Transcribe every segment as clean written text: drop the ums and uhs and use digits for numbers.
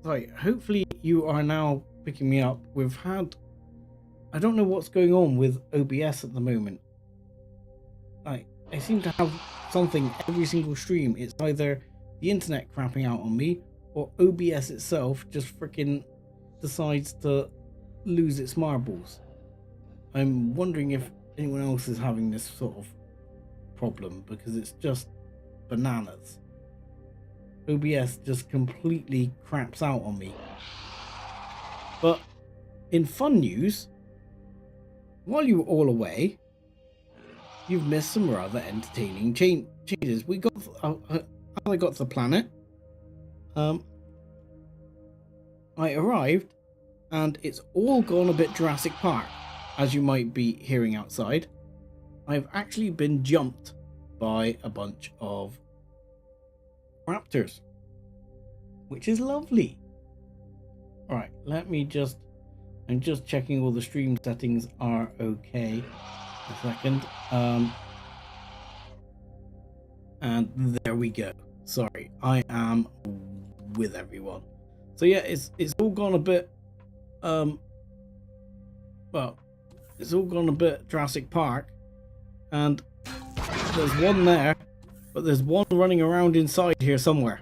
Right, hopefully you are now picking me up. I don't know what's going on with OBS at the moment. I seem to have something every single stream. It's either the internet crapping out on me or OBS itself just freaking decides to lose its marbles. I'm wondering if anyone else is having this sort of problem because it's just bananas. OBS just completely craps out on me. But in fun news, while you were all away, you've missed some rather entertaining changes. We got I got to the planet. I arrived, and it's all gone a bit Jurassic Park, as you might be hearing outside. I've actually been jumped by a bunch of raptors, which is lovely. All right, I'm just checking all the stream settings are okay. A second. And there we go. Sorry, I am with everyone. So yeah, it's all gone a bit well, it's all gone a bit Jurassic Park, and there's one there, but there's one running around inside here somewhere.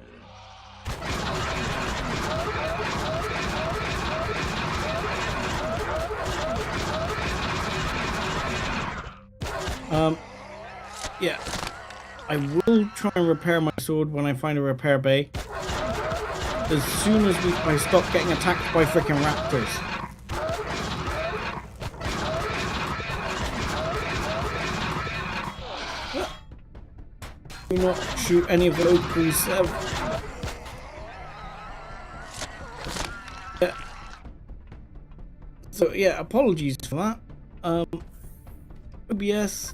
Yeah, I will try and repair my sword when I find a repair bay. As soon as I stop getting attacked by freaking raptors. Do not shoot any of the locals. Yeah. So yeah, apologies for that. OBS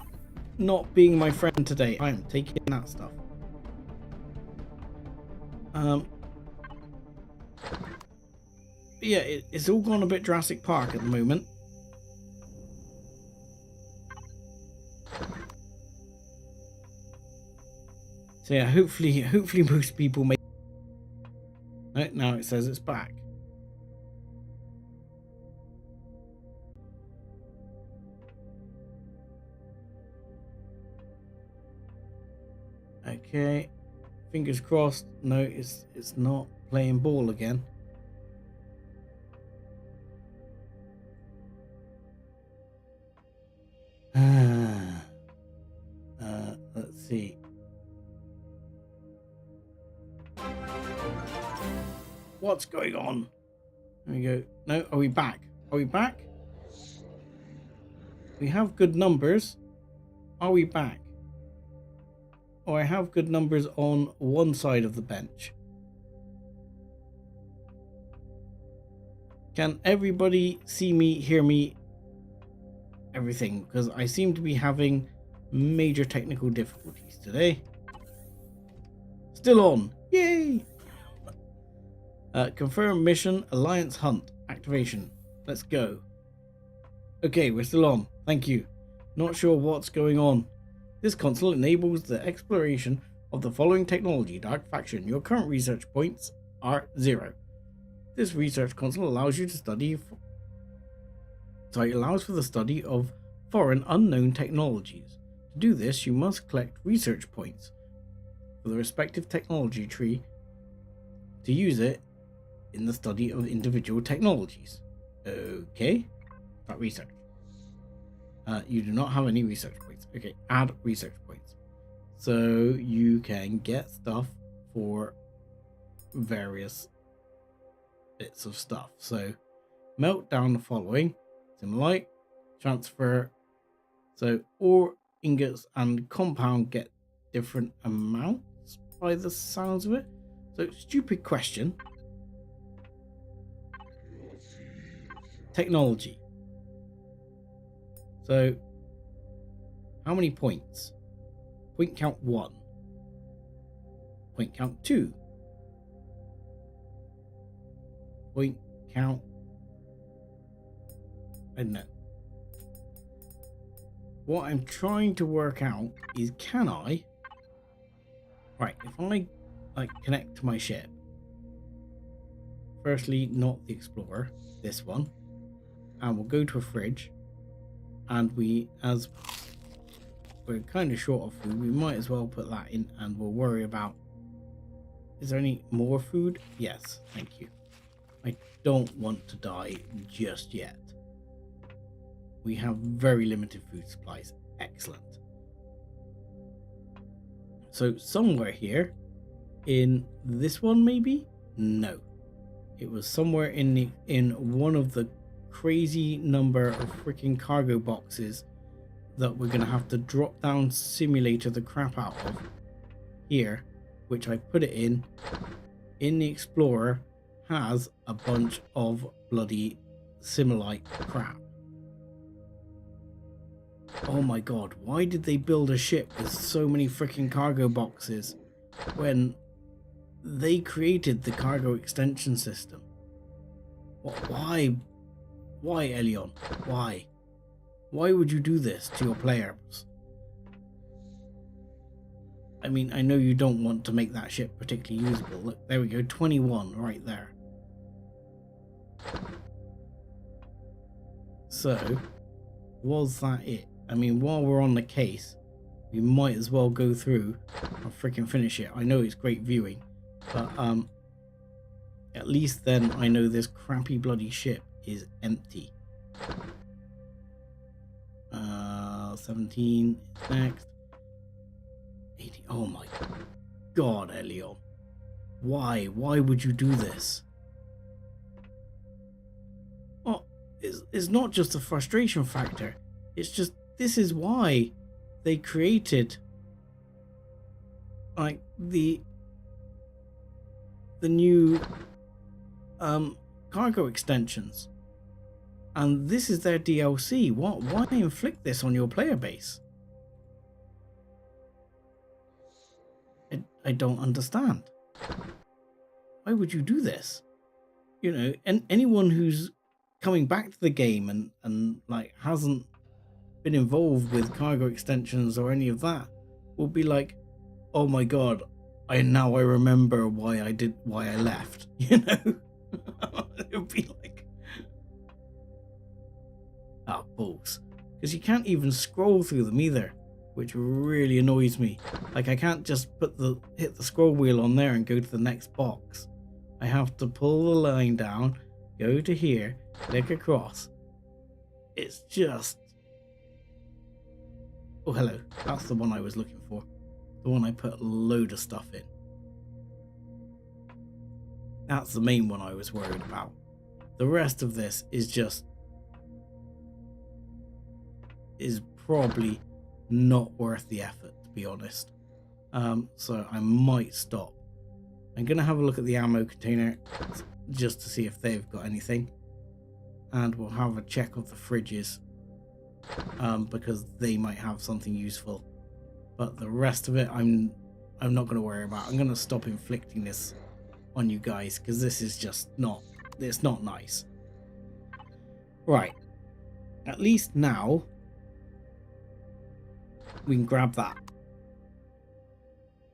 not being my friend today. I am taking that stuff. Yeah, it's all gone a bit Jurassic Park at the moment. So yeah, hopefully most people may. Right, now it says it's back. Okay, fingers crossed. No, it's not playing ball again. Let's see. What's going on? There we go. No, are we back? Are we back? We have good numbers. Are we back? Oh, I have good numbers on one side of the bench. Can everybody see me, hear me, everything? Because I seem to be having major technical difficulties today. Still on. Yay! Confirm mission, Alliance Hunt, activation. Let's go. Okay, we're still on. Thank you. Not sure what's going on. This console enables the exploration of the following technology. Dark Faction. Your current research points are 0. This research console allows you to study. Allows for the study of foreign unknown technologies. To do this, you must collect research points for the respective technology tree to use it in the study of individual technologies. Okay, that research. You do not have any research points. Okay, add research points. So you can get stuff for various bits of stuff. So melt down the following. Simulate, transfer. So ore, ingots, and compound get different amounts by the sounds of it. So stupid question. Technology. So how many points? Point count 1. Point count 2. Point count, I don't know. What I'm trying to work out is, can I, right, if I like connect to my ship, firstly not the Explorer, this one, and we'll go to a fridge, and as we're kind of short of food, we might as well put that in, and we'll worry about, is there any more food? Yes, thank you. I don't want to die just yet. We have very limited food supplies. Excellent. So somewhere here, in this one maybe? No. It was somewhere in one of the crazy number of freaking cargo boxes that we're going to have to drop down simulator the crap out of here, which I put it in the Explorer, has a bunch of bloody Similite crap. Oh my god, why did they build a ship with so many freaking cargo boxes when they created the cargo extension system? Why, Elion? Why? Why would you do this to your players? I mean, I know you don't want to make that ship particularly usable. Look, there we go, 21 right there. So, was that it? I mean, while we're on the case, we might as well go through and freaking finish it. I know it's great viewing, but at least then I know this crappy bloody ship is empty. 17 next. 80. Oh my god, Elio. Why would you do this? Oh, it's not just a frustration factor. It's just, this is why they created like the new cargo extensions, and this is their DLC. Why inflict this on your player base? I don't understand. Why would you do this? You know, and anyone who's coming back to the game and like hasn't been involved with cargo extensions or any of that will be like, oh my god, I remember why I left, you know. It would be like, balls, because you can't even scroll through them either, which really annoys me. Like, I can't just hit the scroll wheel on there and go to the next box. I have to pull the line down, go to here, click across. It's just, oh hello, that's the one I was looking for, the one I put a load of stuff in. That's the main one I was worried about. The rest of this is probably not worth the effort, to be honest. So I might stop. I'm gonna have a look at the ammo container just to see if they've got anything, and we'll have a check of the fridges because they might have something useful. But the rest of it, I'm not gonna worry about. I'm gonna stop inflicting this on you guys because this is just it's not nice. Right, at least now we can grab that,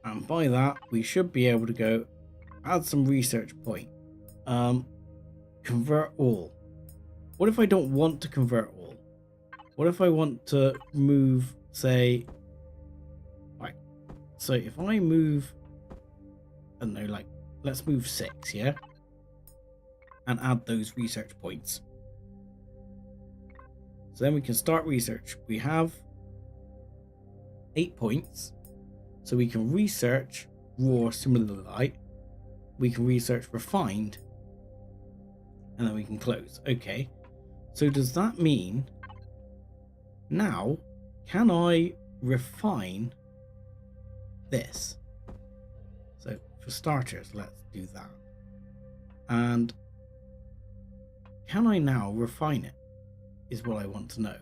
and by that we should be able to go add some research point, convert all. What if I don't want to convert all? What if I want to move, say, right, so if I move, I don't know, like, let's move 6, yeah, and add those research points. So then we can start research. We have 8 points, so we can research raw similite, we can research refined, and then we can close. Okay, so does that mean now can I refine this? So for starters, let's do that. And can I now refine it is what I want to know.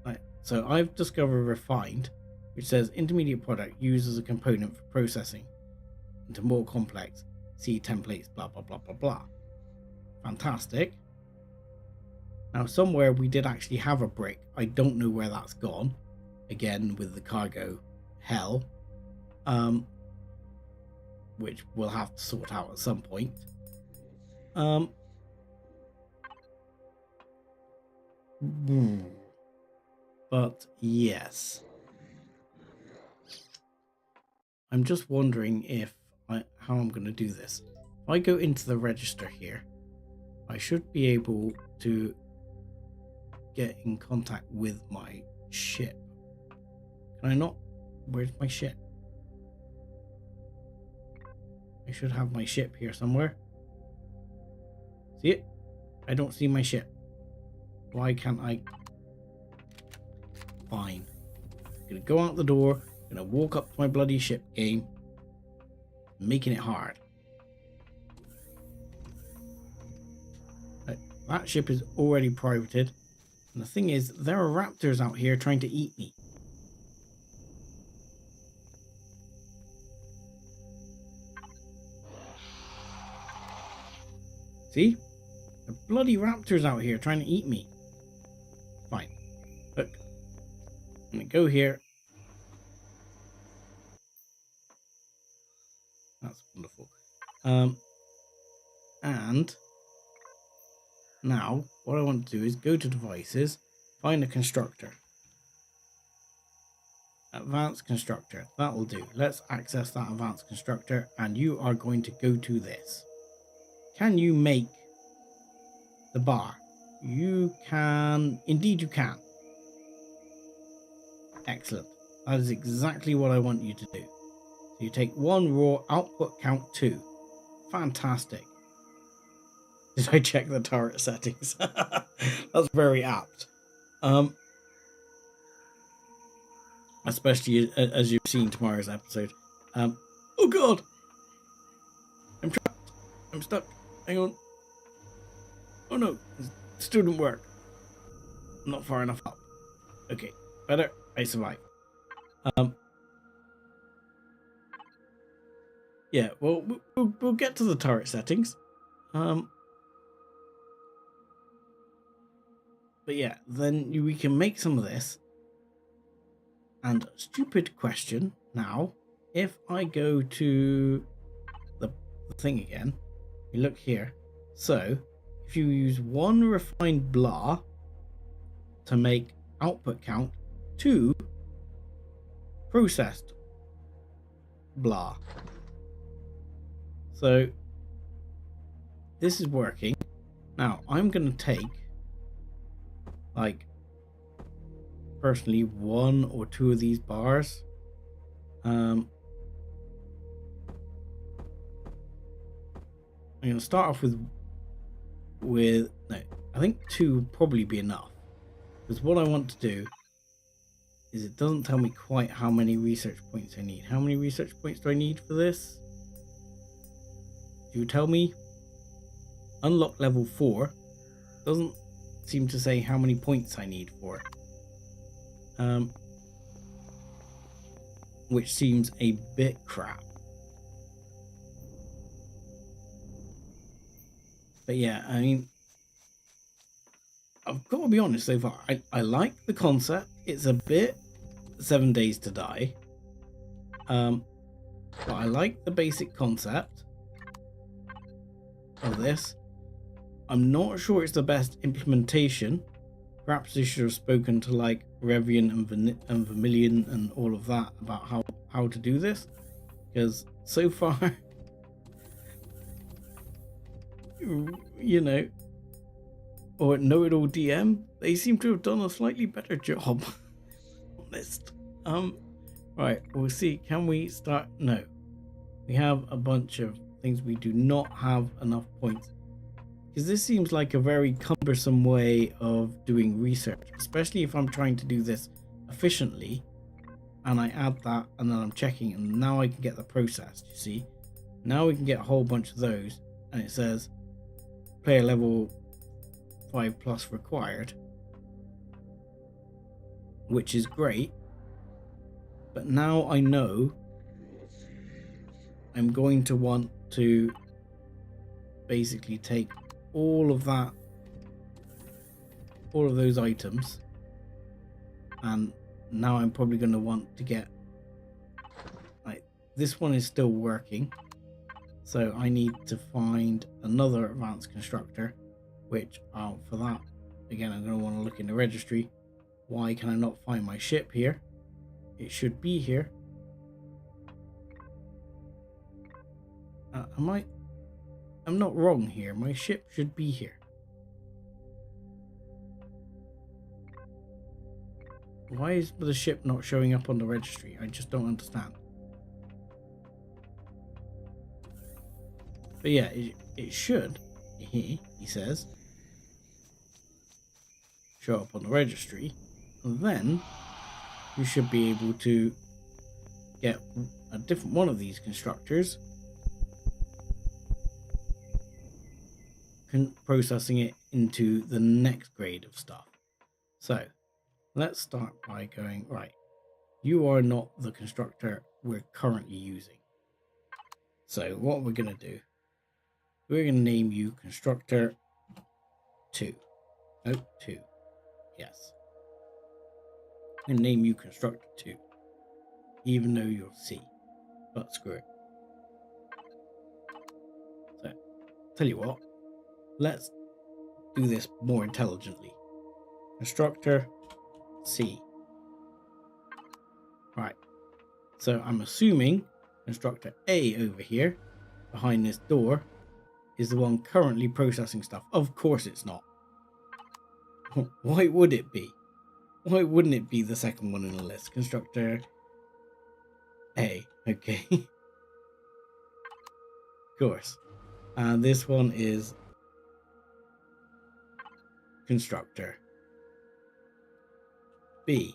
Right, so I've discovered refined, which says intermediate product used as a component for processing into more complex, see templates, blah blah blah blah blah. Fantastic. Now somewhere we did actually have a brick. I don't know where that's gone, again with the cargo hell. which we'll have to sort out at some point. But yes, I'm just wondering how I'm going to do this. If I go into the register here, I should be able to get in contact with my ship. Can I not? Where's my ship? I should have my ship here somewhere. See it? I don't see my ship. Why can't I? Fine. I'm gonna go out the door, gonna walk up to my bloody ship game, making it hard. Right, that ship is already privated, and the thing is, there are raptors out here trying to eat me. See? The bloody raptors out here trying to eat me. Fine. Look. I'm gonna go here. That's wonderful. And now what I want to do is go to devices, find a constructor. Advanced constructor. That will do. Let's access that advanced constructor, and you are going to go to this. Can you make the bar? You can. Indeed you can. Excellent. That is exactly what I want you to do. So you take 1 raw, output count 2. Fantastic. Did I check the turret settings? That's very apt. Especially as you've seen tomorrow's episode. Oh god! I'm trapped. I'm stuck. Hang on. Oh no, it still didn't work. I'm not far enough up. Okay, better. I survived. Yeah, well, we'll get to the turret settings. But yeah, then we can make some of this. And stupid question now, if I go to the thing again, you look here. So, if you use 1 refined blah to make output count 2 processed blah. So, this is working. Now, I'm going to take, like, personally 1 or 2 of these bars. I'm going to start off with no, I think 2 would probably be enough, because what I want to do is, it doesn't tell me quite how many research points I need. How many research points do I need for this? Do you tell me? Unlock level 4. Doesn't seem to say how many points I need for it. Which seems a bit crap. But yeah, I mean, I've got to be honest so far. I like the concept. It's a bit 7 Days to Die. But I like the basic concept of this. I'm not sure it's the best implementation. Perhaps they should have spoken to like Revian and Vermilion and all of that about how to do this. Because so far, you know, or Know-It-All DM, they seem to have done a slightly better job. Honest. Right, we'll see. Can we start? No. We have a bunch of things we do not have enough points. Because this seems like a very cumbersome way of doing research, especially if I'm trying to do this efficiently. And I add that, and then I'm checking, and now I can get the process, you see. Now we can get a whole bunch of those, and it says player level 5+ required, which is great. But now I know I'm going to want to basically take all of those items, and now I'm probably going to want to get, like, this one is still working, So I need to find another advanced constructor, which for that, again, I'm going to want to look in the registry. Why can I not find my ship here? It should be here. I'm not wrong here. My ship should be here. Why is the ship not showing up on the registry? I just don't understand. But yeah, it should, he says, show up on the registry. And then you should be able to get a different one of these constructors, processing it into the next grade of stuff. So let's start by going, right, you are not the constructor we're currently using. So what we're going to do, we're going to name you constructor 2. Oh, 2. Yes. I'm going to name you constructor 2, even though you're C. But screw it. So, tell you what, let's do this more intelligently. Constructor C. Right. So I'm assuming constructor A over here, behind this door, is the one currently processing stuff. Of course it's not. Why would it be? Why wouldn't it be the second one in the list? Constructor A. Okay. Of course. And this one is constructor B.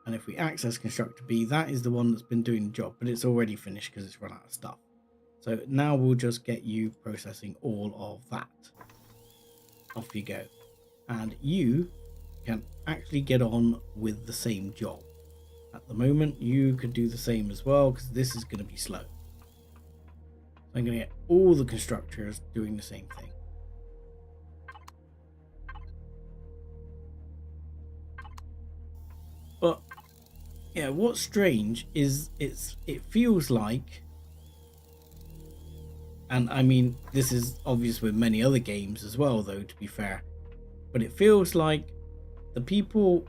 And if we access constructor B, that is the one that's been doing the job, but it's already finished because it's run out of stuff. So now we'll just get you processing all of that. Off you go. And you can actually get on with the same job. At the moment, you could do the same as well, because this is going to be slow. So I'm going to get all the constructors doing the same thing. But yeah, what's strange is it feels like, and I mean this is obvious with many other games as well though, to be fair, but it feels like the people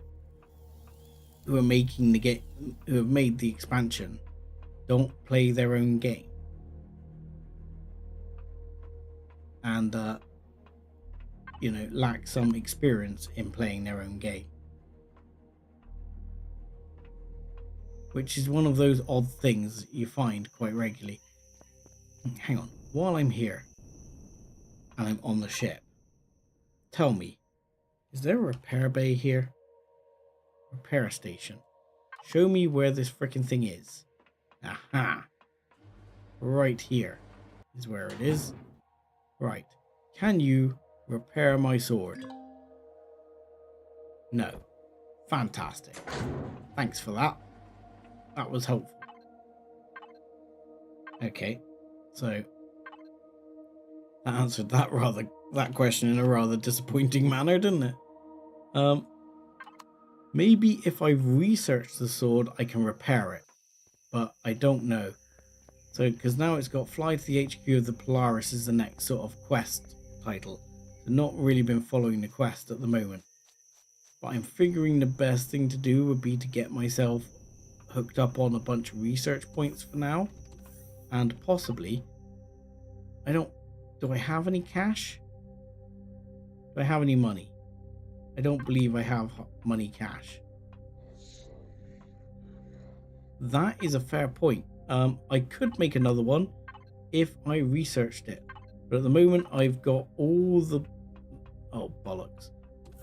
who are making the game, who have made the expansion, don't play their own game. And you know, lack some experience in playing their own game. Which is one of those odd things you find quite regularly. Hang on, while I'm here and I'm on the ship, tell me, is there a repair bay here? Repair station. Show me where this freaking thing is. Aha. Right here is where it is. Right. Can you repair my sword? No. Fantastic. Thanks for that. That was helpful. Okay, so that answered that question in a rather disappointing manner, didn't it? Maybe if I research the sword, I can repair it, but I don't know. So, because now it's got Fly to the HQ of the Polaris is the next sort of quest title. So not really been following the quest at the moment. But I'm figuring the best thing to do would be to get myself hooked up on a bunch of research points for now. And possibly, do I have any cash? Do I have any money? I don't believe I have money cash. That is a fair point. I could make another one if I researched it. But at the moment, I've got all the... Oh, bollocks.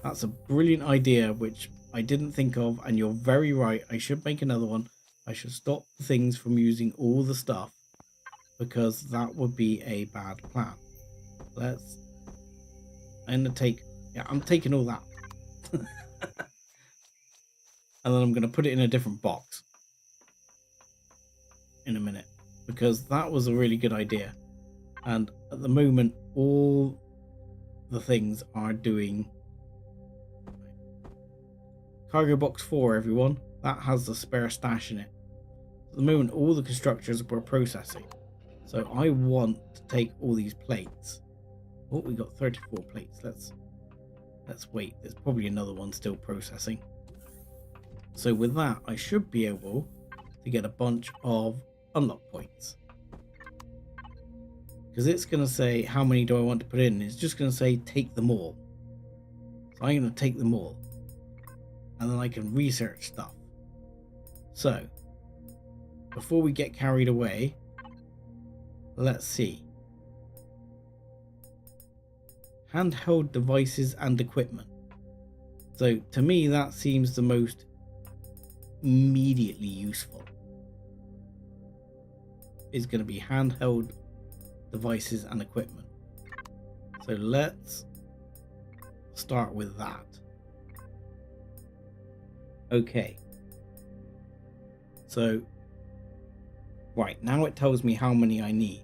That's a brilliant idea, which I didn't think of. And you're very right. I should make another one. I should stop things from using all the stuff, because that would be a bad plan. I'm taking all that. And then I'm going to put it in a different box in a minute, because that was a really good idea. And at the moment, all the things are doing cargo box 4, everyone. That has the spare stash in it. At the moment, all the constructors were processing. So I want to take all these plates. Oh, we got 34 plates. Let's wait. There's probably another one still processing. So with that, I should be able to get a bunch of unlock points. Because it's going to say, how many do I want to put in? It's just going to say, take them all. So I'm going to take them all. And then I can research stuff. So, before we get carried away, let's see. Handheld devices and equipment. So, to me, that seems the most immediately useful. Is going to be handheld devices and equipment. So let's start with that. Okay. So, right, now it tells me how many I need.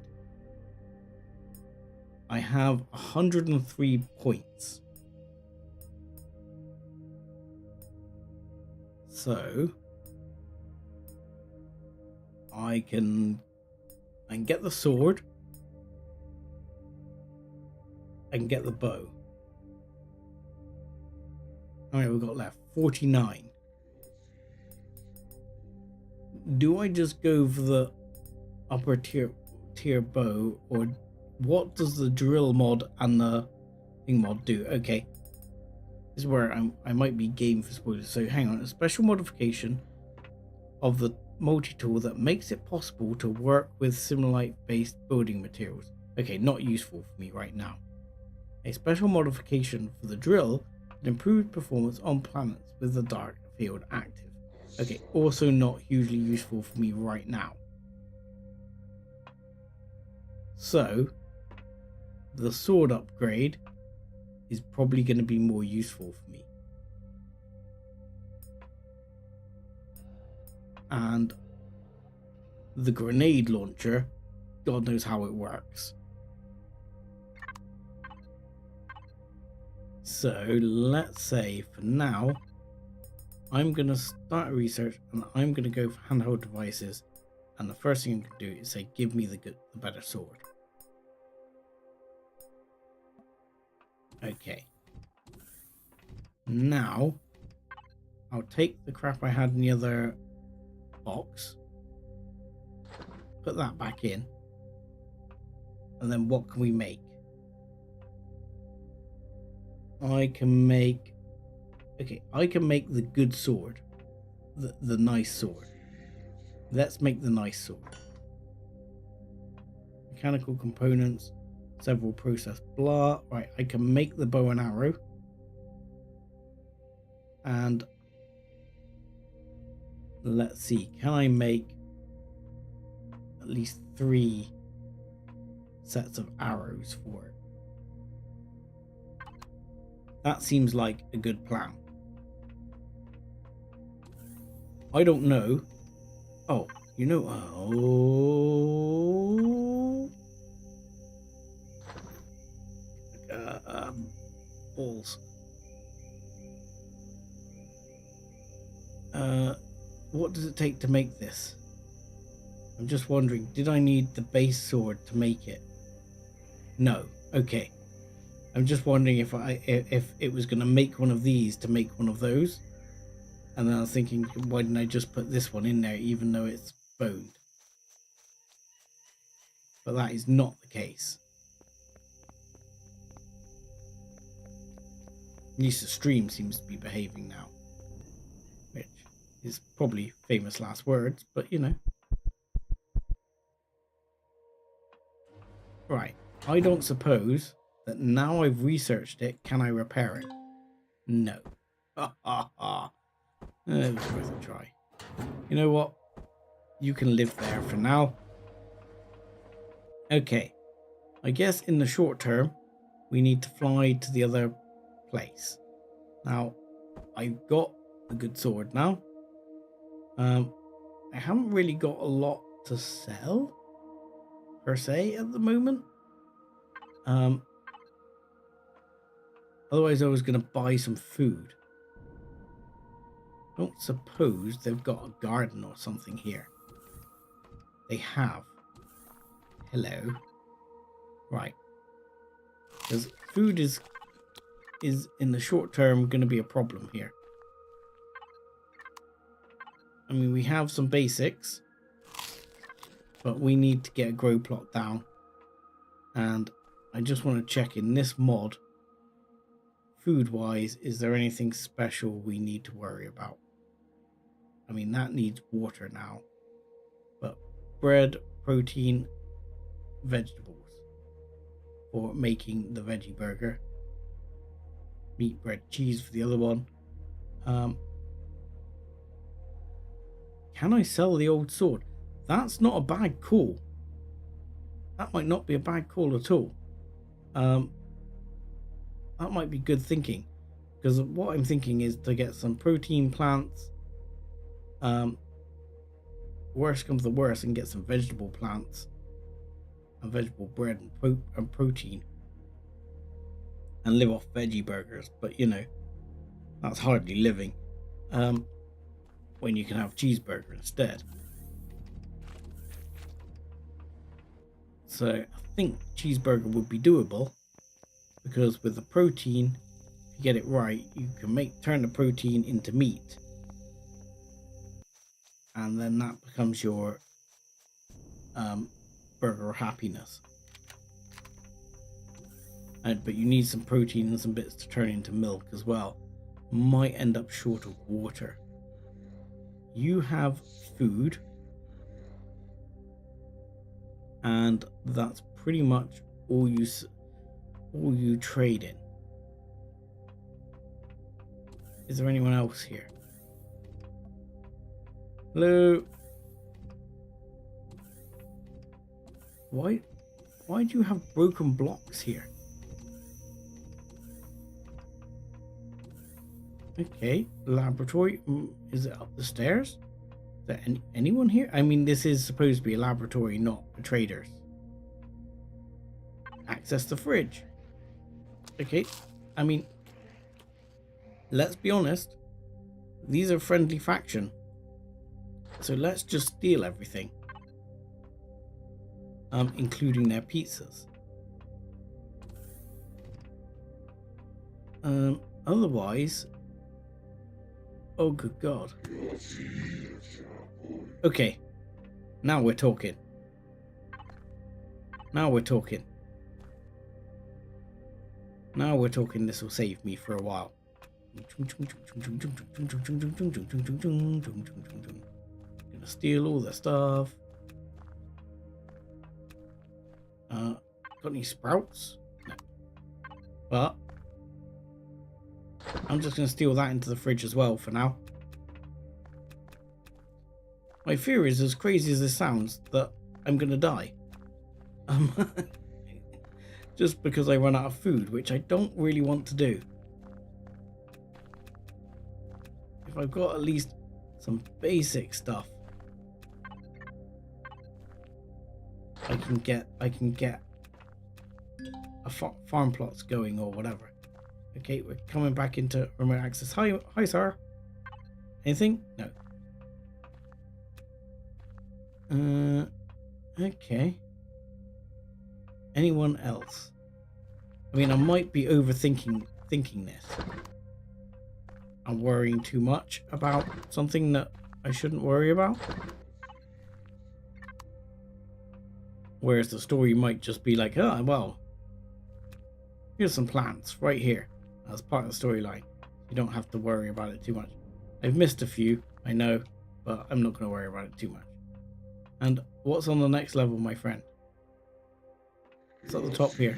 I have 103 points. So, I can get the sword. I can get the bow. How many have we got left? 49. Do I just go for the upper tier bow, or what does the drill mod and the thing mod do? Okay, this is where I might be game for spoilers. So hang on, a special modification of the multi-tool that makes it possible to work with simulite-based building materials. Okay, not useful for me right now. A special modification for the drill that improves performance on planets with the dark field active. Okay, also not hugely useful for me right now. So, the sword upgrade is probably going to be more useful for me. And the grenade launcher, God knows how it works. So let's say for now, I'm going to start a research and I'm going to go for handheld devices. And the first thing I can do is say, give me the better sword. Okay. Now, I'll take the crap I had in the other box. Put that back in. And then what can we make? I can make... Okay, I can make the good sword. The nice sword. Let's make the nice sword. Mechanical components. Several process. Blah. Right, I can make the bow and arrow. And... let's see. Can I make... at least 3 sets of arrows for it? That seems like a good plan. I don't know. Oh, you know... oh... balls. What does it take to make this? I'm just wondering, did I need the base sword to make it? No. Okay. I'm just wondering if it was going to make one of these to make one of those. And then I was thinking, why didn't I just put this one in there even though it's boned? But that is not the case. At least the stream seems to be behaving now. Which is probably famous last words, but you know. Right. I don't suppose that now I've researched it, can I repair it? No. Ha ha ha. It was worth a try. You know what? You can live there for now. Okay. I guess in the short term, we need to fly to the other place. Now, I've got a good sword now. I haven't really got a lot to sell, per se, at the moment. Otherwise, I was going to buy some food. I don't suppose they've got a garden or something here. They have. Hello. Right. Because food is in the short term going to be a problem here. I mean, we have some basics, but we need to get a grow plot down. And I just want to check in this mod, food-wise, is there anything special we need to worry about? I mean, that needs water now. But bread, protein, vegetables for making the veggie burger. Meat, bread, cheese for the other one. Can I sell the old sword? That's not a bad call. That might not be a bad call at all. That might be good thinking. Because what I'm thinking is to get some protein plants. Worst comes to worst, and get some vegetable plants. And vegetable bread and protein. And live off veggie burgers. But, you know, that's hardly living. When you can have cheeseburger instead. So I think cheeseburger would be doable, because with the protein, if you get it right, you can turn the protein into meat, and then that becomes your burger of happiness. But you need some protein and some bits to turn into milk as well. Might end up short of water. You have food, and that's pretty much all you trade in. Is there anyone else here? Hello? Why do you have broken blocks here? Okay, laboratory. Is it up the stairs? Is there anyone here? I mean, this is supposed to be a laboratory, not a trader's. Access the fridge. Okay, I mean, let's be honest. These are friendly faction. So let's just steal everything. Including their pizzas. Otherwise... Oh, good God. Okay. Now we're talking. Now we're talking. Now we're talking. This will save me for a while. Gonna steal all the stuff. Got any sprouts? No. But I'm just going to steal that into the fridge as well for now. My fear is, as crazy as this sounds, that I'm going to die. Just because I run out of food, which I don't really want to do. If I've got at least some basic stuff, I can get a farm plots going or whatever. Okay, we're coming back into remote access. Hi, sir. Anything? No. Okay. Anyone else? I mean, I might be overthinking this. I'm worrying too much about something that I shouldn't worry about. Whereas the story might just be like, oh, well, here's some plants right here. As part of the storyline. You don't have to worry about it too much. I've missed a few, I know, but I'm not going to worry about it too much. And what's on the next level, my friend? It's at the top here.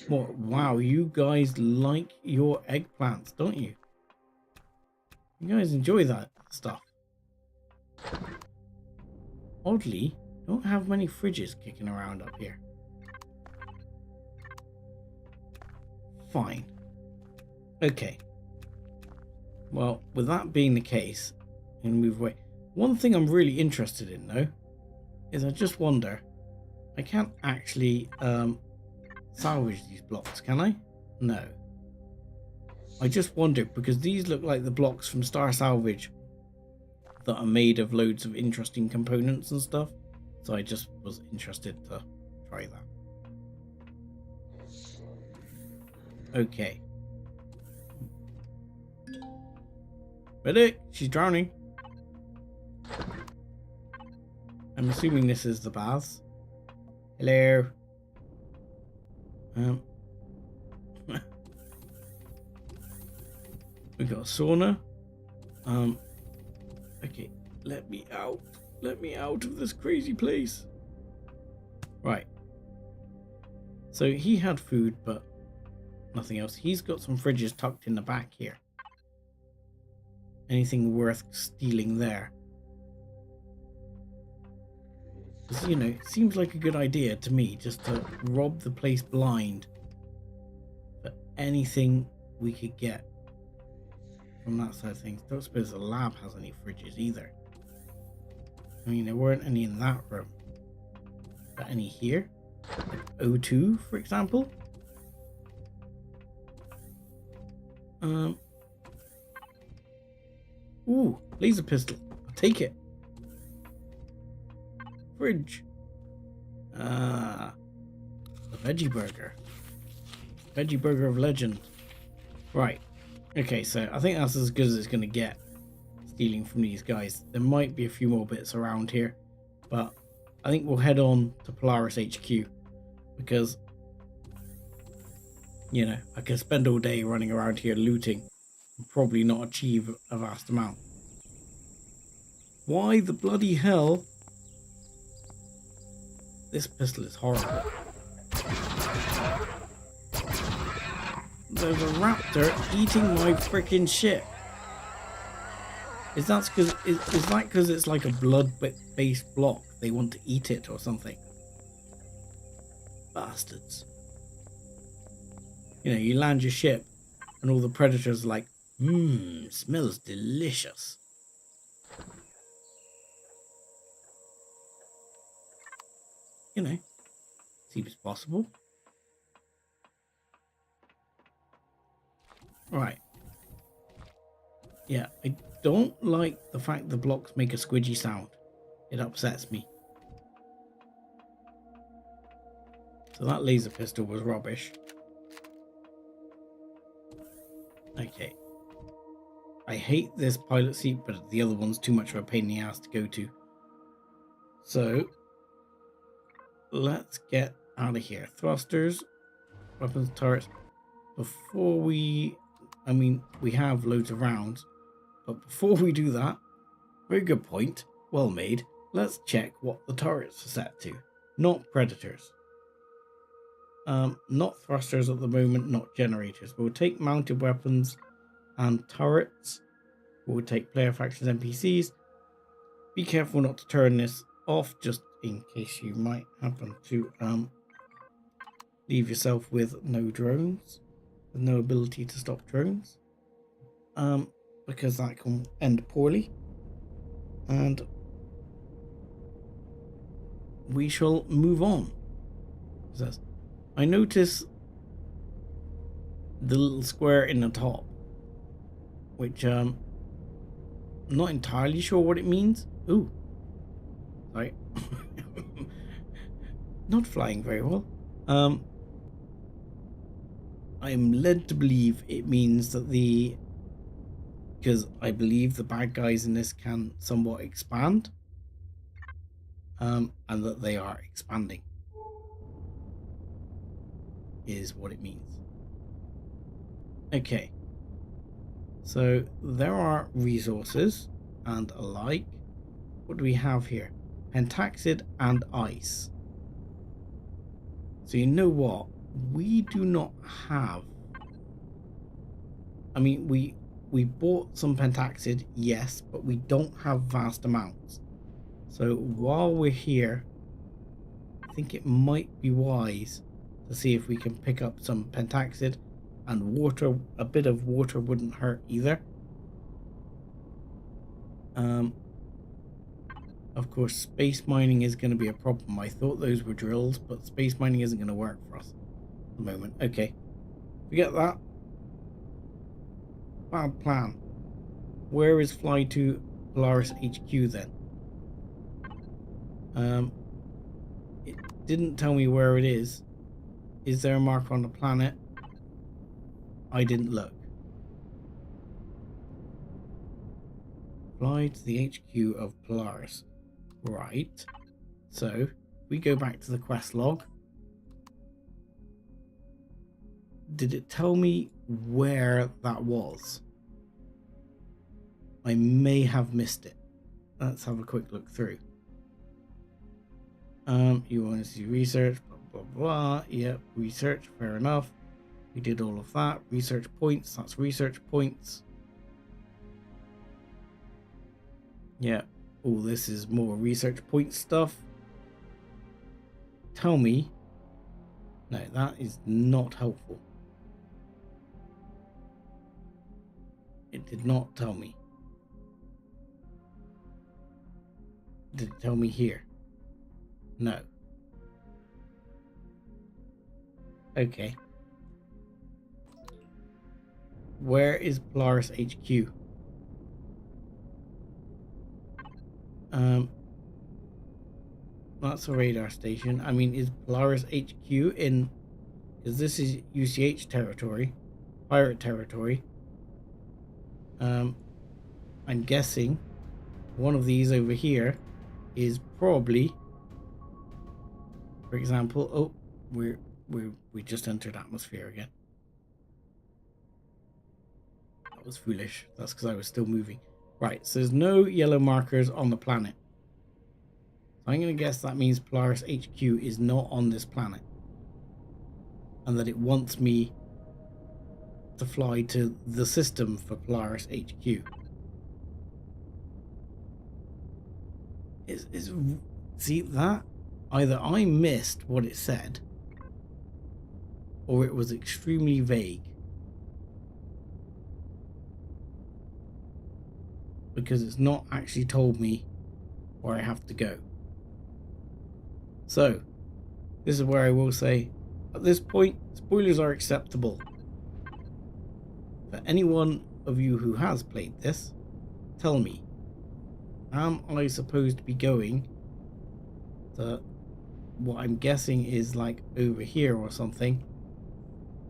More. Wow, you guys like your eggplants, don't you? You guys enjoy that stuff. Oddly, don't have many fridges kicking around up here. Fine. Okay. Well, with that being the case, I'm going to move away. One thing I'm really interested in, though, is I just wonder, I can't actually salvage these blocks, can I? No. I just wondered, because these look like the blocks from Star Salvage that are made of loads of interesting components and stuff. So I just was interested to try that. Okay. Medic, she's drowning. I'm assuming this is the baths. Hello. We got a sauna. Okay, let me out. Let me out of this crazy place. Right. So he had food, but nothing else. He's got some fridges tucked in the back here. Anything worth stealing there? Because, you know, it seems like a good idea to me just to rob the place blind for anything we could get from that side of things. Don't suppose the lab has any fridges either. I mean, there weren't any in that room. But any here? Like O2, for example? Ooh, laser pistol. I'll take it. Fridge. The veggie burger. Veggie burger of legend. Right. Okay, so I think that's as good as it's going to get. Stealing from these guys. There might be a few more bits around here. But I think we'll head on to Polaris HQ. Because, you know, I can spend all day running around here looting. And probably not achieve a vast amount. Why the bloody hell? This pistol is horrible. There's a raptor eating my freaking shit. Is that because it's like a blood-based block? They want to eat it or something? Bastards. You know, you land your ship and all the predators are like, smells delicious. You know, seems possible. Right. Yeah, I don't like the fact the blocks make a squidgy sound. It upsets me. So that laser pistol was rubbish. Okay. I hate this pilot seat, but the other one's too much of a pain in the ass to go to. So, let's get out of here. Thrusters, weapons, turrets. Before we... I mean, we have loads of rounds. But before we do that, very good point. Well made. Let's check what the turrets are set to. Not predators. Not thrusters at the moment, not generators. We'll take mounted weapons and turrets. We'll take player factions NPCs. Be careful not to turn this off, just in case you might happen to leave yourself with no drones, with no ability to stop drones, because that can end poorly. And we shall move on. It says, I notice the little square in the top, which I'm not entirely sure what it means. Ooh, sorry. Not flying very well. I'm led to believe it means that because I believe the bad guys in this can somewhat expand, and that they are expanding is what it means. Okay, so there are resources and alike. What do we have here? Pentaxid and ice. So you know what? We do not have... I mean, we bought some pentaxid, yes, but we don't have vast amounts. So while we're here, I think it might be wise to see if we can pick up some pentaxid, and water. A bit of water wouldn't hurt either. Of course, space mining is going to be a problem. I thought those were drills, but space mining isn't going to work for us at the moment. Okay, forget that. Bad plan. Where is fly to Polaris HQ then? didn't tell me where it is. Is there a marker on the planet? I didn't look. Fly to the HQ of Polaris. Right. So, we go back to the quest log. Did it tell me where that was? I may have missed it. Let's have a quick look through. You want to see research, blah, blah, blah. Yep, research, fair enough. We did all of that. Research points, that's research points. Yeah, all this is more research point stuff. Tell me. No, that is not helpful. It did not tell me. Did it tell me here? No. Okay. Where is Polaris HQ? That's a radar station. I mean, is Polaris HQ in... Because this is UCH territory. Pirate territory. I'm guessing one of these over here is probably... For example... Oh, we just entered atmosphere again. That was foolish. That's because I was still moving. Right, so there's no yellow markers on the planet. So I'm going to guess that means Polaris HQ is not on this planet. And that it wants me to fly to the system for Polaris HQ. See that? Either I missed what it said, or it was extremely vague. Because it's not actually told me where I have to go. So, this is where I will say, at this point, spoilers are acceptable. For any one of you who has played this, tell me, am I supposed to be going to what I'm guessing is like over here or something,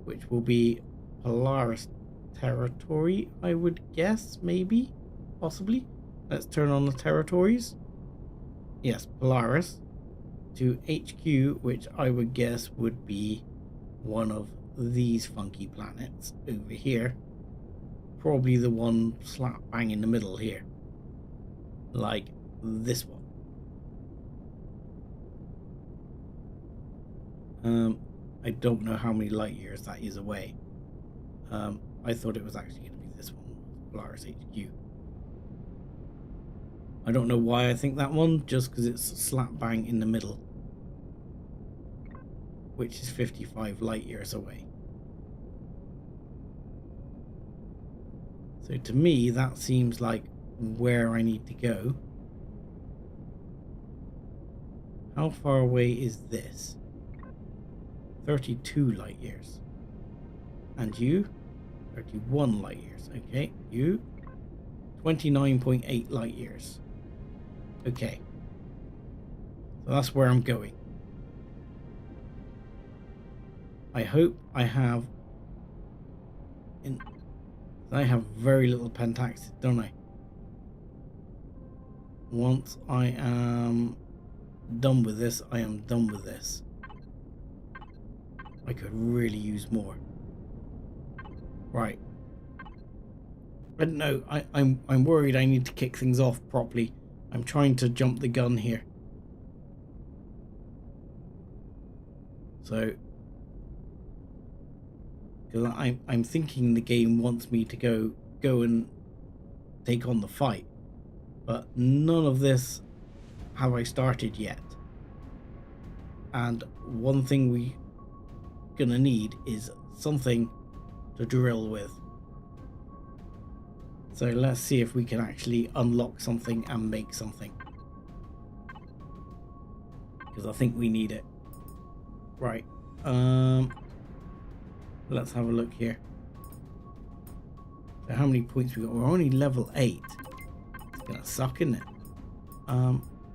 which will be Polaris territory, I would guess, maybe, possibly. Let's turn on the territories. Yes, Polaris to HQ, which I would guess would be one of these funky planets over here. Probably the one slap bang in the middle here, like this one. I don't know how many light years that is away. I thought it was actually going to be this one, Polaris HQ. I don't know why I think that one, just because it's slap bang in the middle, which is 55 light years away. So to me, that seems like where I need to go. How far away is this? 32 light years. And you? 31 light years. Okay, you? 29.8 light years. Okay. So that's where I'm going. I hope I have... I have very little pentaxid, don't I? Once I am done with this, I am done with this. I could really use more. Right. I don't know. I'm worried I need to kick things off properly. I'm trying to jump the gun here. So, because I'm thinking the game wants me to go and take on the fight, but none of this have I started yet. And one thing we gonna need is something to drill with. So let's see if we can actually unlock something and make something, because I think we need it. Right, let's have a look here. So how many points we got? We're only level 8. It's gonna suck, isn't it?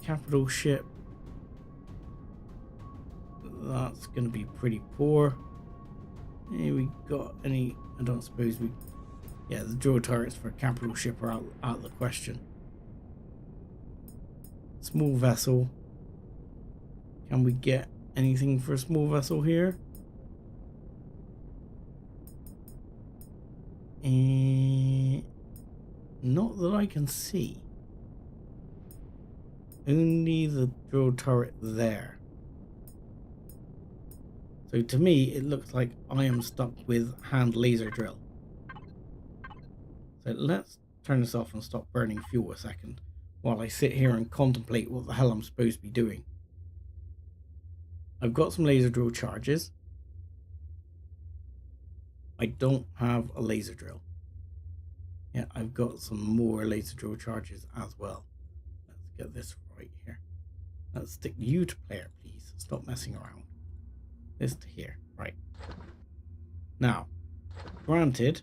Capital ship. That's going to be pretty poor. Here we got any... I don't suppose we... Yeah, the drill turrets for a capital ship are out of the question. Small vessel. Can we get anything for a small vessel here? Not that I can see. Only the drill turret there. So to me, it looks like I am stuck with hand laser drill. So let's turn this off and stop burning fuel a second while I sit here and contemplate what the hell I'm supposed to be doing. I've got some laser drill charges. I don't have a laser drill. Yeah, I've got some more laser drill charges as well. Let's get this right here. Let's stick you to player, please. Stop messing around. This to here. Right. Now, granted,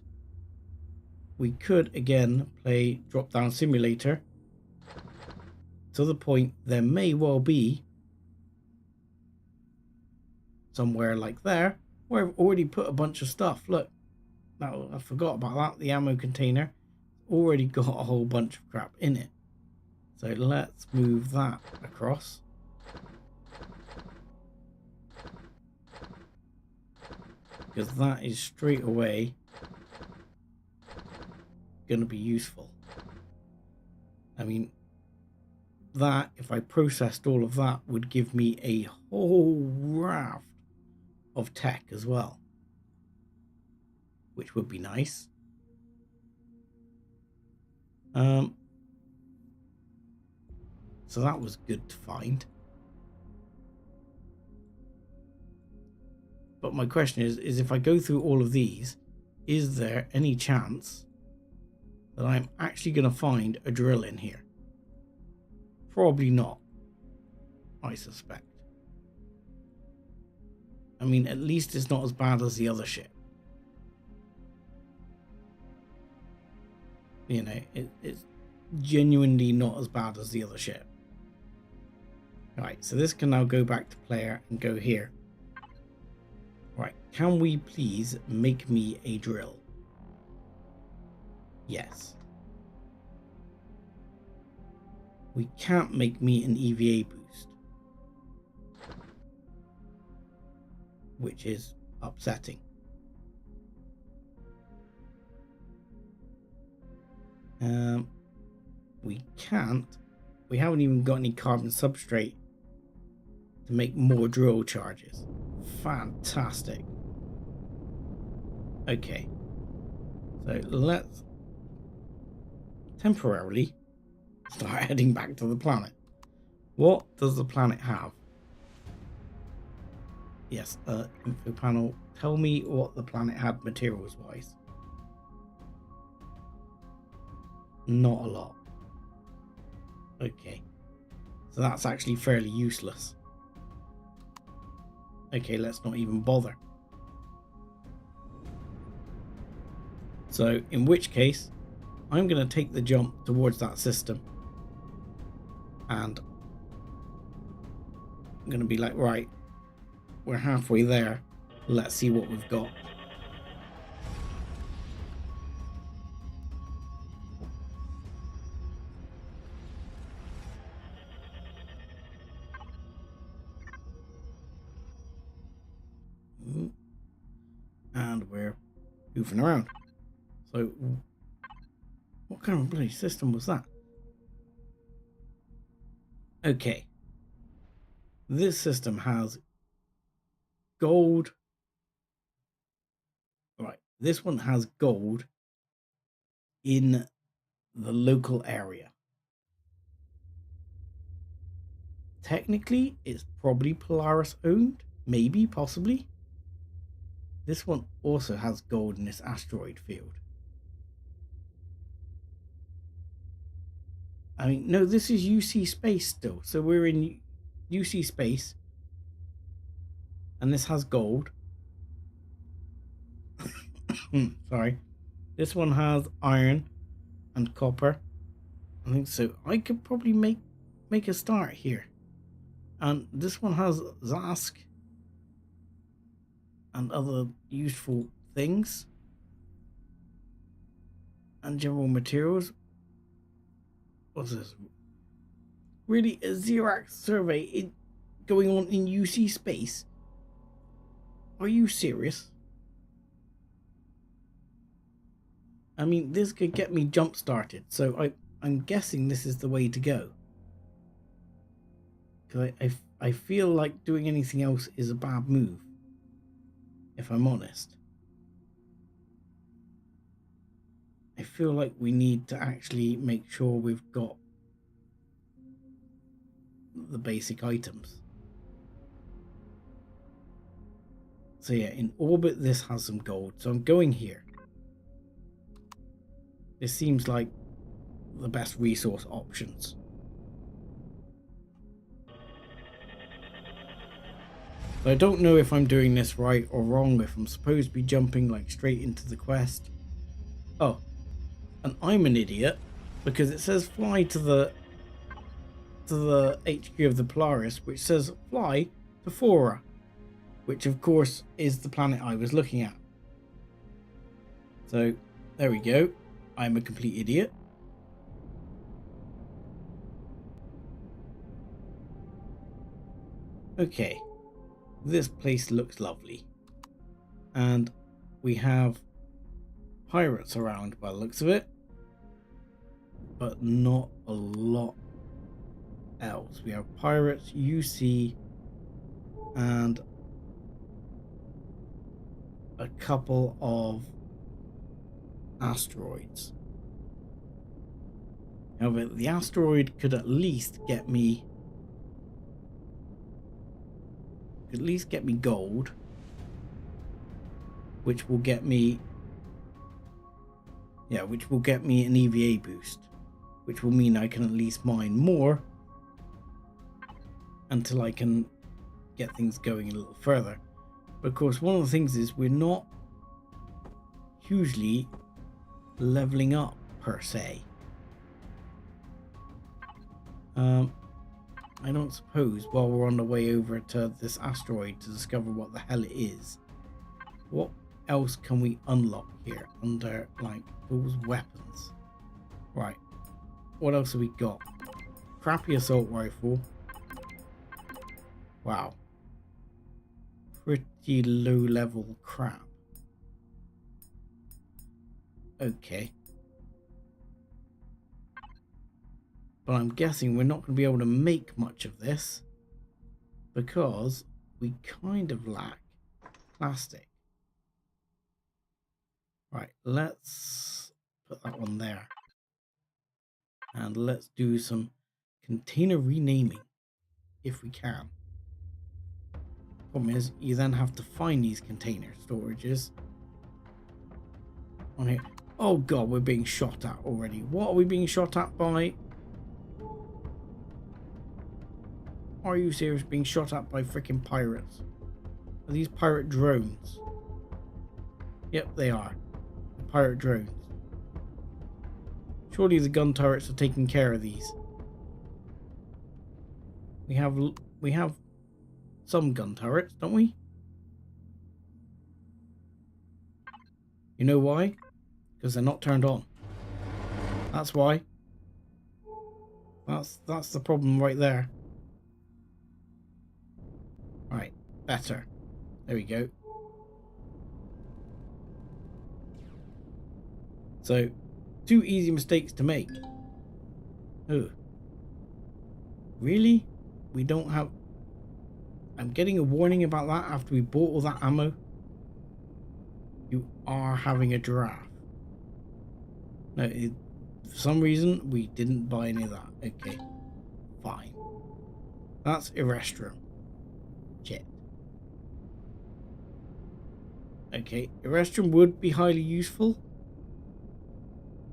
we could again play drop down simulator to the point there may well be somewhere like there where I've already put a bunch of stuff. Look, now I forgot about that. The ammo container already got a whole bunch of crap in it. So let's move that across. Because that is straight away going to be useful. I mean, that, if I processed all of that, would give me a whole raft of tech as well, which would be nice. So that was good to find. But my question is if I go through all of these, is there any chance that I'm actually going to find a drill in here? Probably not, I suspect. I mean, at least it's not as bad as the other ship. You know, it's genuinely not as bad as the other ship. Right, so this can now go back to player and go here. Right, can we please make me a drill? Yes. We can't make me an EVA boost, which is upsetting. We can't. We haven't even got any carbon substrate to make more drill charges. Fantastic. Okay. So let's temporarily start heading back to the planet. What does the planet have? Yes, info panel. Tell me what the planet had materials wise. Not a lot. Okay. So that's actually fairly useless. Okay, let's not even bother. So, in which case, I'm going to take the jump towards that system. And I'm going to be like, right, we're halfway there. Let's see what we've got. And we're goofing around. So, what kind of bloody system was that? Okay. This system has gold. Right. This one has gold in the local area. Technically, it's probably Polaris owned. Maybe, possibly. This one also has gold in this asteroid field. I mean, no, this is UC space still. So we're in UC space. And this has gold. Sorry. This one has iron and copper. I think so. I could probably make a start here. And this one has Zask and other useful things and general materials. What's this? Really, a Xerax survey going on in UC space? Are you serious? I mean, this could get me jump started, so I'm guessing this is the way to go. Because I feel like doing anything else is a bad move, if I'm honest. I feel like we need to actually make sure we've got the basic items. So yeah, in orbit this has some gold, so I'm going here. This seems like the best resource options. So I don't know if I'm doing this right or wrong, if I'm supposed to be jumping like straight into the quest. Oh, and I'm an idiot because it says fly to the HQ of the Polaris, which says fly to Fora, which of course is the planet I was looking at. So there we go. I'm a complete idiot. Okay, this place looks lovely, and we have pirates around by the looks of it, but not a lot else. We have pirates, UC, and a couple of asteroids. However, the asteroid could at least get me gold, which will get me an EVA boost, which will mean I can at least mine more until I can get things going a little further. But of course, one of the things is we're not hugely leveling up per se. I don't suppose while we're on the way over to this asteroid to discover what the hell it is, what else can we unlock here under like those weapons? Right, what else have we got? Crappy assault rifle. Wow, pretty low level crap. Okay, but I'm guessing we're not going to be able to make much of this because we kind of lack plastic. Right, let's put that one there. And let's do some container renaming if we can. Problem is, you then have to find these container storages on here. Oh god, we're being shot at already. What are we being shot at by? Are you serious? Being shot at by freaking pirates? Are these pirate drones? Yep, they are. Pirate drones. Surely the gun turrets are taking care of these. We have some gun turrets, don't we? You know why? Because they're not turned on. That's why. That's the problem right there. Right, better. There we go. So, 2 easy mistakes to make. Oh. Really? We don't have... I'm getting a warning about that after we bought all that ammo. You are having a giraffe. No, for some reason, we didn't buy any of that. Okay. Fine. That's Erestrum. Shit. Okay, Erestrum would be highly useful,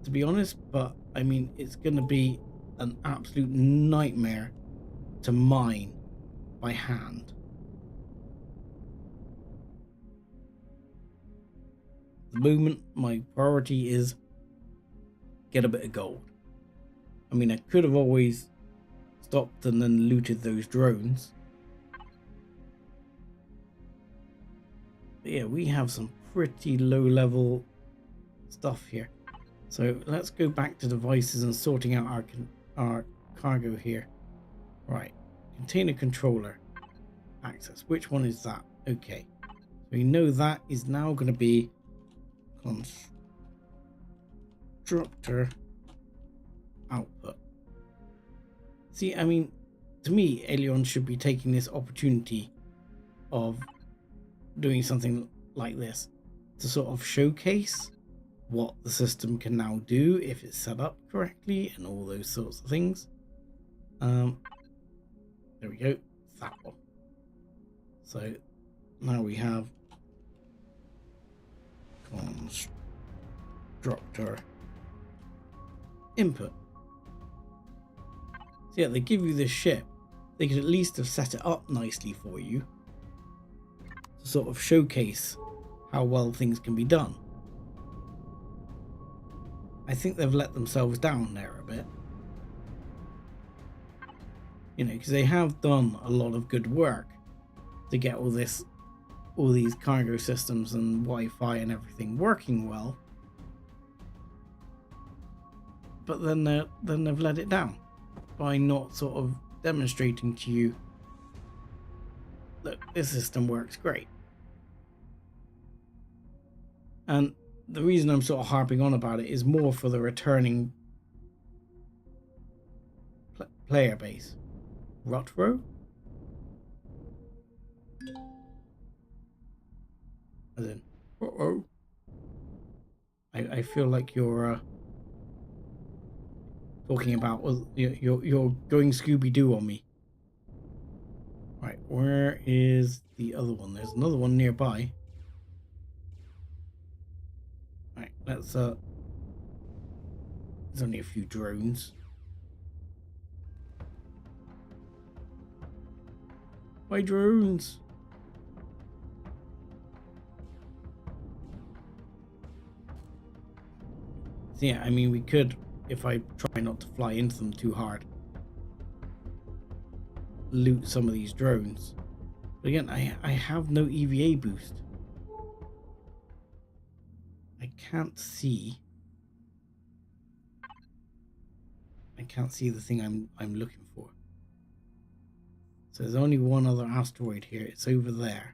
to be honest, but I mean, it's going to be an absolute nightmare to mine by hand. At the moment, my priority is get a bit of gold. I mean, I could have always stopped and then looted those drones. Yeah, we have some pretty low level stuff here. So let's go back to devices and sorting out our cargo here. Right, container controller access. Which one is that? Okay, so we know that is now going to be constructor output. See, I mean, to me, Alion should be taking this opportunity of doing something like this to sort of showcase what the system can now do if it's set up correctly and all those sorts of things. There we go, that one. So now we have constructor input. So yeah, they give you this ship. They could at least have set it up nicely for you to sort of showcase how well things can be done. I think they've let themselves down there a bit. You know, because they have done a lot of good work to get all these cargo systems and Wi-Fi and everything working well. But then they've let it down by not sort of demonstrating to you, look, this system works great. And the reason I'm sort of harping on about it is more for the returning player base. Rutro? As in, uh-oh. I feel like you're talking about, well, you're going Scooby-Doo on me. Right, where is the other one? There's another one nearby. Right, let's there's only a few drones. My drones. So yeah, I mean, we could, if I try not to fly into them too hard, loot some of these drones. But again, I have no EVA boost. I can't see the thing I'm looking for. So there's only one other asteroid here. It's over there.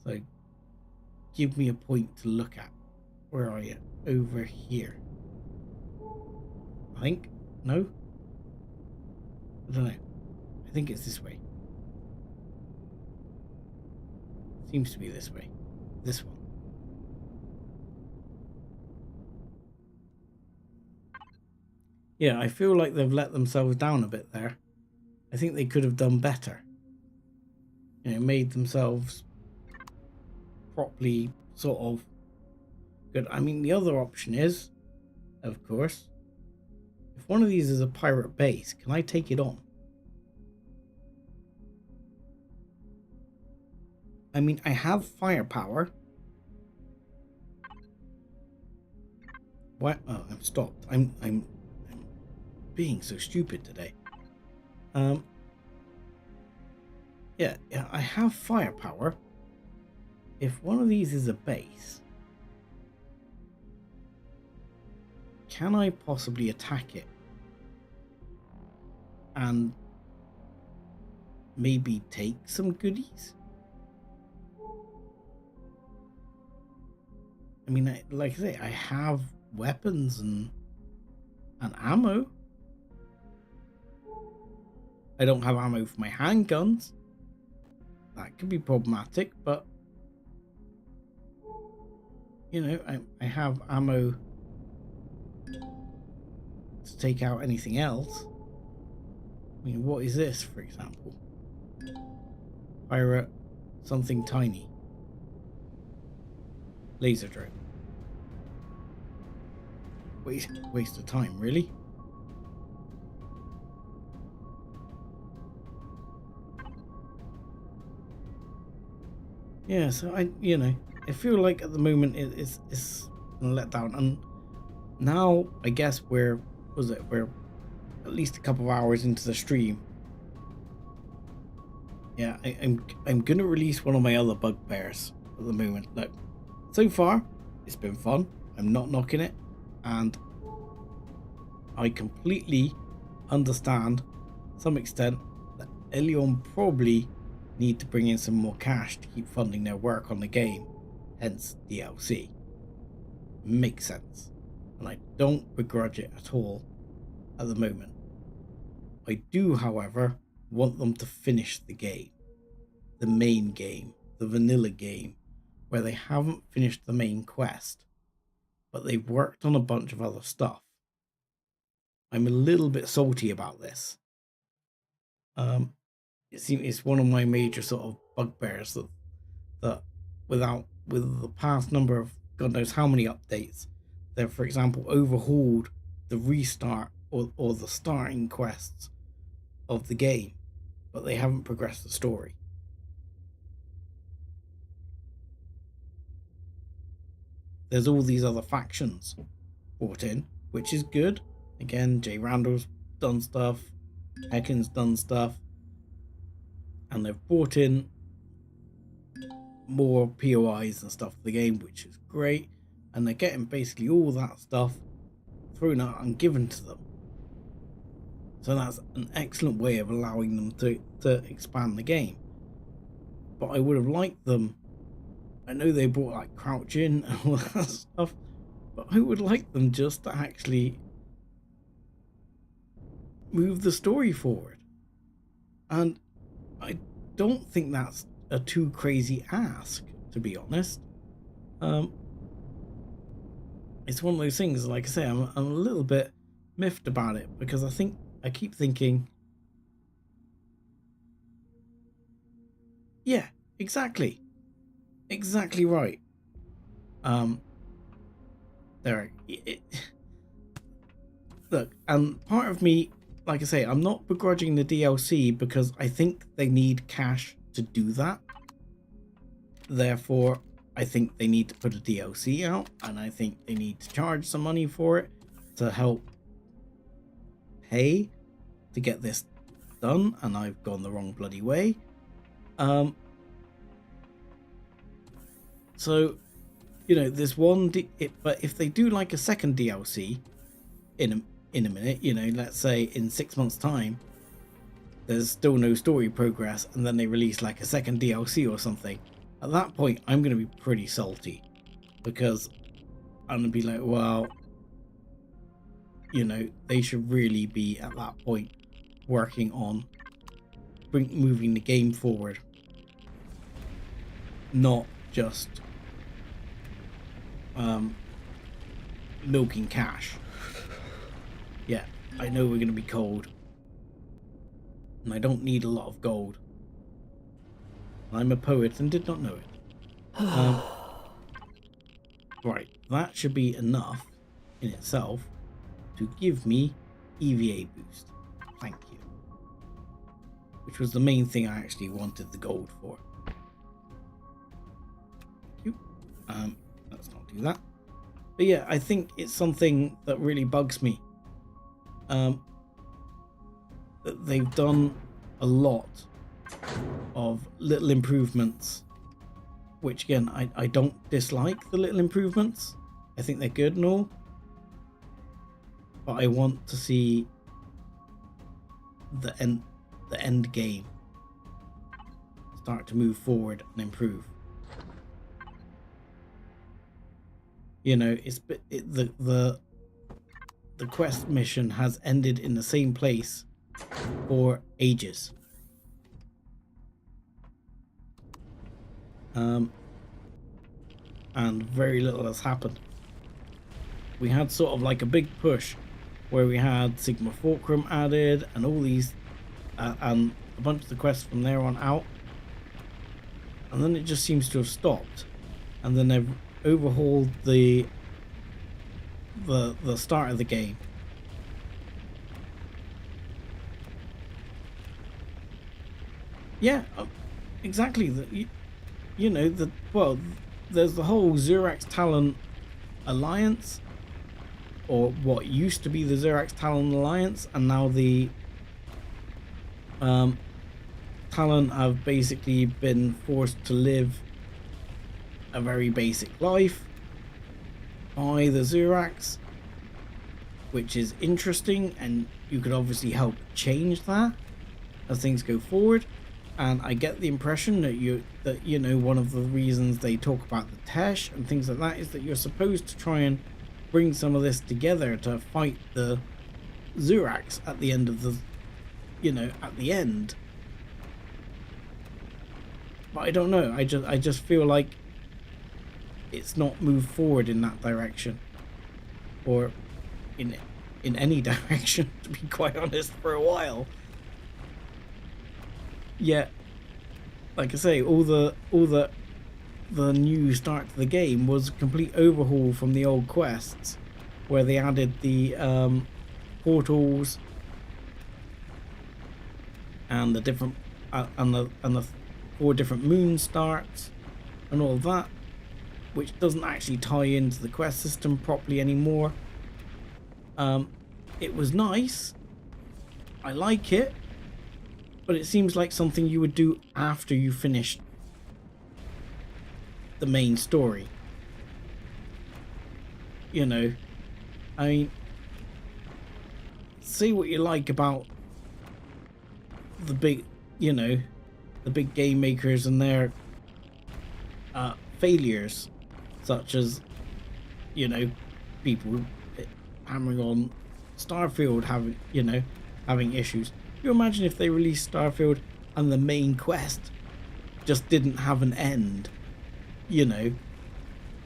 So give me a point to look at. Where are you? Over here. I think. No? I don't know. I think it's this way. Seems to be this way. This one. Yeah, I feel like they've let themselves down a bit there. I think they could have done better. You know, made themselves properly sort of good. I mean, the other option is, of course, if one of these is a pirate base, can I take it on? I mean, I have firepower. What? Oh, I'm stopped. I'm being so stupid today. Yeah, I have firepower. If one of these is a base, can I possibly attack it and maybe take some goodies? I mean, like I say, I have weapons and ammo. I don't have ammo for my handguns. That could be problematic, but you know, I have ammo to take out anything else. I mean, what is this, for example? Pirate something tiny. Laser drone. Waste of time, really? Yeah, so I feel like at the moment it's gonna let down, and now I guess we're at least a couple of hours into the stream. Yeah, I'm gonna release one of my other bugbears at the moment. Look, so far it's been fun. I'm not knocking it, and I completely understand to some extent that Empyrion probably need to bring in some more cash to keep funding their work on the game, hence DLC. Makes sense, and I don't begrudge it at all at the moment. I do, however, want them to finish the game, the main game, the vanilla game, where they haven't finished the main quest, but they've worked on a bunch of other stuff. I'm a little bit salty about this. It seems it's one of my major sort of bugbears that with the past number of God knows how many updates, they've, for example, overhauled the restart or the starting quests of the game, but they haven't progressed the story. There's all these other factions brought in, which is good. Again, Jay Randall's done stuff, Heckin's done stuff, and they've brought in more POIs and stuff for the game, which is great. And they're getting basically all that stuff thrown out and given to them. So that's an excellent way of allowing them to expand the game. But I would have liked them. I know they brought like Crouch in and all that stuff, but I would like them just to actually move the story forward. And I don't think that's a too crazy ask, to be honest. It's one of those things, like I say, I'm a little bit miffed about it, because I keep thinking, yeah, exactly right. Look, and part of me, like I say, I'm not begrudging the DLC because I think they need cash to do that. Therefore, I think they need to put a DLC out, and I think they need to charge some money for it to help pay to get this done, and I've gone the wrong bloody way. So, you know, there's one, but if they do like a second DLC in a minute, you know, let's say in 6 months' time, there's still no story progress, and then they release like a second DLC or something, at that point, I'm going to be pretty salty, because I'm going to be like, well, you know, they should really be at that point working on moving the game forward, not just milking cash. Yeah, I know we're going to be cold, and I don't need a lot of gold. I'm a poet and did not know it. Right, that should be enough in itself to give me EVA boost. Thank you. Which was the main thing I actually wanted the gold for. Thank you. Let's not do that. But yeah, I think it's something that really bugs me. That they've done a lot of little improvements, which again, I don't dislike the little improvements. I think they're good and all, but I want to see the end game start to move forward and improve. You know, the quest mission has ended in the same place for ages. And very little has happened. We had sort of like a big push where we had Sigma Fulcrum added and all these and a bunch of the quests from there on out, and then it just seems to have stopped, and then they've overhauled the start of the game. Yeah, exactly. You know, well, there's the whole Xerax Talon Alliance, or what used to be the Xerax Talon Alliance, and now the Talon have basically been forced to live a very basic life by the Zurax, which is interesting, and you could obviously help change that as things go forward. And I get the impression that you know, one of the reasons they talk about the Tesh and things like that is that you're supposed to try and bring some of this together to fight the Zurax at the end of the, you know, at the end. But I don't know, I just feel like it's not moved forward in that direction, or in any direction, to be quite honest, for a while. Yet, like I say, all the new start to the game was a complete overhaul from the old quests, where they added the portals and the different and the 4 different moon starts and all of that, which doesn't actually tie into the quest system properly anymore. It was nice, I like it, but it seems like something you would do after you finished the main story. You know, I mean, say what you like about the big, you know, the big game makers and their failures, such as, you know, people hammering on Starfield having issues. You imagine if they released Starfield and the main quest just didn't have an end, you know.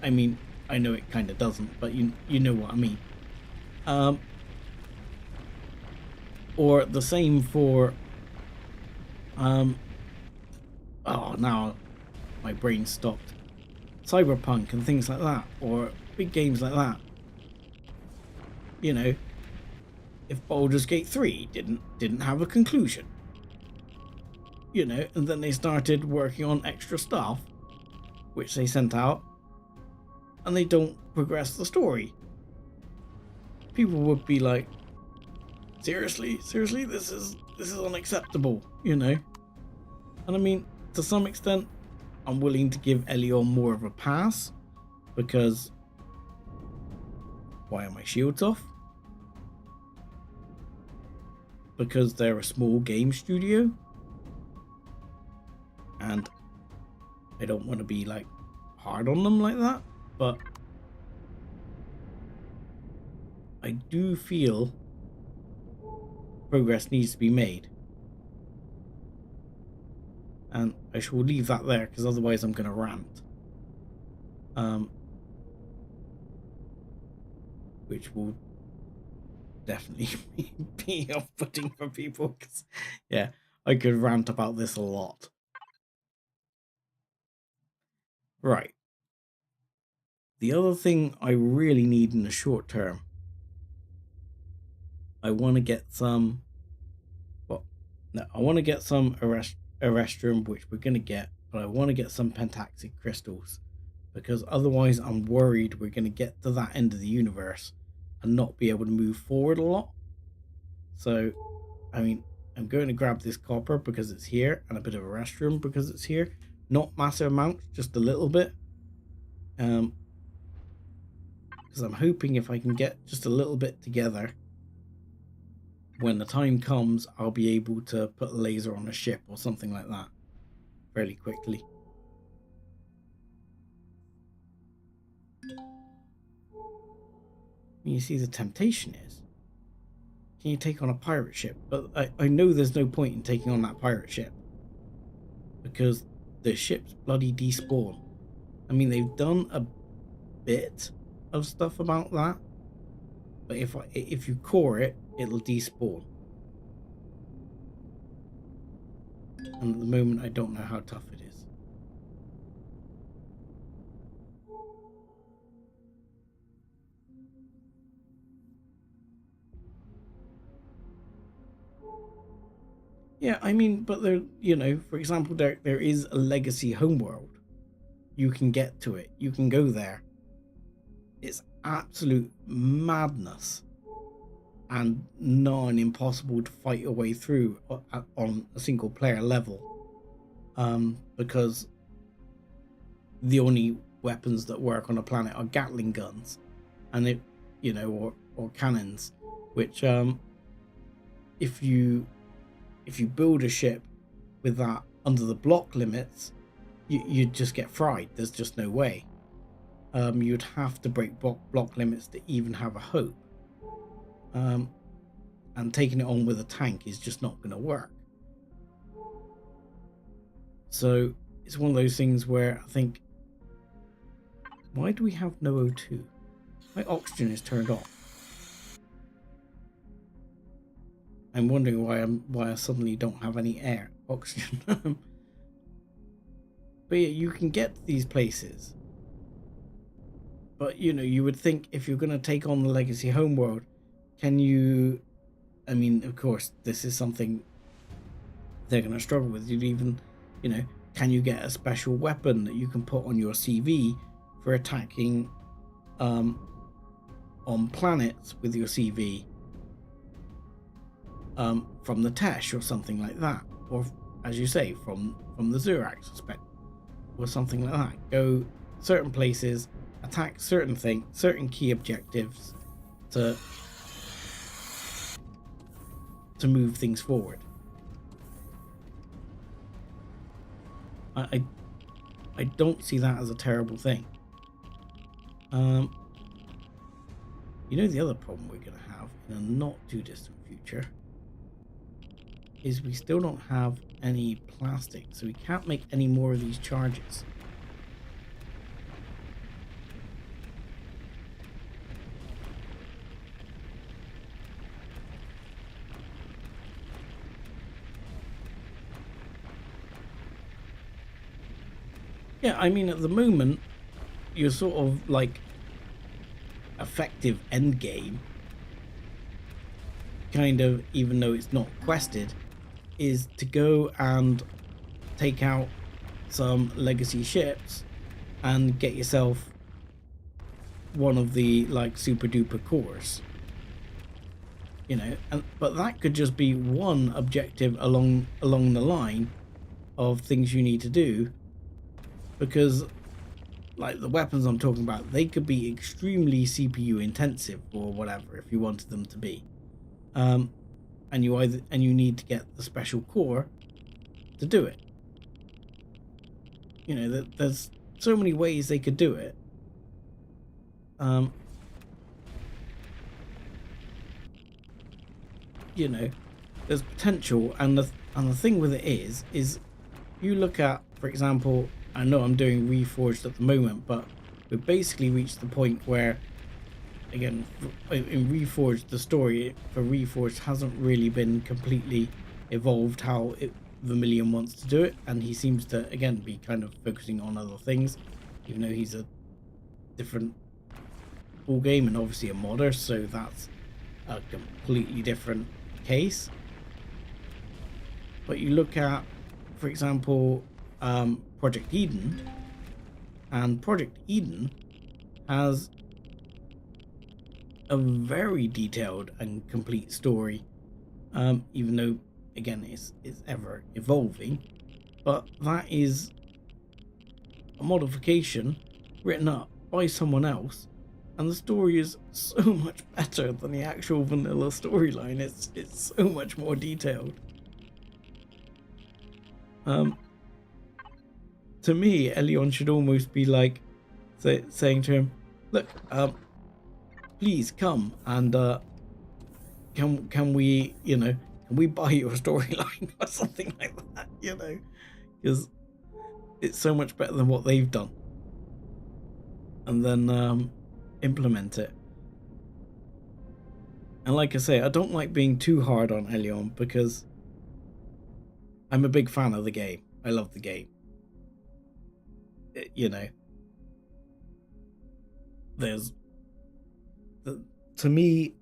I mean, I know it kind of doesn't, but you know what I mean. Or the same for oh, now my brain stopped. Cyberpunk and things like that, or big games like that. You know, if Baldur's Gate 3 didn't have a conclusion, you know, and then they started working on extra stuff which they sent out, and they don't progress the story, people would be like, seriously, this is unacceptable, you know. And I mean, to some extent I'm willing to give Elion more of a pass, because why are my shields off? Because they're a small game studio, and I don't want to be like hard on them like that, but I do feel progress needs to be made, and I shall leave that there, because otherwise I'm going to rant, which will definitely be off-putting for people, because yeah, I could rant about this a lot. Right, the other thing I really need in the short term, I want to get some, well, no, I want to get some Erestrum, which we're going to get, but I want to get some Pentaxic crystals, because otherwise I'm worried we're going to get to that end of the universe and not be able to move forward a lot. So, I mean, I'm going to grab this copper because it's here, and a bit of Erestrum because it's here. Not massive amounts, just a little bit. Because I'm hoping if I can get just a little bit together, when the time comes, I'll be able to put a laser on a ship or something like that fairly quickly. You see, the temptation is, can you take on a pirate ship? But I know there's no point in taking on that pirate ship, because the ships bloody despawn. I mean, they've done a bit of stuff about that, but if you core it, it'll despawn. And at the moment, I don't know how tough it is. Yeah, I mean, but there, you know, for example, there is a legacy homeworld. You can get to it. You can go there. It's absolute madness and non impossible to fight your way through on a single player level. because the only weapons that work on a planet are Gatling guns, and it, you know, or cannons, which if you build a ship with that under the block limits, you'd just get fried. There's just no way. You'd have to break block limits to even have a hope. And taking it on with a tank is just not going to work. So it's one of those things where I think, why do we have no O2? My oxygen is turned off. I'm wondering why I suddenly don't have any air oxygen. But yeah, you can get to these places. But you know, you would think if you're going to take on the Legacy homeworld, can you? I mean, of course, this is something they're going to struggle with. You'd even, you know, can you get a special weapon that you can put on your CV for attacking on planets with your CV from the Tesh or something like that, or as you say, from the Zurak, suspect, or something like that. Go certain places, attack certain things, certain key objectives to move things forward. I don't see that as a terrible thing. You know, the other problem we're going to have in a not too distant future is we still don't have any plastic, so we can't make any more of these charges. Yeah, I mean, at the moment, you're sort of like effective end game, kind of, even though it's not quested, is to go and take out some Legacy ships and get yourself one of the like super duper cores, you know. But that could just be one objective along the line of things you need to do, because like the weapons I'm talking about, they could be extremely CPU intensive or whatever if you wanted them to be, and you need to get the special core to do it. You know, there's so many ways they could do it. You know, there's potential, and the thing with it is you look at, for example, I know I'm doing Reforged at the moment, but we've basically reached the point where, again, in Reforged, the story for Reforged hasn't really been completely evolved how Vermilion wants to do it, and he seems to, again, be kind of focusing on other things, even though he's a different ball game and obviously a modder, so that's a completely different case. But you look at, for example, Project Eden, and Project Eden has a very detailed and complete story, even though, again, it's ever evolving, but that is a modification written up by someone else, and the story is so much better than the actual vanilla storyline. It's so much more detailed. To me, Elion should almost be like saying to him, look, please come and can we, you know, can we buy your storyline or something like that, you know, because it's so much better than what they've done, and then implement it. And like I say, I don't like being too hard on Elion because I'm a big fan of the game. I love the game. You know, to me,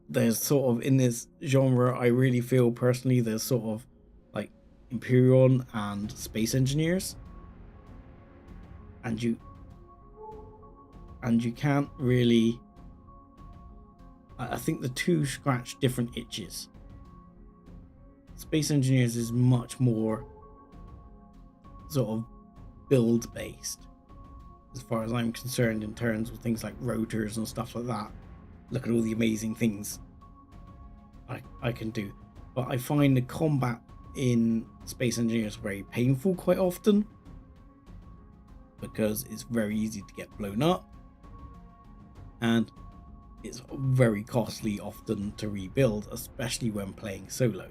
there's sort of, in this genre, I really feel personally, there's sort of like Empyrion and Space Engineers, and you can't really, I think the two scratch different itches. Space Engineers is much more sort of build based, as far as I'm concerned, in terms of things like rotors and stuff like that. Look at all the amazing things I can do. But I find the combat in Space Engineers very painful quite often, because it's very easy to get blown up, and it's very costly often to rebuild, especially when playing solo.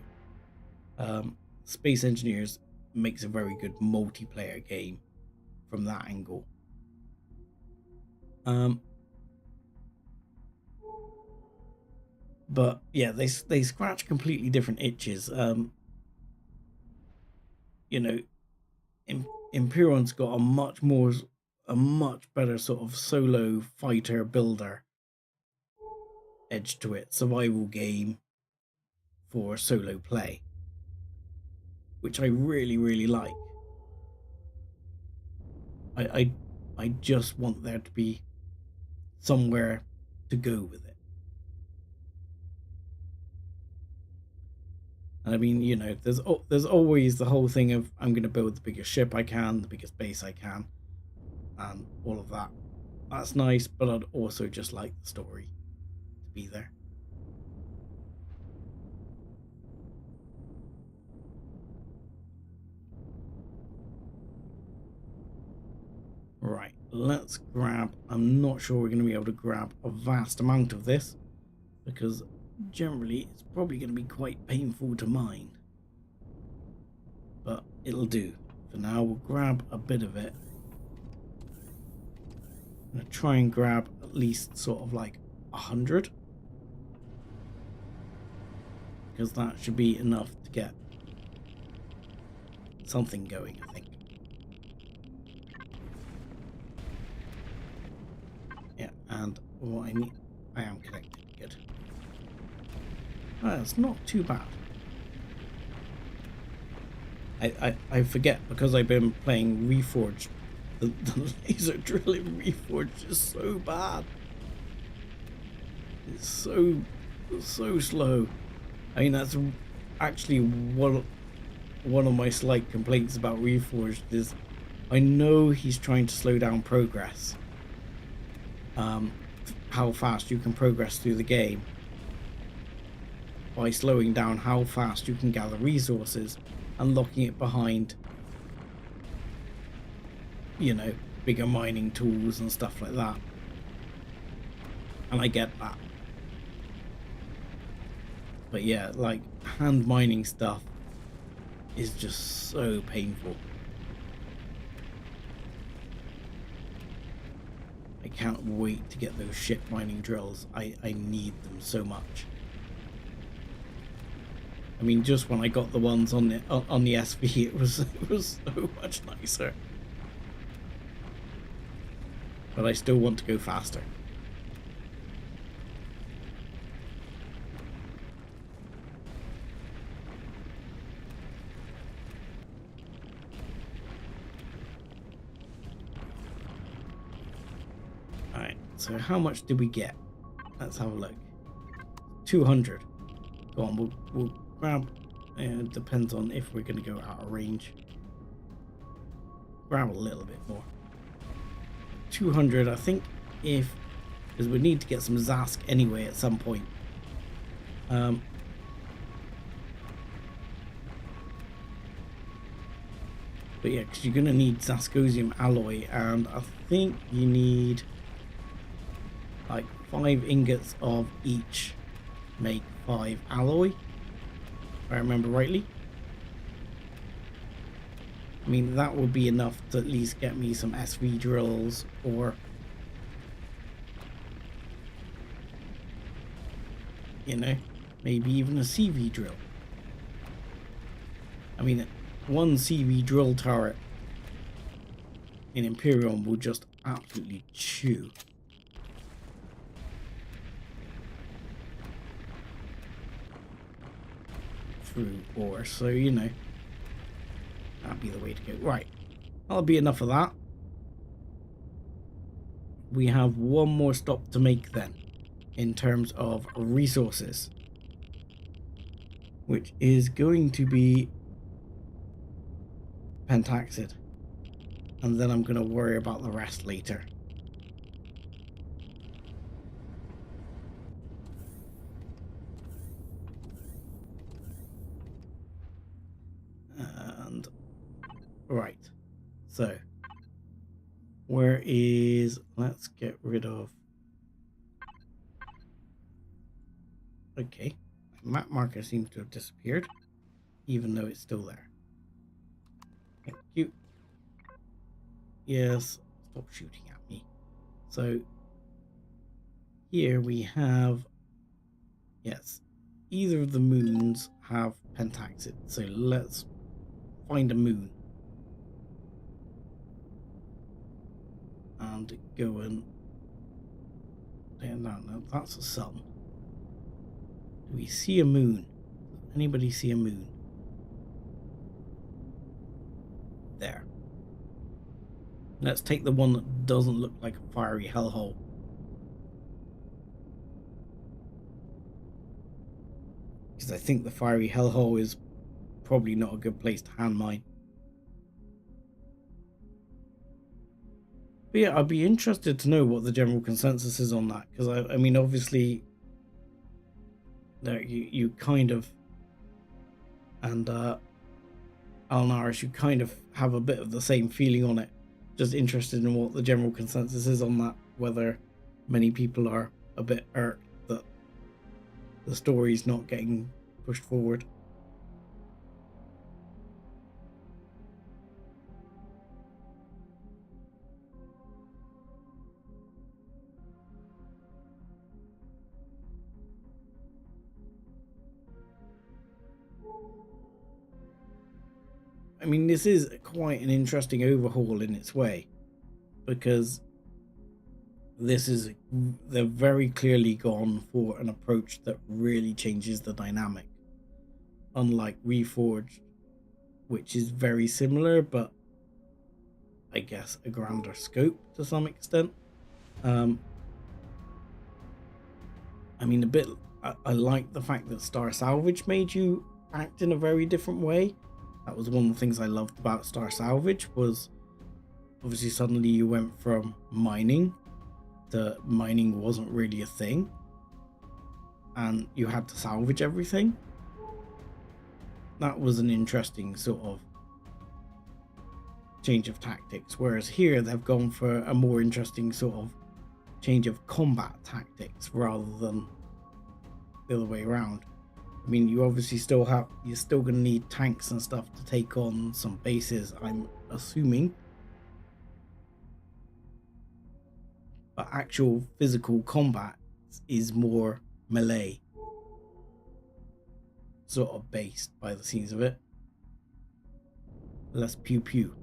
Space Engineers makes a very good multiplayer game from that angle. But yeah, they scratch completely different itches. You know, Empyrion's got a much better sort of solo fighter builder edge to it, survival game for solo play, which I really like. I just want there to be somewhere to go with it. And I mean, you know, there's always the whole thing of I'm going to build the biggest ship I can, the biggest base I can, and all of that. That's nice, but I'd also just like the story to be there. Right, let's grab, I'm not sure we're going to be able to grab a vast amount of this, because generally it's probably going to be quite painful to mine. But it'll do. For now, we'll grab a bit of it. I'm going to try and grab at least sort of like 100. Because that should be enough to get something going, I think. Yeah, and what I need... I am connected. Good. It's not too bad. I forget, because I've been playing Reforged. The laser drill in Reforged is so bad. It's so slow. I mean, that's actually one of my slight complaints about Reforged is I know he's trying to slow down progress. How fast you can progress through the game by slowing down how fast you can gather resources and locking it behind, you know, bigger mining tools and stuff like that. And I get that. But yeah, like, hand mining stuff is just so painful. I can't wait to get those ship mining drills. I need them so much. I mean, just when I got the ones on the SV, it was so much nicer. But I still want to go faster. Alright, so how much did we get? Let's have a look. 200. Go on, we'll grab, it depends on if we're going to go out of range. Grab a little bit more. 200, I think, because we need to get some Zask anyway at some point. But yeah, because you're going to need Zaskosium alloy, and I think you need like 5 ingots of each make 5 alloy, if I remember rightly. I mean, that would be enough to at least get me some SV drills, or, you know, maybe even a CV drill. I mean, one CV drill turret in Empyrion will just absolutely chew. Through ore, so, you know, that'd be the way to go. Right, that'll be enough of that. We have one more stop to make then, in terms of resources, which is going to be Pentaxid. and then I'm going to worry about the rest later. And right, so where is, let's get rid of, okay, my map marker seems to have disappeared, even though it's still there. Thank you. Yes, stop shooting at me. So here we have, yes, either of the moons have pentaxid, so let's find a moon and go and no, that's a sun. Do we see a moon? Does anybody see a moon? There. Let's take the one that doesn't look like a fiery hellhole. Because I think the fiery hellhole is probably not a good place to hand mine. But yeah, I'd be interested to know what the general consensus is on that. Because I mean, obviously, there you kind of, and Alnaris, you kind of have a bit of the same feeling on it. Just interested in what the general consensus is on that, whether many people are a bit irked that the story's not getting pushed forward. I mean, this is quite an interesting overhaul in its way, because this is, they're very clearly gone for an approach that really changes the dynamic, unlike Reforged, which is very similar but I guess a grander scope to some extent. I mean, a bit, I like the fact that Star Salvage made you act in a very different way. That was one of the things I loved about Star Salvage, was obviously suddenly you went from mining to mining wasn't really a thing, and you had to salvage everything. That was an interesting sort of change of tactics, whereas here they've gone for a more interesting sort of change of combat tactics rather than the other way around. I mean, you obviously you're still going to need tanks and stuff to take on some bases, I'm assuming, but actual physical combat is more melee sort of based by the scenes of it. Less pew pew.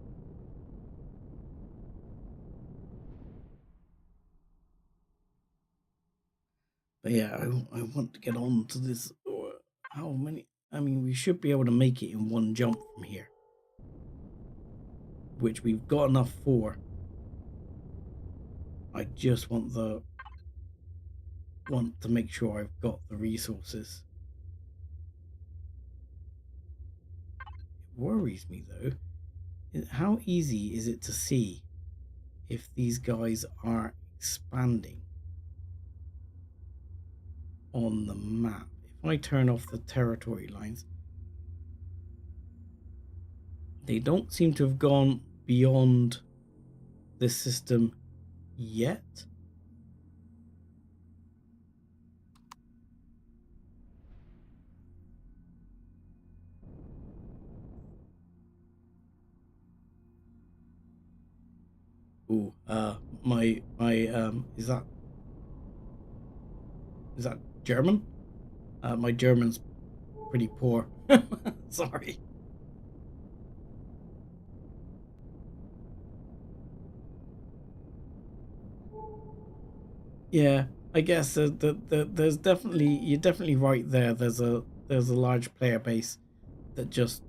But yeah, I want to get on to this. How many? I mean, we should be able to make it in one jump from here, which we've got enough for. I just want to make sure I've got the resources. It worries me though. How easy is it to see if these guys are expanding on the map? If I turn off the territory lines, they don't seem to have gone beyond this system yet. Ooh, my is that German? My German's pretty poor. Sorry. Yeah, I guess there's definitely, you're definitely right there. There's a large player base that just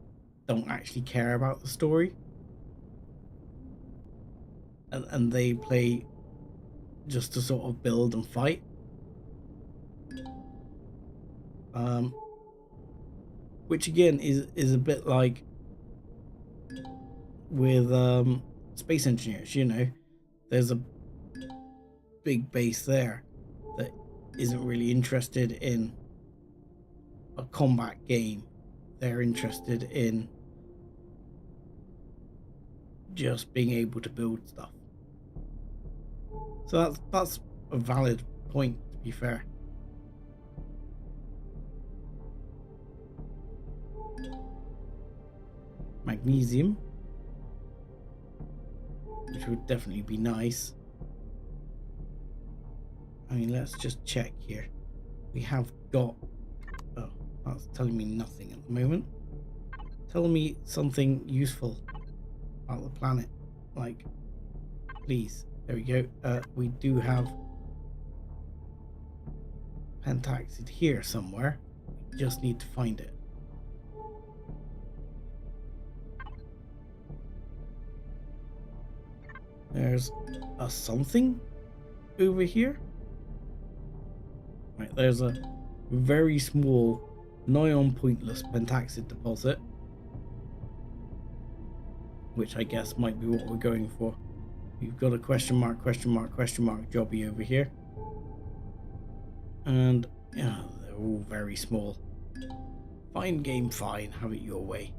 don't actually care about the story, and they play just to sort of build and fight. Which again is a bit like with space engineers, you know. There's a big base there that isn't really interested in a combat game. They're interested in just being able to build stuff. So that's a valid point, to be fair. Magnesium, which would definitely be nice. I mean, let's just check here. We have got... Oh, that's telling me nothing at the moment. Tell me something useful about the planet. Like, please. There we go. We do have pentaxid here somewhere. We just need to find it. There's a something over here. Right, there's a very small, nigh on pointless pentaxid deposit, which I guess might be what we're going for. We've got a question mark jobby over here. And yeah, they're all very small. Fine game, fine, have it your way.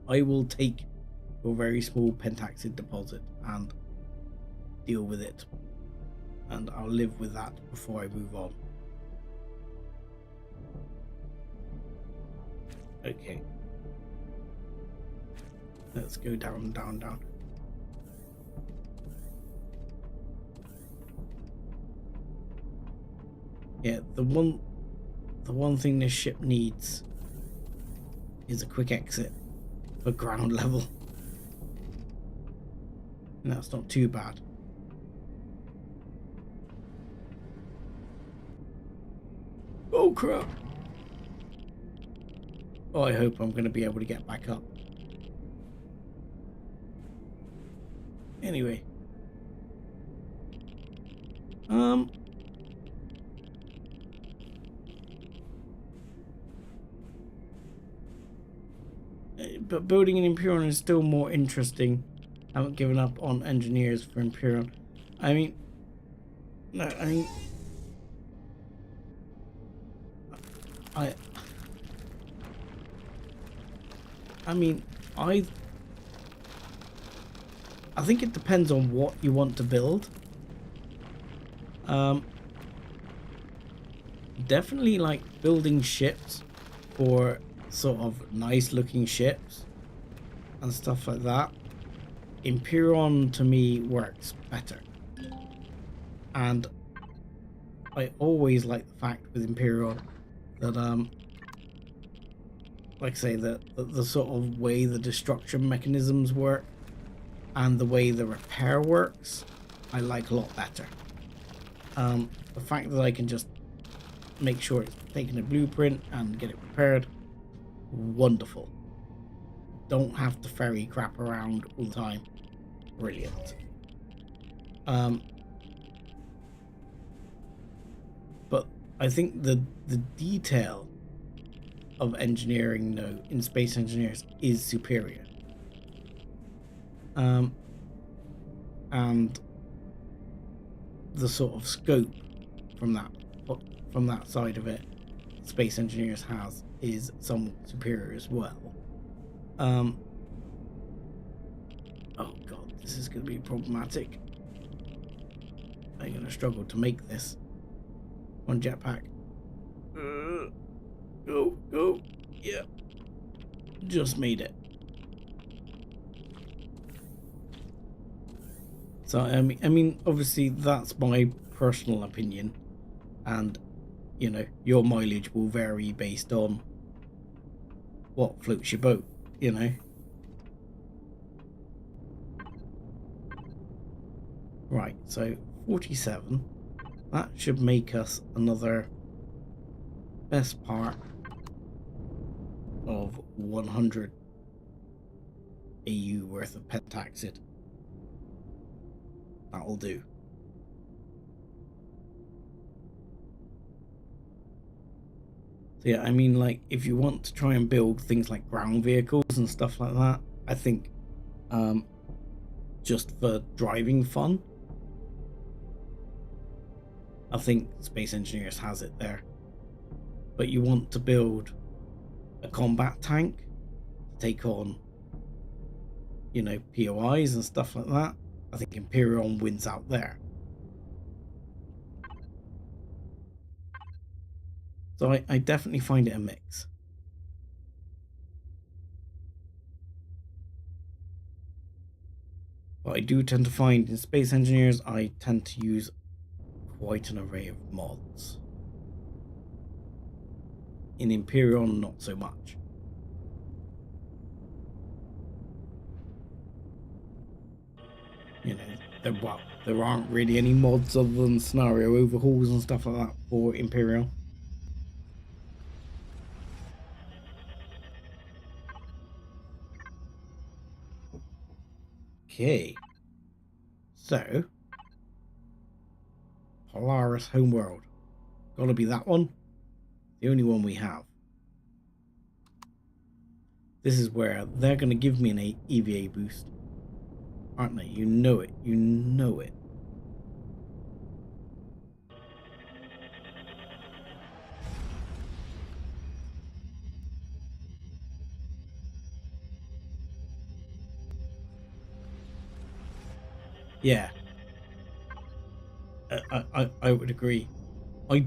I will take your very small pentaxid deposit and deal with it. And I'll live with that before I move on. Okay. Let's go down. Yeah, the one thing this ship needs is a quick exit for ground level. And that's not too bad. Oh crap! Oh, I hope I'm going to be able to get back up. Anyway. But building an Empyrion is still more interesting. I haven't given up on engineers for Empyrion. I mean... No, I mean... I think it depends on what you want to build. Definitely like building ships for sort of nice looking ships and stuff like that. Empyrion to me works better. And I always like the fact with Empyrion that like I say, the sort of way the destruction mechanisms work and the way the repair works, I like a lot better. The fact that I can just make sure it's taken a blueprint and get it repaired, wonderful. Don't have to ferry crap around all the time, brilliant. But I think the detail of engineering, though, in Space Engineers is superior. And the sort of scope from that side of it Space Engineers has is somewhat superior as well. Oh god, this is going to be problematic. I'm going to struggle to make this on jetpack. Go. Yeah. Just made it. So, I mean, obviously that's my personal opinion. And, you know, your mileage will vary based on what floats your boat, you know. Right, so 47. That should make us another best part of 100 AU worth of pentaxid. That'll do. So yeah, I mean, like, if you want to try and build things like ground vehicles and stuff like that, I think just for driving fun, I think Space Engineers has it there. But you want to build a combat tank to take on, you know, POIs and stuff like that. I think Empyrion wins out there. So I definitely find it a mix. But I do tend to find in Space Engineers, I tend to use quite an array of mods. In Empyrion, not so much. You know, there aren't really any mods other than scenario overhauls and stuff like that for Empyrion. Okay, so Polaris Homeworld, gotta be that one, the only one we have. This is where they're gonna give me an EVA boost, aren't they? You know it, you know it. Yeah, I would agree. I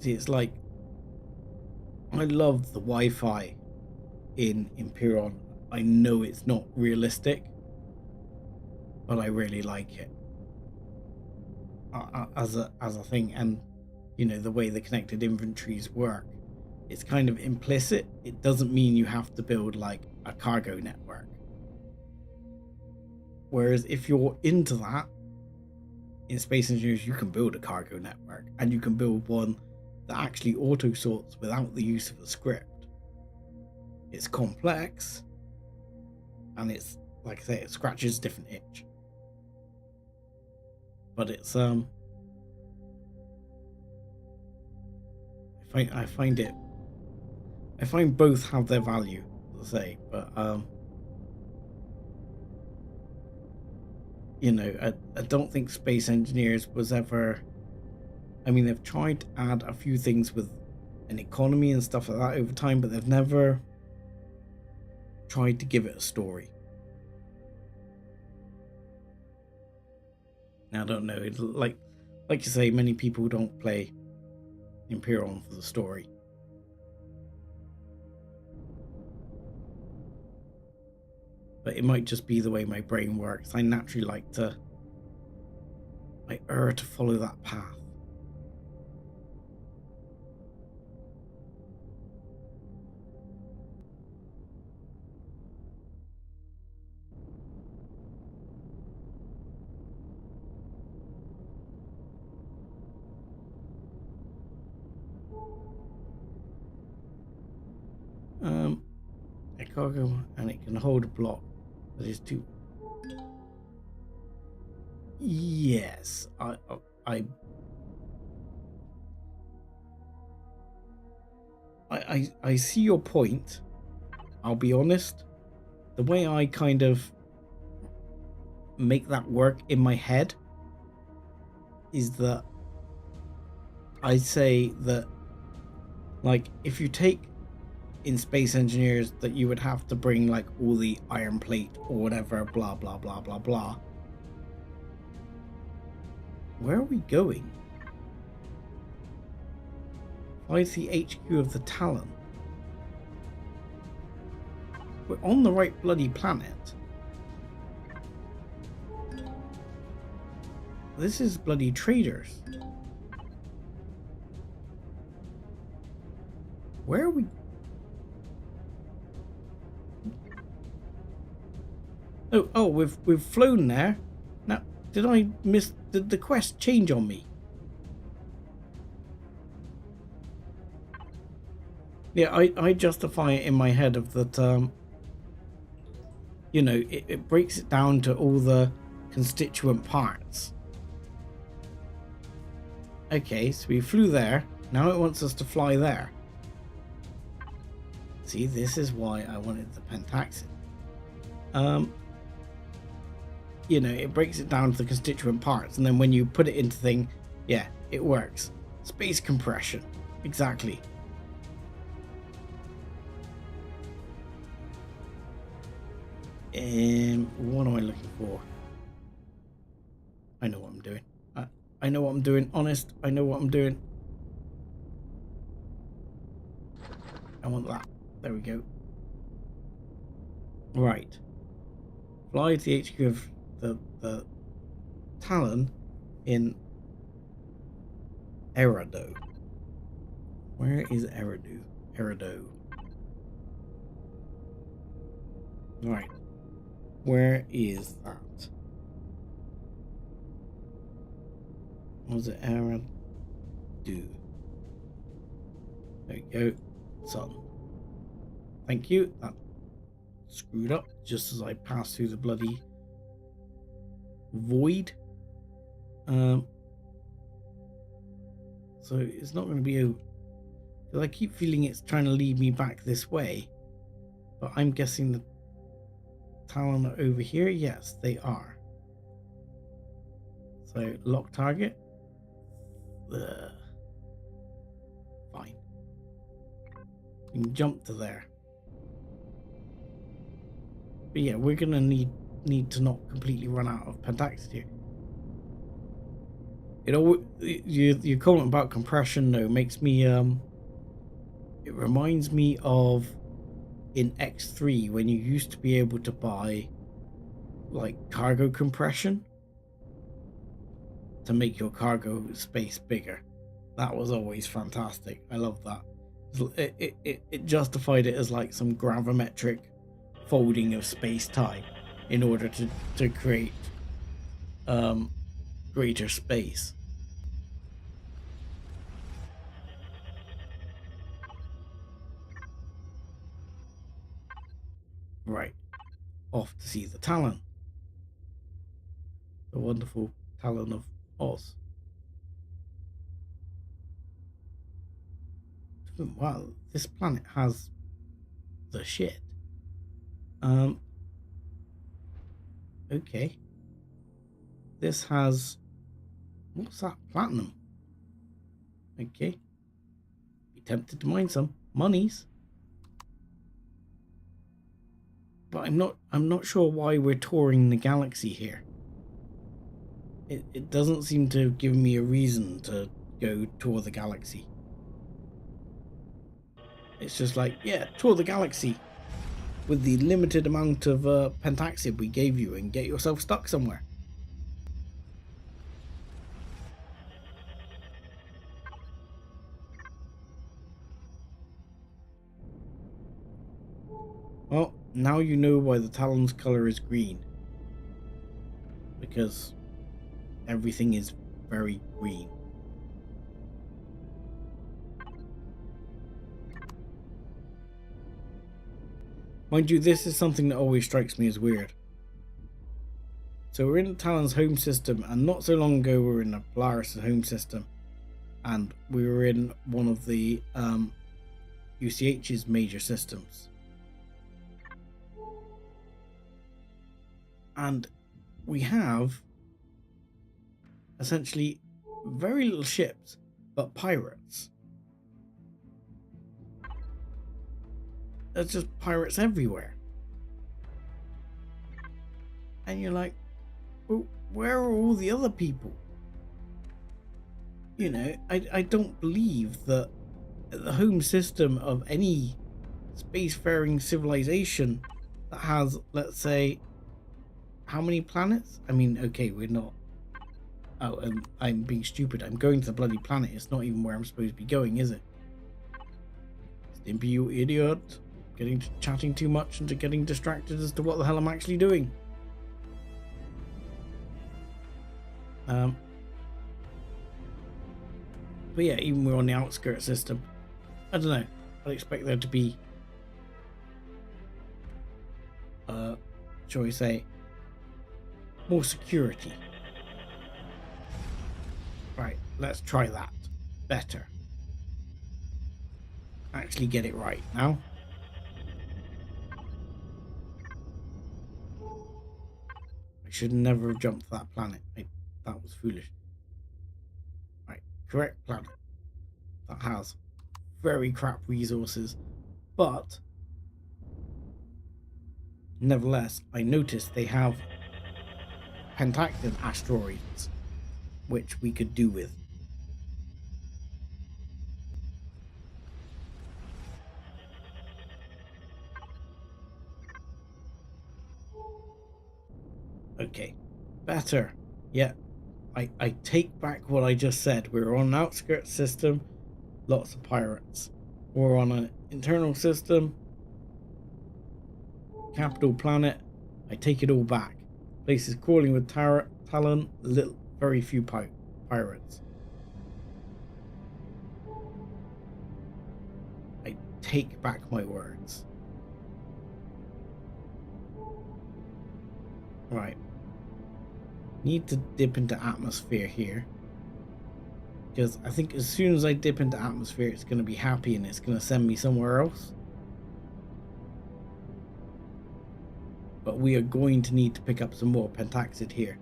see. It's like I love the Wi-Fi in Empyrion. I know it's not realistic, but I really like it as a thing. And you know, the way the connected inventories work, it's kind of implicit. It doesn't mean you have to build like a cargo network. Whereas if you're into that, in Space Engineers, you can build a cargo network, and you can build one that actually auto sorts without the use of a script. It's complex, and it's, like I say, it scratches a different itch. But it's I find both have their value, as I say, but you know, I don't think Space Engineers was ever... I mean, they've tried to add a few things with an economy and stuff like that over time, but they've never tried to give it a story. Now, I don't know, like you say, many people don't play Empyrion for the story. But it might just be the way my brain works. I naturally like to... I err to follow that path. A cargo, and it can hold a block that is too... Yes, I see your point. I'll be honest, the way I kind of make that work in my head is that I say that, like, if you take in Space Engineers that you would have to bring like all the iron plate or whatever, blah blah blah blah blah. Where are we going? Why is the HQ of the Talon? We're on the right bloody planet. This is bloody traders. Where are we? Oh, we've flown there. Now, did I miss? Did the quest change on me? Yeah, I justify it in my head of that. You know, it breaks it down to all the constituent parts. Okay, so we flew there. Now it wants us to fly there. See, this is why I wanted the pentaxid. You know, it breaks it down to the constituent parts, and then when you put it into thing, yeah, it works. Space compression, exactly. What am I looking for? I know what I'm doing. I know what I'm doing. Honest, I know what I'm doing. I want that. There we go. Right. Fly to the HQ of the Talon in Erido. Where is Erido? Erido. Right. Where is that? Was it Erido? There you go. Sun. Thank you. That screwed up just as I passed through the bloody void. So it's not going to be a... Because I keep feeling it's trying to lead me back this way. But I'm guessing the Talon are over here. Yes, they are. So lock target. Fine. You can jump to there. But yeah, we're gonna need to not completely run out of pentaxid here. It all your comment about compression though makes me it reminds me of in X3 when you used to be able to buy like cargo compression to make your cargo space bigger. That was always fantastic. I love that. It justified it as like some gravimetric folding of space-time in order to create greater space. Right, off to see the Talon, the wonderful Talon of Oz. Wow, this planet has the shit. Okay. This has... What's that? Platinum. Okay. Be tempted to mine some. Monies. But I'm not sure why we're touring the galaxy here. It doesn't seem to give me a reason to go tour the galaxy. It's just like, yeah, tour the galaxy with the limited amount of pentaxid we gave you and get yourself stuck somewhere. Well, now you know why the Talon's color is green. Because everything is very green. Mind you, this is something that always strikes me as weird. So we're in the Talon's home system, and not so long ago we were in the Polaris home system, and we were in one of the UCH's major systems. And we have essentially very little ships, but pirates. There's just pirates everywhere. And you're like, well, where are all the other people? You know, I don't believe that the home system of any spacefaring civilization that has, let's say, how many planets? I mean, okay, we're not... Oh, I'm being stupid. I'm going to the bloody planet. It's not even where I'm supposed to be going, is it? Stimpy, you idiot. Chatting too much and getting distracted as to what the hell I'm actually doing. But yeah, even we're on the outskirts system. I don't know. I'd expect there to be, shall we say, more security. Right, let's try that. Better. Actually get it right now. should never have jumped to that planet. That was foolish. Right, correct planet. That has very crap resources, but nevertheless, I noticed they have pentacted asteroids, which we could do with. Okay, better. Yeah, I take back what I just said. We're on an outskirts system, lots of pirates. We're on an internal system, capital planet. I take it all back. Place is crawling with talent, very few pirates. I take back my words. Right. Need to dip into atmosphere here. Because I think as soon as I dip into atmosphere, it's going to be happy and it's going to send me somewhere else. But we are going to need to pick up some more pentaxid here.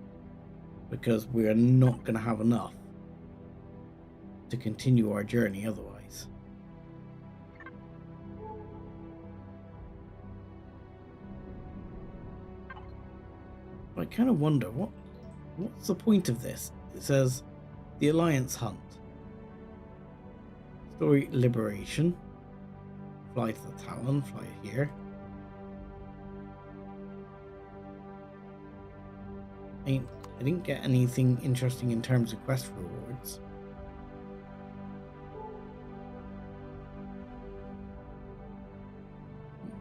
Because we are not going to have enough to continue our journey otherwise. I kind of wonder, what's the point of this? It says, the Alliance Hunt. Story Liberation. Fly to the Talon, fly here. I didn't get anything interesting in terms of quest rewards.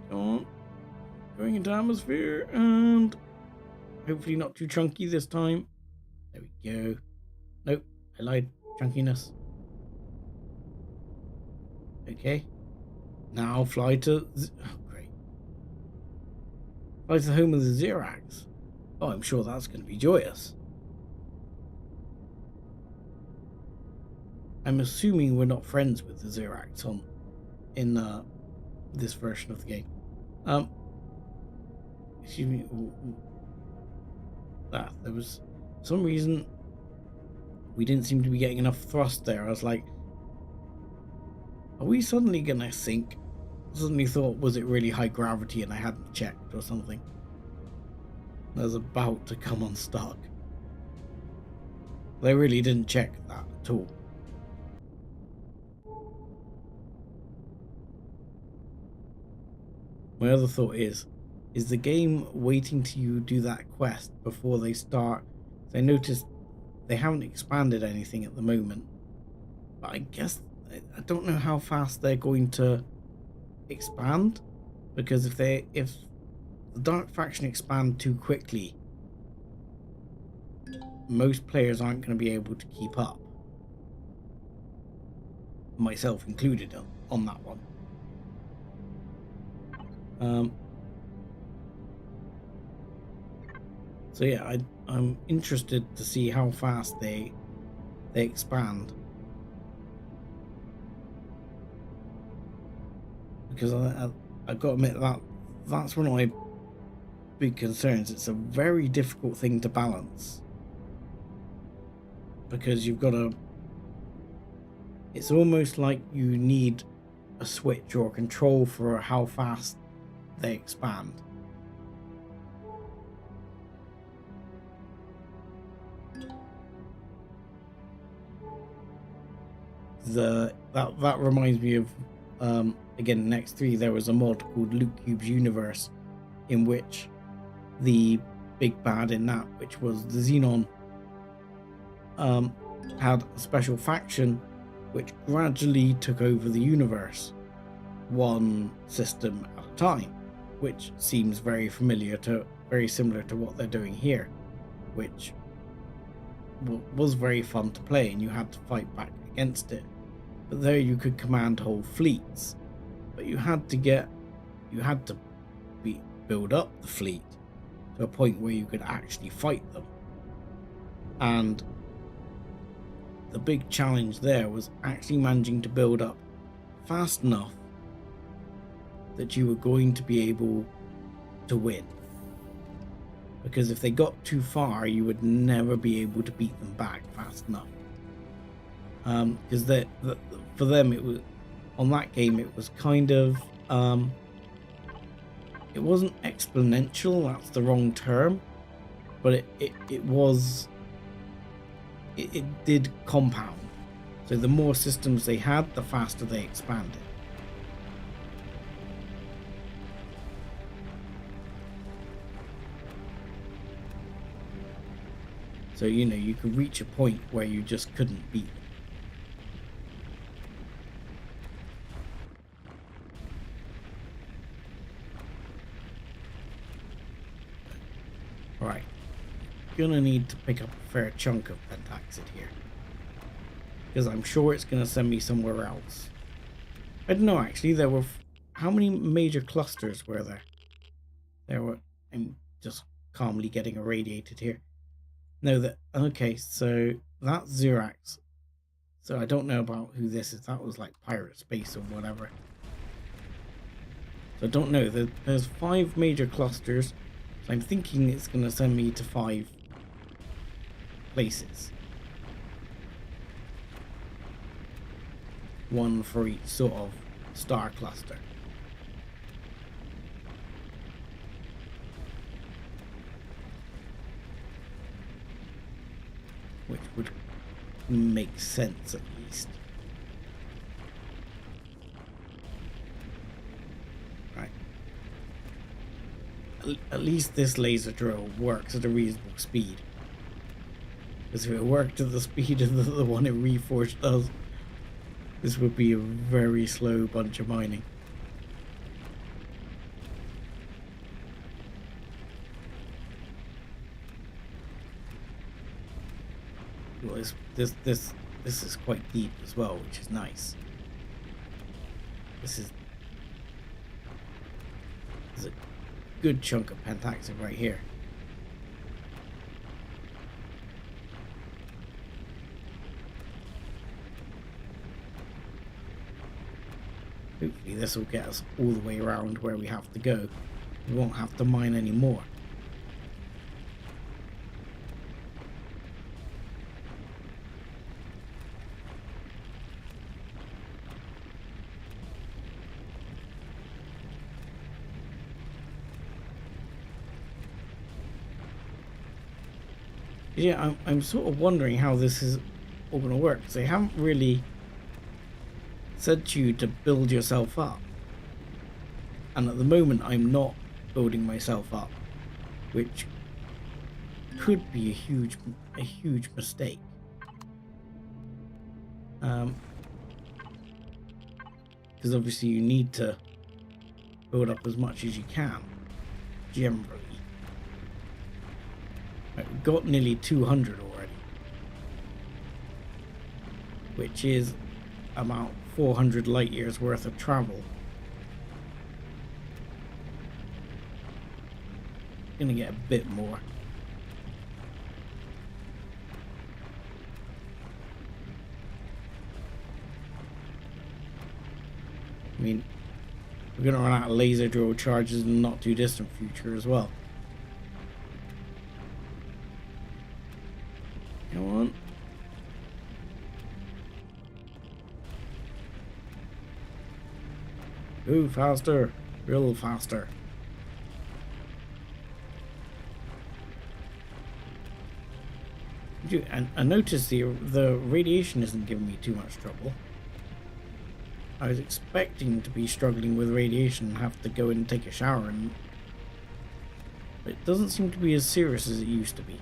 Go on. Going into atmosphere and hopefully not too chunky this time. There we go. Nope, I lied. Chunkiness. Okay. Now fly to... Oh, great. Fly to the home of the Xerax. Oh, I'm sure that's going to be joyous. I'm assuming we're not friends with the Xerax in this version of the game. Excuse me. There was some reason we didn't seem to be getting enough thrust there. I was like, are we suddenly gonna sink? I suddenly thought, was it really high gravity and I hadn't checked or something? I was about to come unstuck. They really didn't check that at all. My other thought is the game waiting till you do that quest before they start? So I noticed they haven't expanded anything at the moment, but I guess I don't know how fast they're going to expand, because if the Dark Faction expand too quickly, most players aren't going to be able to keep up, myself included on that one. So yeah, I'm interested to see how fast they expand, because I've got to admit that's one of my big concerns. It's a very difficult thing to balance, because you've got to... It's almost like you need a switch or a control for how fast they expand. That reminds me of again in X3 there was a mod called Luke Cube's Universe, in which the big bad in that, which was the Xenon, had a special faction which gradually took over the universe, one system at a time, which seems very similar to what they're doing here, which was very fun to play, and you had to fight back against it. But there you could command whole fleets, but you had to build up the fleet to a point where you could actually fight them. And the big challenge there was actually managing to build up fast enough that you were going to be able to win. because if they got too far, you would never be able to beat them back fast enough. Because for them, it was on that game, it was kind of it wasn't exponential. That's the wrong term, but it was. It did compound. So the more systems they had, the faster they expanded. So, you know, you could reach a point where you just couldn't beat them. Right. Gonna need to pick up a fair chunk of pentaxid here, because I'm sure it's gonna send me somewhere else. I don't know, actually. There were how many major clusters were there? I'm just calmly getting irradiated here. No, okay, so that's Xerax. So I don't know about who this is. That was like Pirate Space or whatever. So I don't know. There's 5 major clusters. So I'm thinking it's going to send me to 5 places. 1 for each sort of star cluster. Which would make sense at least. Right. At least this laser drill works at a reasonable speed. Because if it worked at the speed of the one it reforged does, this would be a very slow bunch of mining. Well, this is quite deep as well, which is nice. There's a good chunk of pentaxid right here. Hopefully this will get us all the way around where we have to go. We won't have to mine anymore. Yeah, I'm sort of wondering how this is all going to work. They haven't really said to you to build yourself up. And at the moment, I'm not building myself up, which could be a huge mistake. Because obviously you need to build up as much as you can, generally. We've got nearly 200 already, which is about 400 light years worth of travel. Gonna get a bit more. I mean, we're gonna run out of laser drill charges in the not too distant future as well. Come on. Go faster. Real faster. I noticed the radiation isn't giving me too much trouble. I was expecting to be struggling with radiation and have to go and take a shower, and it doesn't seem to be as serious as it used to be.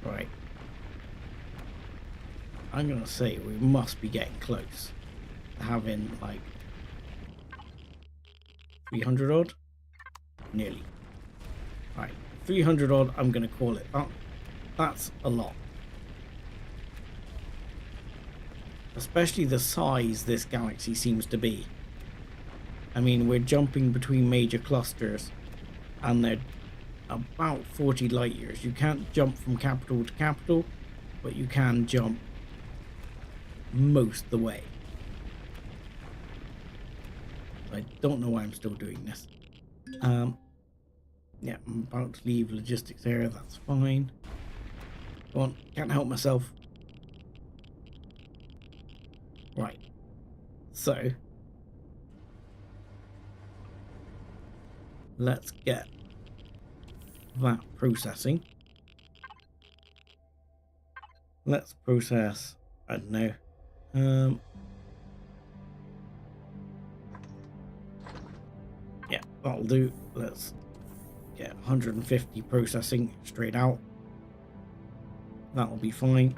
Right. I'm gonna say we must be getting close to having like 300 odd? Nearly. Right, 300 odd, I'm gonna call it. That's a lot. Especially the size this galaxy seems to be. I mean, we're jumping between major clusters and they're about 40 light years. You can't jump from capital to capital, but you can jump most of the way. I don't know why I'm still doing this. Yeah, I'm about to leave logistics area, that's fine. Go on, can't help myself. Right, so let's get that processing. Let's process, I don't know, yeah, that'll do. Let's get 150 processing straight out. That'll be fine.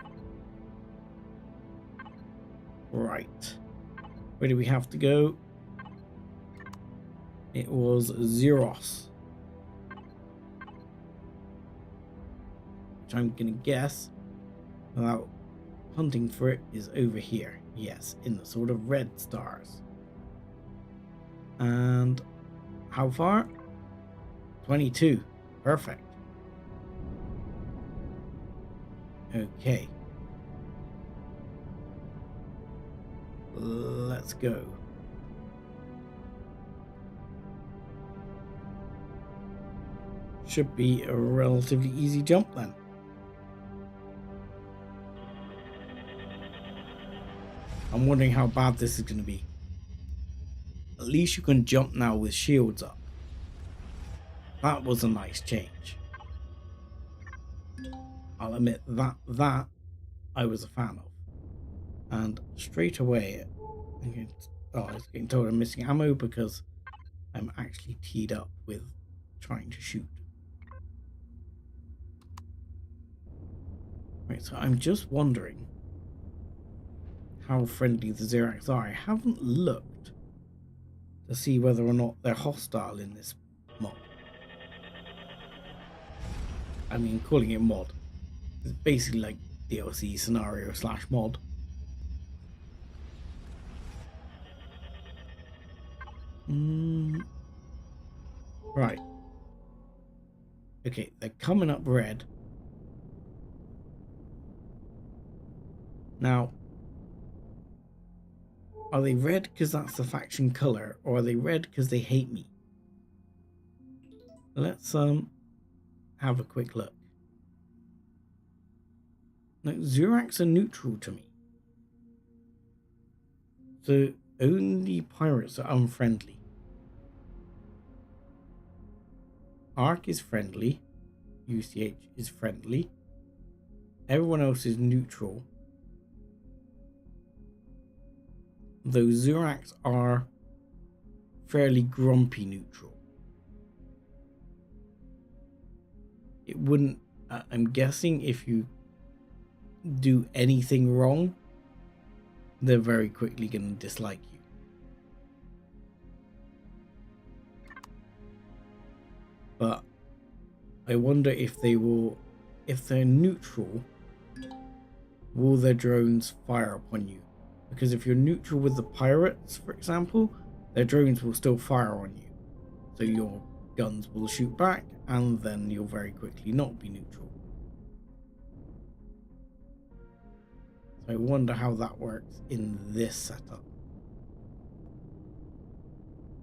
Right, where do we have to go? It was Zeros, which I'm gonna guess, without hunting for it, is over here. Yes, in the sort of red stars. And how far? 22. Perfect. Okay. Let's go. Should be a relatively easy jump then. I'm wondering how bad this is going to be. At least you can jump now with shields up. That was a nice change. I'll admit that I was a fan of. And straight away, I was getting told I'm missing ammo because I'm actually teed up with trying to shoot. Right, so I'm just wondering how friendly the Xerax are. I haven't looked to see whether or not they're hostile in this mod. I mean, calling it mod, it's basically like DLC scenario / mod. Right. Okay, they're coming up red. Now, are they red because that's the faction color, or are they red because they hate me? Let's have a quick look. No, Xerax are neutral to me. So only pirates are unfriendly. Ark is friendly. UCH is friendly. Everyone else is neutral. Though Xerax are fairly grumpy neutral. It wouldn't, I'm guessing if you do anything wrong, they're very quickly going to dislike you. But I wonder if they will, if they're neutral, will their drones fire upon you? Because if you're neutral with the pirates, for example, their drones will still fire on you. So your guns will shoot back, and then you'll very quickly not be neutral. So I wonder how that works in this setup.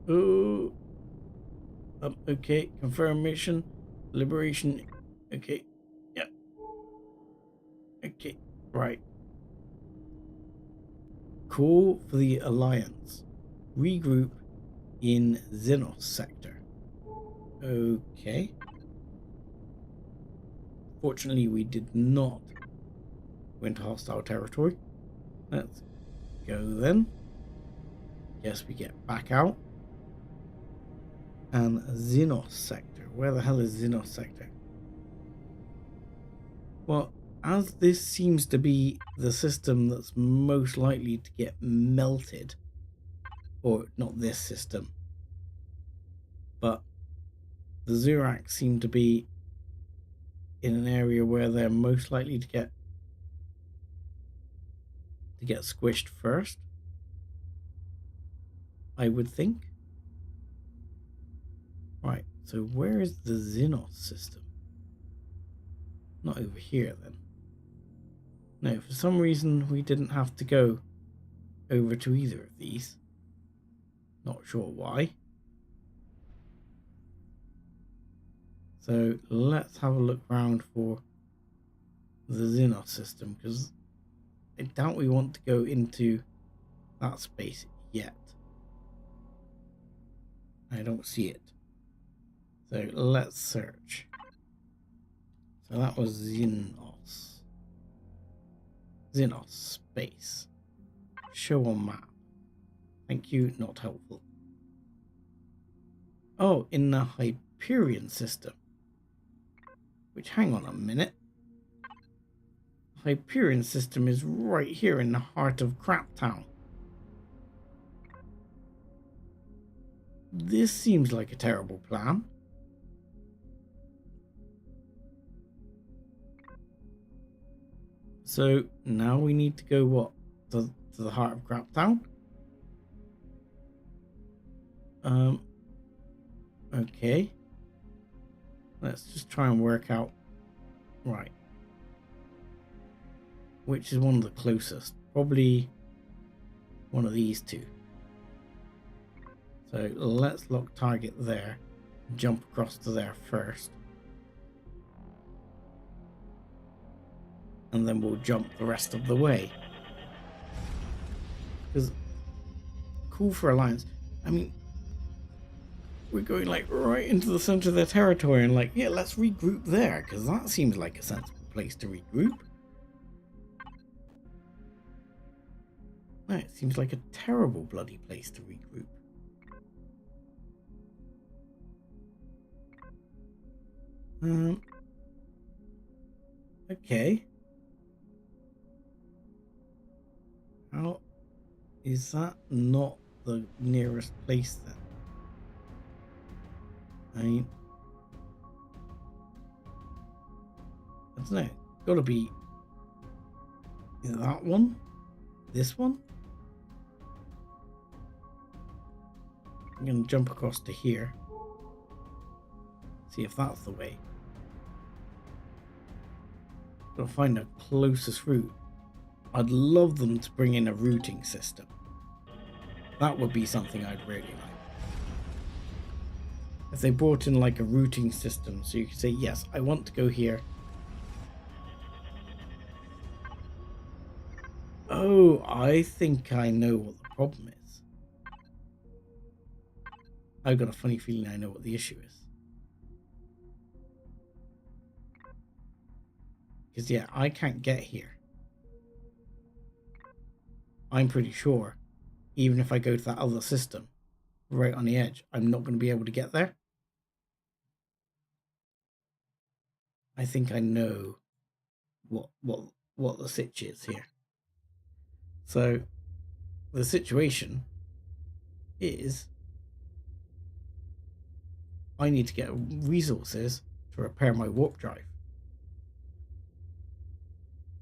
Oh, okay, confirm mission, liberation, okay, yeah, okay, right. Call for the Alliance. Regroup in Xenos sector. Okay. Fortunately, we did not go into hostile territory. Let's go then. Guess we get back out. And Xenos sector. Where the hell is Xenos sector? Well, as this seems to be the system that's most likely to get melted, or not this system, but the Xerax seem to be in an area where they're most likely to get squished first, I would think. Right, So where is the Xenos system? Not over here then. No, for some reason we didn't have to go over to either of these. Not sure why. So let's have a look around for the Xenos system, because I doubt we want to go into that space yet. I don't see it. So let's search. So that was Xenos. Xenos space. Show on map. Thank you, not helpful. Oh, in the Empyrion system. Which, hang on a minute. The Empyrion system is right here in the heart of Crap Town. This seems like a terrible plan. So now we need to go what? To the heart of Crap Town? Okay. Let's just try and work out. Right. Which is one of the closest? Probably one of these two. So let's lock target there. Jump across to there first. And then we'll jump the rest of the way. Because cool for Alliance. I mean, we're going like right into the center of their territory and like, yeah, let's regroup there, because that seems like a sensible place to regroup. No, it seems like a terrible bloody place to regroup. Okay. How is that not the nearest place then? I mean, I don't know. Gotta be that one? This one? I'm gonna jump across to here. See if that's the way. Gotta find the closest route. I'd love them to bring in a routing system. That would be something I'd really like. If they brought in like a routing system, so you could say, yes, I want to go here. Oh, I think I know what the problem is. I've got a funny feeling I know what the issue is. Because yeah, I can't get here. I'm pretty sure, even if I go to that other system, right on the edge, I'm not going to be able to get there. I think I know what the sitch is here. So the situation is I need to get resources to repair my warp drive.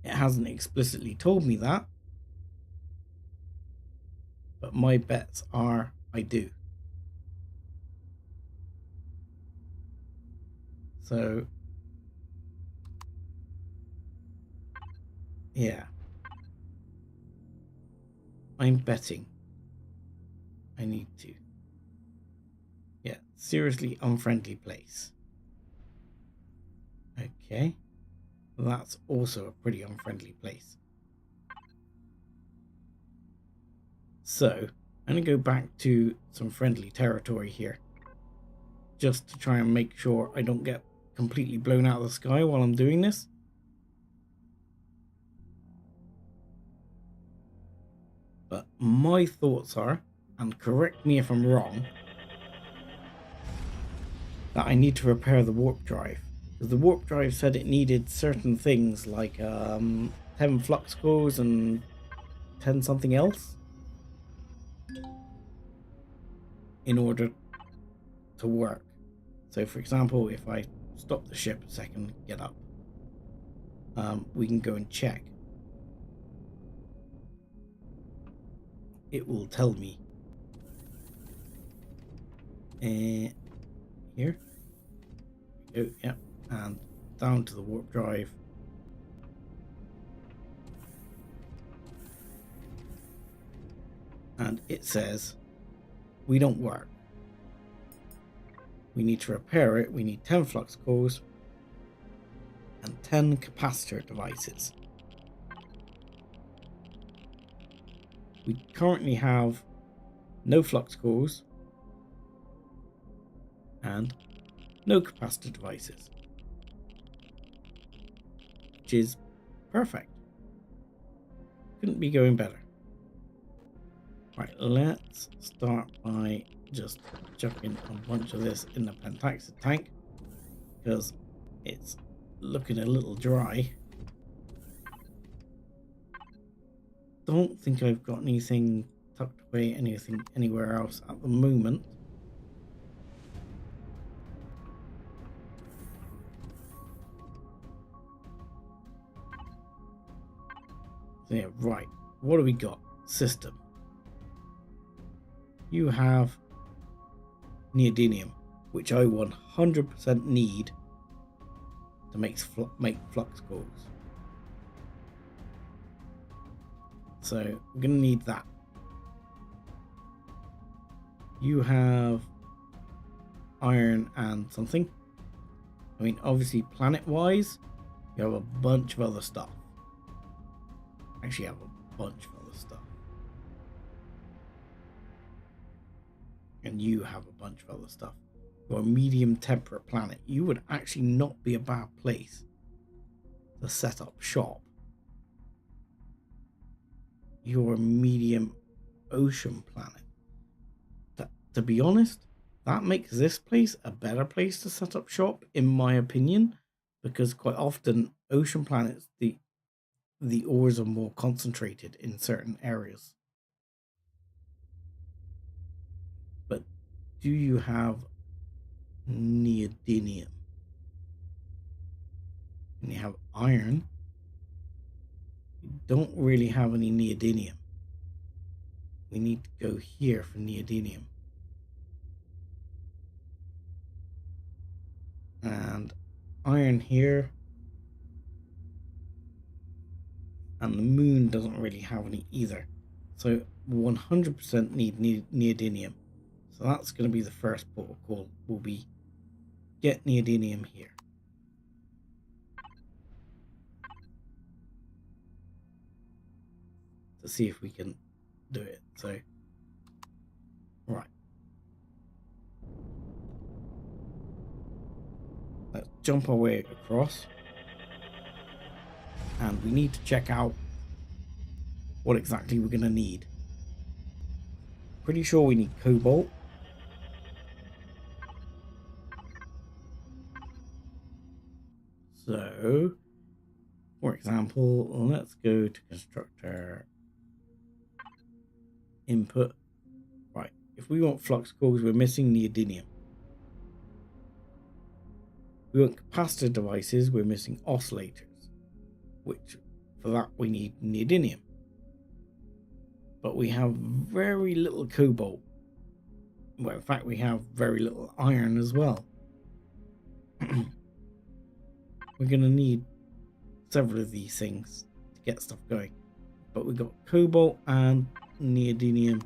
It hasn't explicitly told me that, but my bets are I do. So yeah, I'm betting I need to. Yeah, seriously unfriendly place. Okay, that's also a pretty unfriendly place. So I'm gonna go back to some friendly territory here, just to try and make sure I don't get completely blown out of the sky while I'm doing this. But my thoughts are, and correct me if I'm wrong, that I need to repair the warp drive. Because the warp drive said it needed certain things like 10 flux cores and 10 something else in order to work. So for example, if I stop the ship a second, get up, we can go and check. It will tell me here go, yep, and down to the warp drive. And it says, we don't work. We need to repair it. We need 10 flux cores and 10 capacitor devices. We currently have no flux cores and no capacitor devices, which is perfect. Couldn't be going better. Right, let's start by just chucking a bunch of this in the pentaxid tank because it's looking a little dry. Don't think I've got anything tucked away, anything anywhere else at the moment. So yeah, right. What do we got? System. You have neodymium, which I 100% need to make flux cores. So we're going to need that. You have iron and something. I mean, obviously planet-wise, you have a bunch of other stuff. Actually, have a bunch of other stuff. And you have a bunch of other stuff. You're a medium temperate planet. You would actually not be a bad place to set up shop. You're a medium ocean planet. To be honest, that makes this place a better place to set up shop, in my opinion, because quite often ocean planets, the ores are more concentrated in certain areas. But do you have neodymium? And you have iron. You don't really have any neodymium. We need to go here for neodymium. And iron here. And the moon doesn't really have any either. So 100% need neodymium. So that's going to be the first protocol. Will be get neodymium here. To see if we can do it. So, right. Let's jump our way across. And we need to check out what exactly we're going to need. Pretty sure we need cobalt. So, for example, let's go to constructor input. Right, if we want flux cores, we're missing neodymium. We want capacitor devices, we're missing oscillators, which for that we need neodymium. But we have very little cobalt. Well, in fact, we have very little iron as well. We're going to need several of these things to get stuff going. But we've got cobalt and neodymium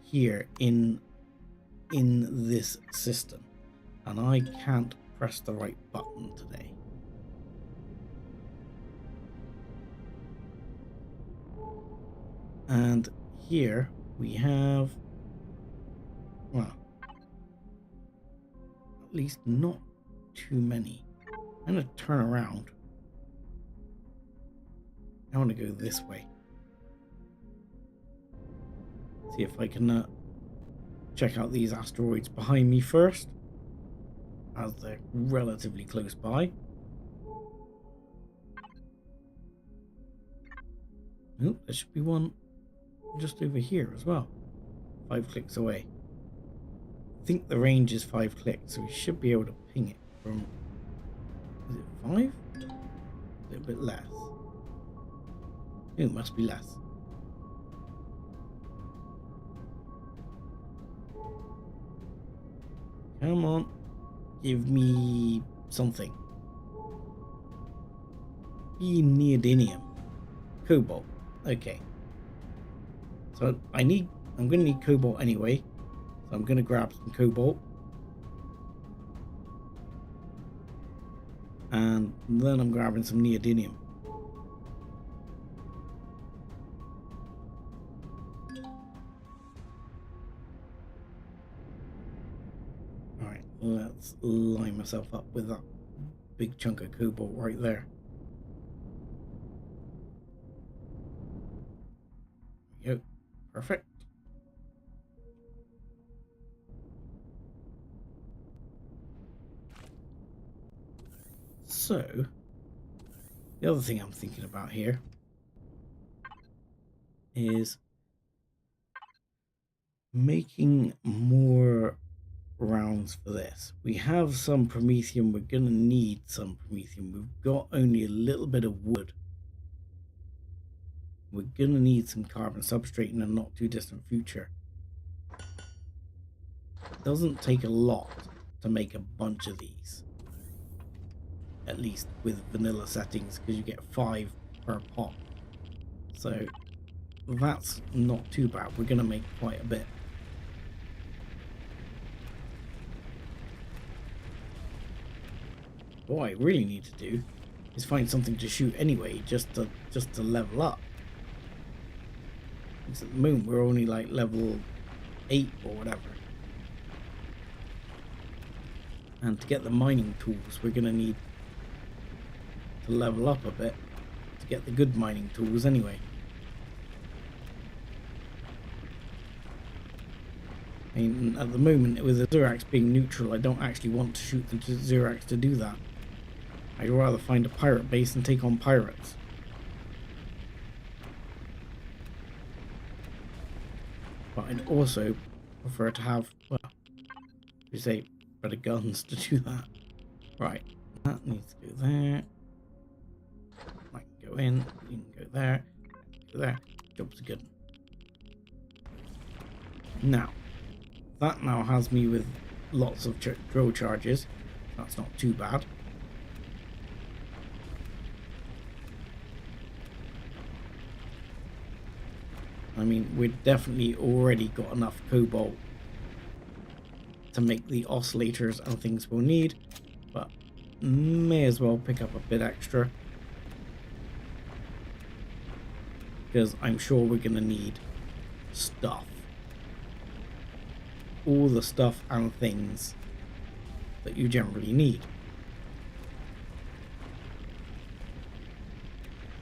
here in this system. And I can't press the right button today. And here we have, well, at least not too many. I'm going to turn around. I want to go this way. See if I can check out these asteroids behind me first, as they're relatively close by. Nope, there should be one just over here as well. 5 clicks away. I think the range is 5 clicks, so we should be able to ping it from... Is it 5? A little bit less. It must be less. Come on. give me something. Be neodymium. Cobalt. Okay. So I'm gonna need cobalt anyway. So I'm gonna grab some cobalt. And then I'm grabbing some neodymium. Alright, let's line myself up with that big chunk of cobalt right there. There we go. Perfect. So, the other thing I'm thinking about here is making more rounds for this. We have some promethium. We're going to need some promethium. We've got only a little bit of wood. We're going to need some carbon substrate in a not too distant future. It doesn't take a lot to make a bunch of these. At least with vanilla settings, because you get 5 per pot. So that's not too bad. We're going to make quite a bit. What I really need to do is find something to shoot anyway, just to level up. Because at the moment we're only like level 8 or whatever. And to get the mining tools, we're going to need to level up a bit to get the good mining tools anyway. I mean, at the moment, with the Xerax being neutral, I don't actually want to shoot the Xerax to do that. I'd rather find a pirate base and take on pirates. But I'd also prefer to have, well, you say, better guns to do that. Right, that needs to go there. I can go in, you can go there, go there. Job's good. Now, that now has me with lots of drill charges. That's not too bad. I mean, we've definitely already got enough cobalt to make the oscillators and things we'll need, but may as well pick up a bit extra, because I'm sure we're going to need stuff. All the stuff and things that you generally need.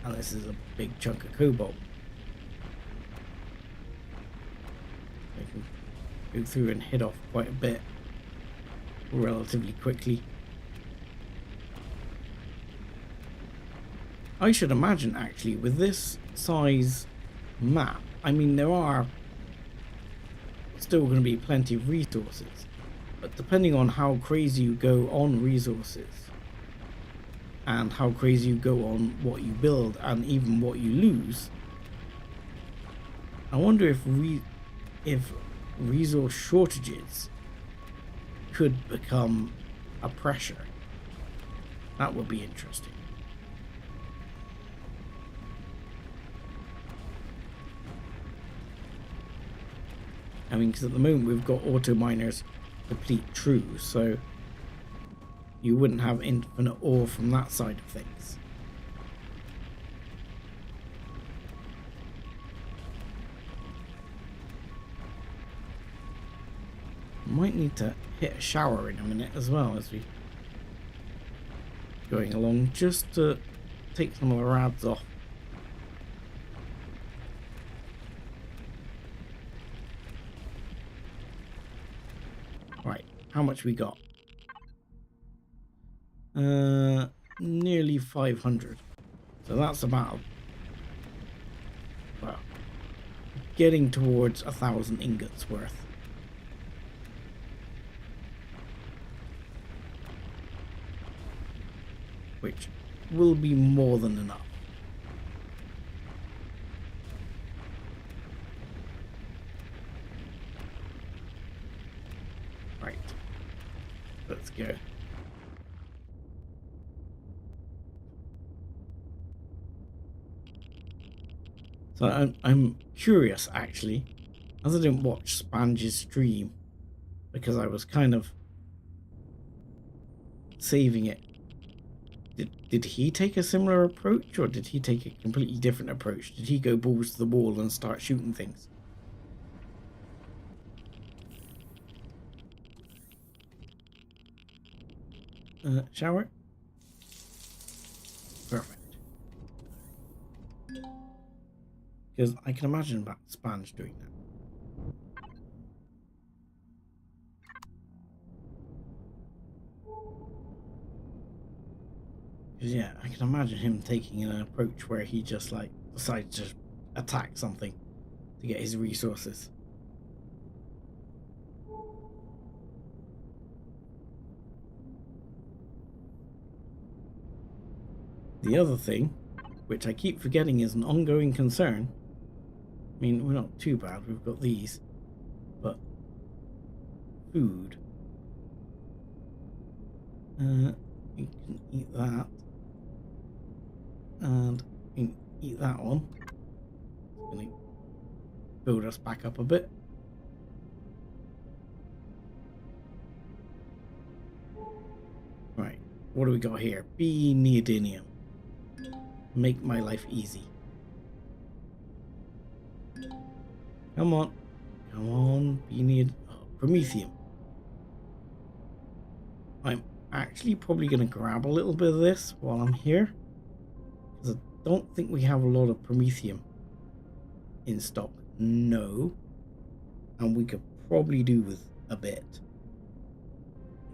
And this is a big chunk of cobalt. I can go through and hit off quite a bit relatively quickly. I should imagine, actually, with this size map, I mean, there are still going to be plenty of resources, but depending on how crazy you go on resources and how crazy you go on what you build and even what you lose, I wonder if resource shortages could become a pressure. That would be interesting. I mean, because at the moment we've got auto miners deplete true, so you wouldn't have infinite ore from that side of things. Might need to hit a shower in a minute as well as we going along, just to take some of the rads off. Right, how much we got? Nearly 500. So that's about, well, getting towards 1,000 ingots worth. Which will be more than enough. Right. Let's go. So I'm curious, actually, as I didn't watch Spanj's stream because I was kind of saving it. Did he take a similar approach, or did he take a completely different approach? Did he go balls to the wall and start shooting things? Shower? Perfect. Because I can imagine about Spanj doing that. Because yeah, I can imagine him taking an approach where he just like decides to attack something to get his resources. The other thing, which I keep forgetting is an ongoing concern. I mean, we're not too bad, we've got these, but food. You can eat that. And you can eat that one. It's going to build us back up a bit. Right, what do we got here? Be neodymium. Make my life easy. Come on. Come on, be neodymium. Oh, promethium. I'm actually probably going to grab a little bit of this while I'm here, because I don't think we have a lot of promethium in stock. No. And we could probably do with a bit.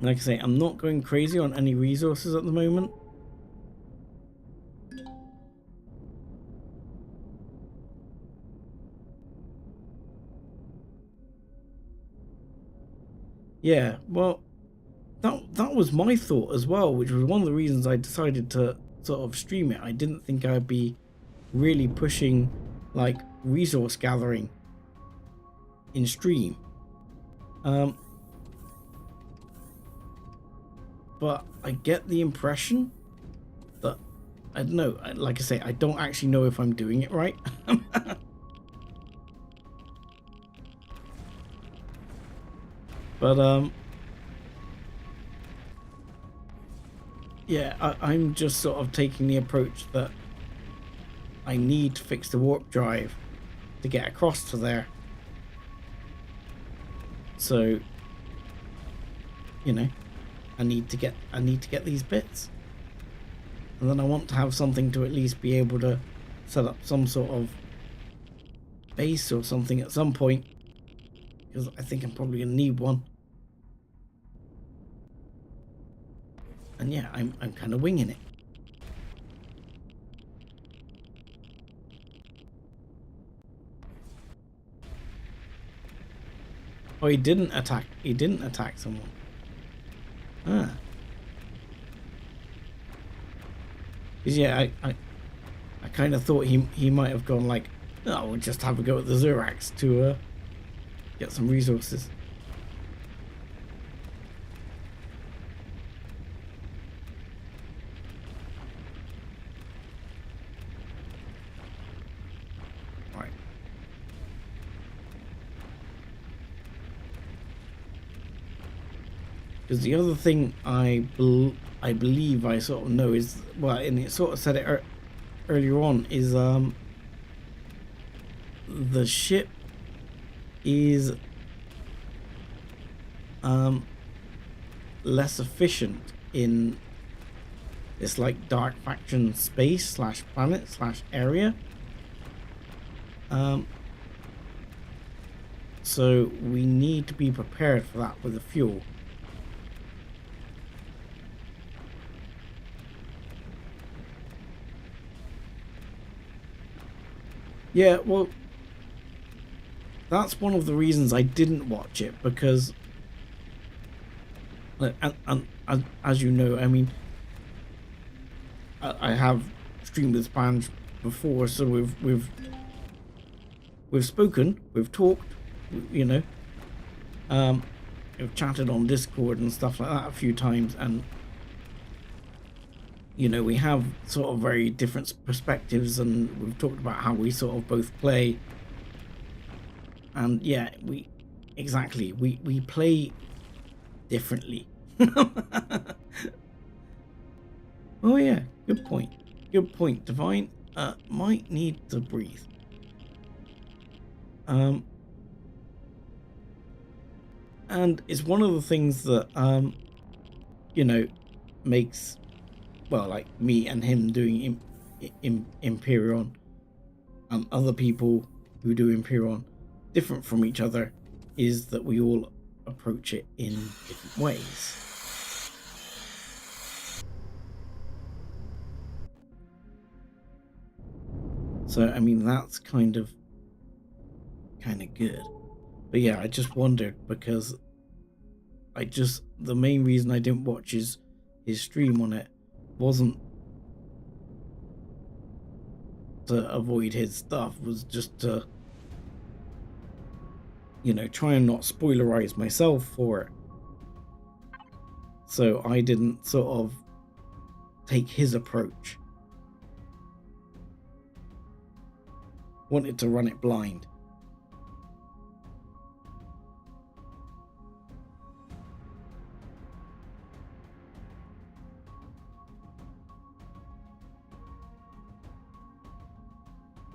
Like I say, I'm not going crazy on any resources at the moment. Yeah, well, that was my thought as well, which was one of the reasons I decided to sort of stream it. I didn't think I'd be really pushing like resource gathering in stream. But I get the impression that, I don't know, like I say, I don't actually know if I'm doing it right. But yeah, I'm just sort of taking the approach that I need to fix the warp drive to get across to there. So, you know, I need to get these bits. And then I want to have something to at least be able to set up some sort of base or something at some point, because I think I'm probably gonna need one. And yeah, I'm kind of winging it. Oh, he didn't attack. He didn't attack someone. Ah. Because yeah, I kind of thought he might have gone like, oh, we'll just have a go at the Zurax to get some resources. Right. Because the other thing I believe I sort of know is, well, and it sort of said it earlier on, is the ship is less efficient in this like dark faction space / planet / area. So we need to be prepared for that with the fuel. Yeah, well, that's one of the reasons I didn't watch it, because, and as you know, I mean, I have streamed with Spanj before, so we've spoken, we've talked, you know, have chatted on Discord and stuff like that a few times, and you know, we have sort of very different perspectives, and we've talked about how we sort of both play. And yeah, we play differently. Oh yeah, good point. Good point, Divine. Might need to breathe. And it's one of the things that you know, makes, well, like me and him doing Empyrion and other people who do Empyrion different from each other, is that we all approach it in different ways. So I mean, that's kind of good. But yeah, I just wondered, because the main reason I didn't watch his stream on it wasn't to avoid his stuff, was just to, you know, try and not spoilerize myself for it. So I didn't sort of take his approach. Wanted to run it blind.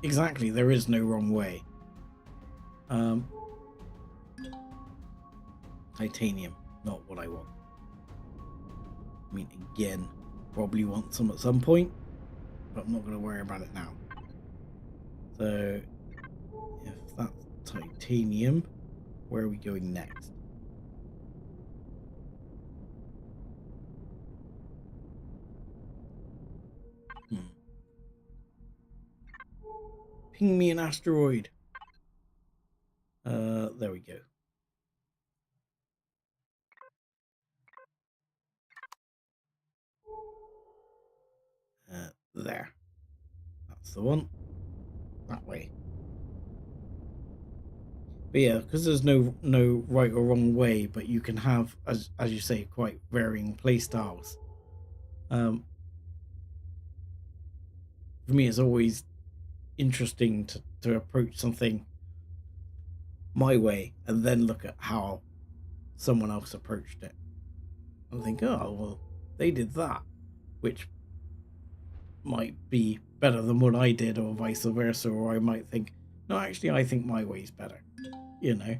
Exactly, there is no wrong way. Titanium, not what I want. I mean, again, probably want some at some point, but I'm not going to worry about it now. So, if that's titanium, where are we going next? Ping me an asteroid. There we go. There. That's the one. That way. But yeah, because there's no right or wrong way, but you can have, as you say, quite varying play styles. For me, it's always interesting to approach something my way and then look at how someone else approached it and think, oh well, they did that, which might be better than what I did, or vice versa. Or I might think, no, actually I think my way's better, you know.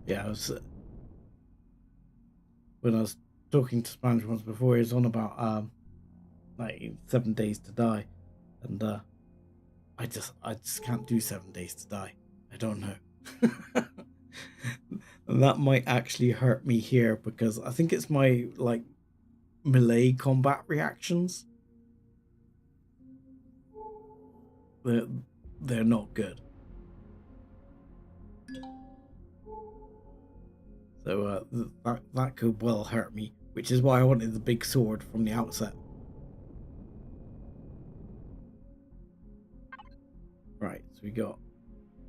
Yeah, when I was talking to Spanj once before, he was on about like 7 days to die, and I just can't do 7 days to die. I don't know. And that might actually hurt me here, because I think it's my like melee combat reactions. They're not good. So that could well hurt me, which is why I wanted the big sword from the outset. Right, so we got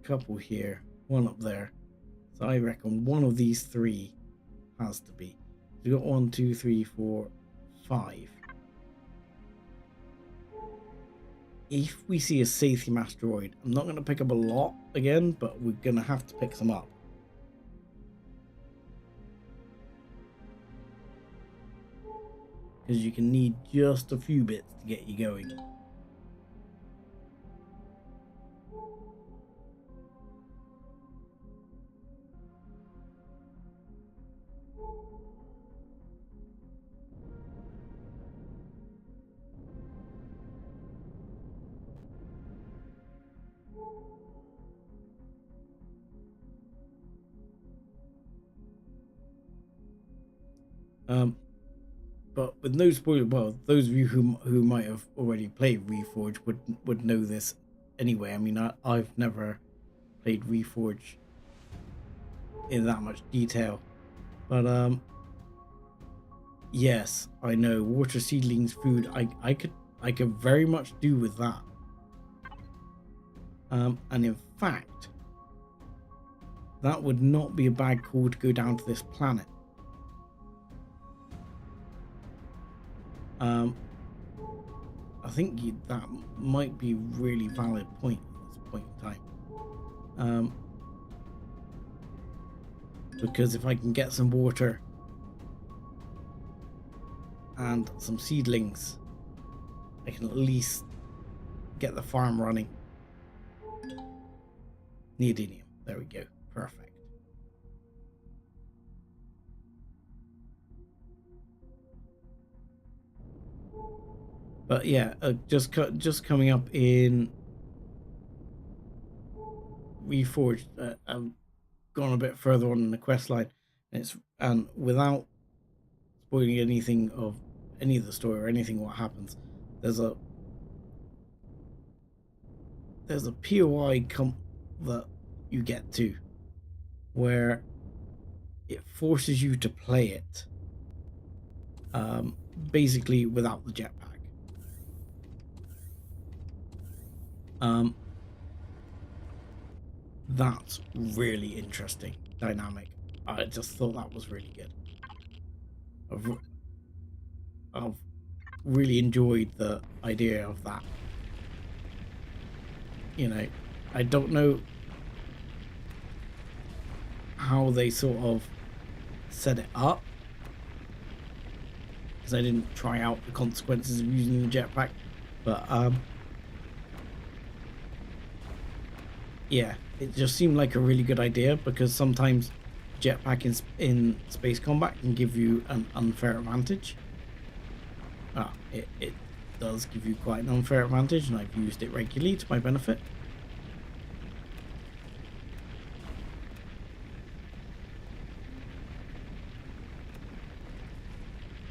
a couple here, one up there. So I reckon one of these three has to be. We got 1, 2, 3, 4, 5. If we see a Sathium asteroid, I'm not going to pick up a lot again, but we're going to have to pick some up. Because you can need just a few bits to get you going. But with no spoiler, well, those of you who might have already played Reforge would know this anyway. I mean, I've never played Reforge in that much detail, but yes, I know water seedlings food. I could very much do with that. And in fact, that would not be a bad call to go down to this planet. I think that might be a really valid point at this point in time. Because if I can get some water and some seedlings, I can at least get the farm running. Neodymium. There we go. Perfect. But yeah, just coming up in Reforged. I've gone a bit further on in the quest line, and without spoiling anything of any of the story or anything what happens, there's a POI that you get to where it forces you to play it basically without the jetpack. That's really interesting dynamic. I just thought that was really good. I've really enjoyed the idea of that. You know, I don't know how they sort of set it up, because I didn't try out the consequences of using the jetpack, but yeah, it just seemed like a really good idea, because sometimes jetpack in space combat can give you an unfair advantage. It does give you quite an unfair advantage, and I've used it regularly to my benefit.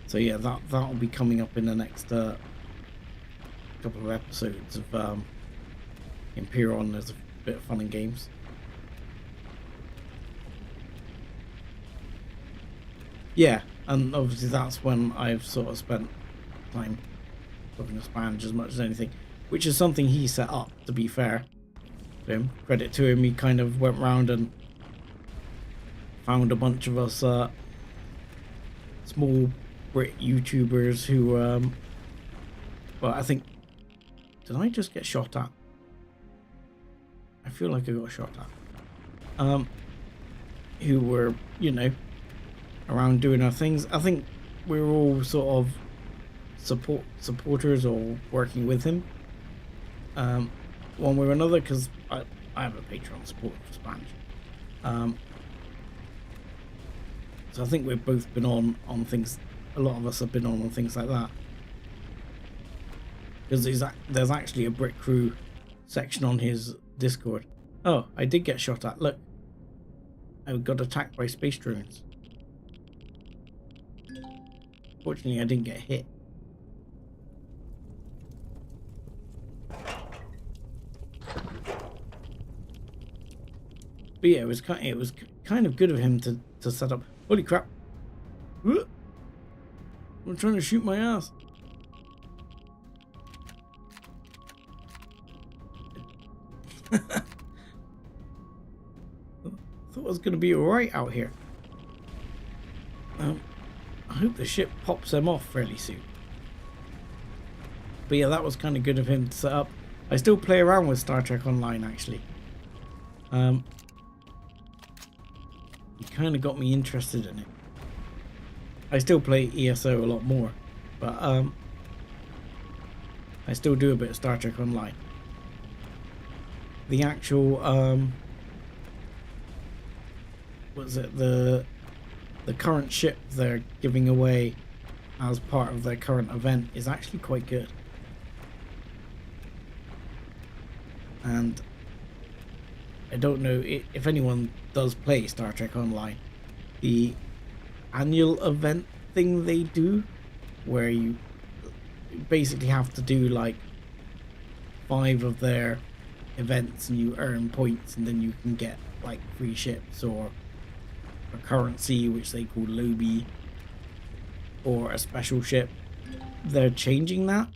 So yeah, that'll be coming up in the next couple of episodes of Empyrion. There's a bit of fun and games. Yeah, and obviously that's when I've sort of spent time talking to Spanj as much as anything, which is something he set up, to be fair to him. Credit to him, he kind of went round and found a bunch of us small Brit YouTubers who well, I think, did I just get shot at? I feel like I got shot at. Who were, you know, around doing our things. I think we were all sort of supporters or working with him, one way or another, because I have a Patreon support for Spanj. So I think we've both been on things. A lot of us have been on things like that, because there's actually a Brit Crew section on his Discord. Oh, I did get shot at. Look, I got attacked by space drones. Fortunately, I didn't get hit. But yeah, it was kind of good of him to set up. Holy crap! I'm trying to shoot my ass. I thought I was going to be alright out here. I hope the ship pops them off fairly soon. But yeah, that was kind of good of him to set up. I still play around with Star Trek Online, actually. He kind of got me interested in it. I still play ESO a lot more, but I still do a bit of Star Trek Online. The actual was it the current ship they're giving away as part of their current event is actually quite good. And I don't know if anyone does play Star Trek Online, the annual event thing they do, where you basically have to do like 5 of their events and you earn points, and then you can get like free ships or currency, which they call Lobby, or a special ship. They're changing that.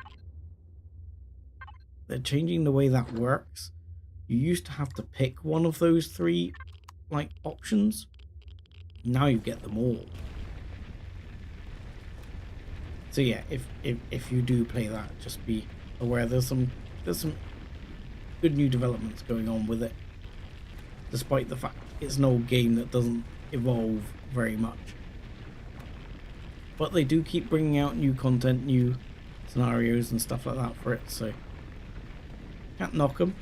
They're changing the way that works. You used to have to pick one of those three like options. Now you get them all. So yeah, if you do play that, just be aware there's some good new developments going on with it, despite the fact it's an old game that doesn't evolve very much. But they do keep bringing out new content, new scenarios and stuff like that for it, so can't knock them.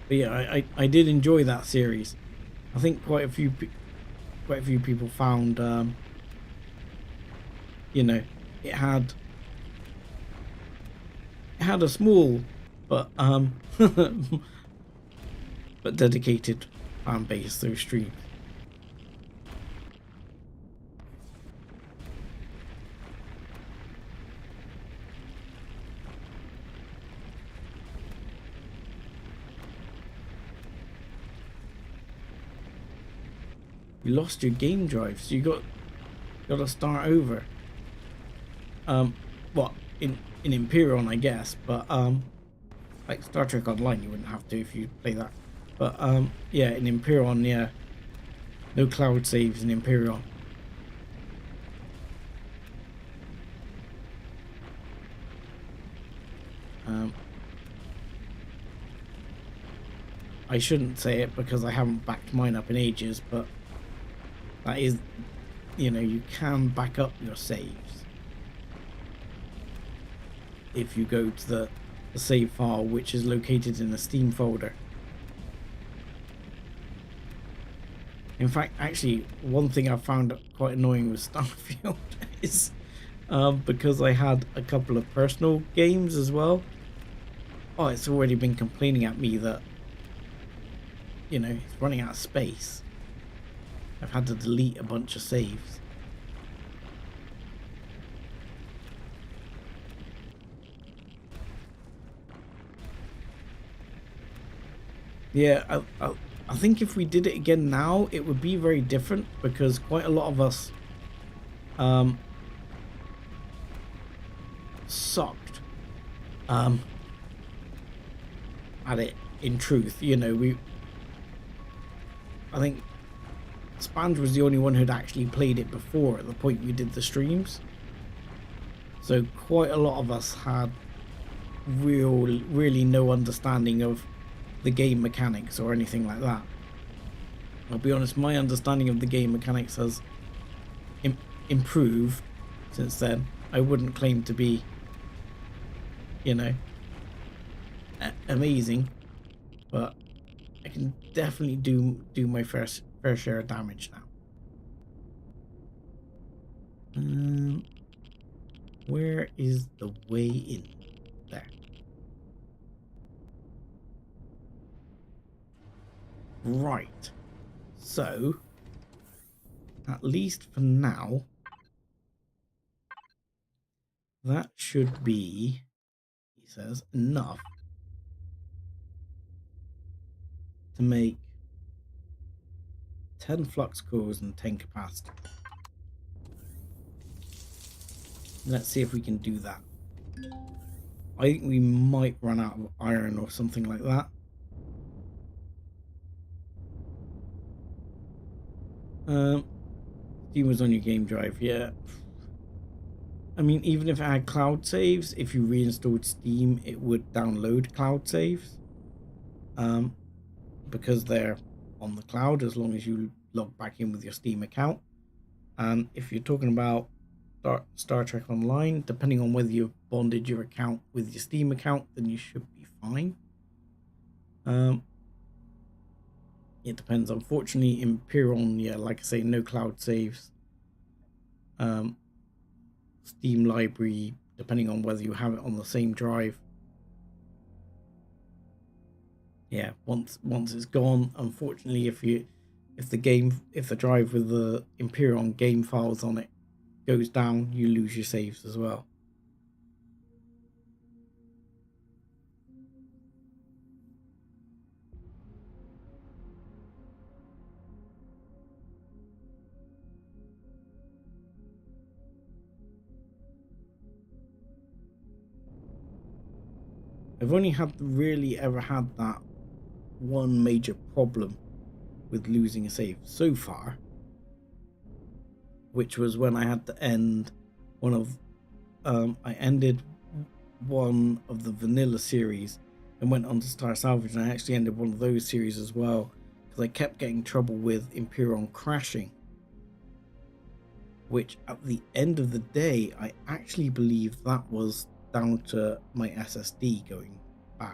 But yeah, I did enjoy that series. I think quite a few people found, you know, it had a small but but dedicated fan base through streams. You lost your game drive, so you got to start over. What in Empyrion, I guess, but like Star Trek Online, you wouldn't have to if you play that. But yeah, in Empyrion, yeah, no cloud saves in Empyrion. I shouldn't say it because I haven't backed mine up in ages, but that is, you know, you can back up your saves if you go to the save file, which is located in the Steam folder. In fact, actually, one thing I found quite annoying with Starfield is because I had a couple of personal games as well. Oh, it's already been complaining at me that, you know, it's running out of space. I've had to delete a bunch of saves. Yeah, I think if we did it again now, it would be very different because quite a lot of us sucked at it. In truth, you know, I think Spanj was the only one who'd actually played it before at the point we did the streams. So quite a lot of us had really no understanding of the game mechanics or anything like that. I'll be honest, my understanding of the game mechanics has improved since then. I wouldn't claim to be, you know, amazing, but I can definitely do my fair share of damage now. Where is the way in? There. Right. So, at least for now, that should be, he says, enough to make 10 flux cores and 10 capacity. Let's see if we can do that. I think we might run out of iron or something like that. Steam was on your game drive, yeah. I mean, even if it had cloud saves, if you reinstalled Steam, it would download cloud saves. Because they're on the cloud as long as you log back in with your Steam account. And if you're talking about Star Trek Online, depending on whether you've bonded your account with your Steam account, then you should be fine. It depends. Unfortunately, Empyrion, yeah, like I say, no cloud saves. Steam library, depending on whether you have it on the same drive. Yeah, once it's gone, unfortunately, if the drive with the Empyrion game files on it goes down, you lose your saves as well. I've only really ever had that one major problem with losing a save so far, which was when I had to end one of I ended one of the vanilla series and went on to Star Salvage, and I actually ended one of those series as well because I kept getting trouble with Empyrion crashing, which at the end of the day I actually believe that was down to my SSD going bad.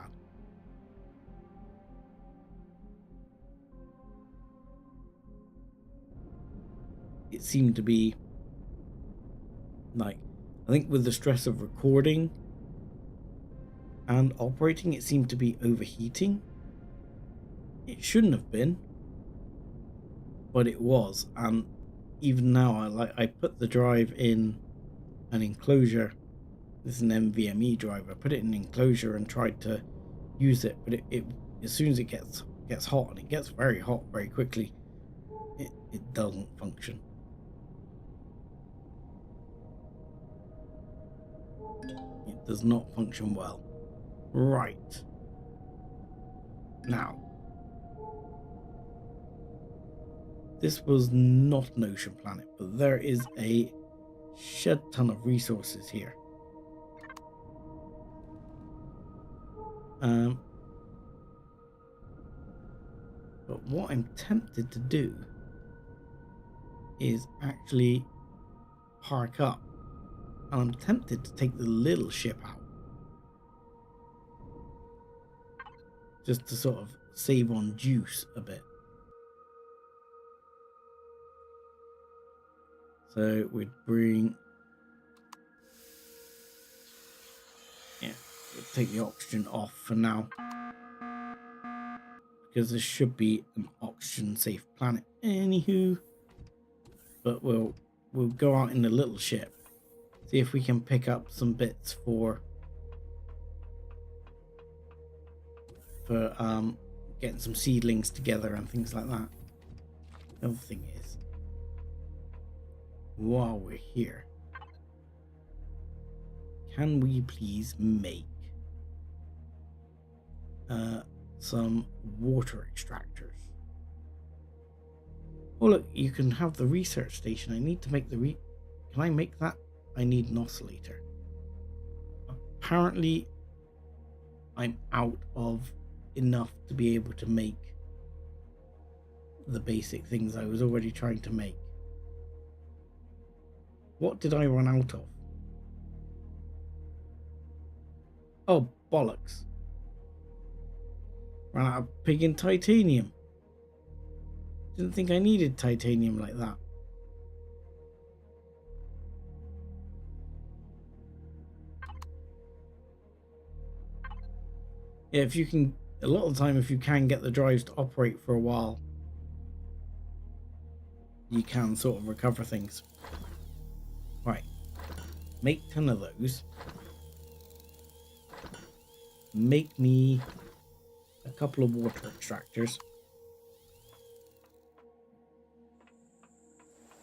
It seemed to be like, I think with the stress of recording and operating, it seemed to be overheating. It shouldn't have been, but it was. And even now, I put the drive in an enclosure. This is an NVMe drive. I put it in an enclosure and tried to use it, but it as soon as it gets hot, and it gets very hot very quickly, it doesn't function. It does not function well. Right. Now, this was not an ocean planet, but there is a shed ton of resources here. But what I'm tempted to do is actually park up, and I'm tempted to take the little ship out, just to sort of save on juice a bit. So we'd bring, we'll take the oxygen off for now, because this should be an oxygen safe planet anywho. But we'll go out in the little ship, see if we can pick up some bits for getting some seedlings together and things like that. The other thing is, while we're here, can we please make some water extractors? Oh look, you can have the research station. I need to make the can I make that? I need an oscillator. Apparently I'm out of enough to be able to make the basic things I was already trying to make. What did I run out of? Oh, bollocks. Ran out of pig and titanium. Didn't think I needed titanium like that. Yeah, if you can, a lot of the time, if you can get the drives to operate for a while, you can sort of recover things. Right, make 10 of those. Make me a couple of water extractors,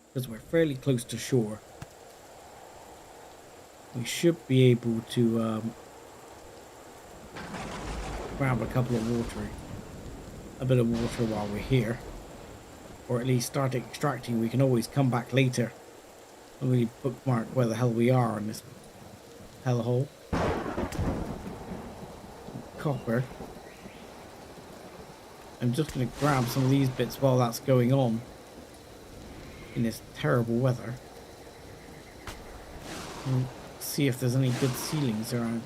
because we're fairly close to shore. We should be able to grab a couple of a bit of water while we're here, or at least start extracting. We can always come back later and really bookmark where the hell we are on this hellhole. Copper. I'm just going to grab some of these bits while that's going on in this terrible weather, and see if there's any good ceilings around.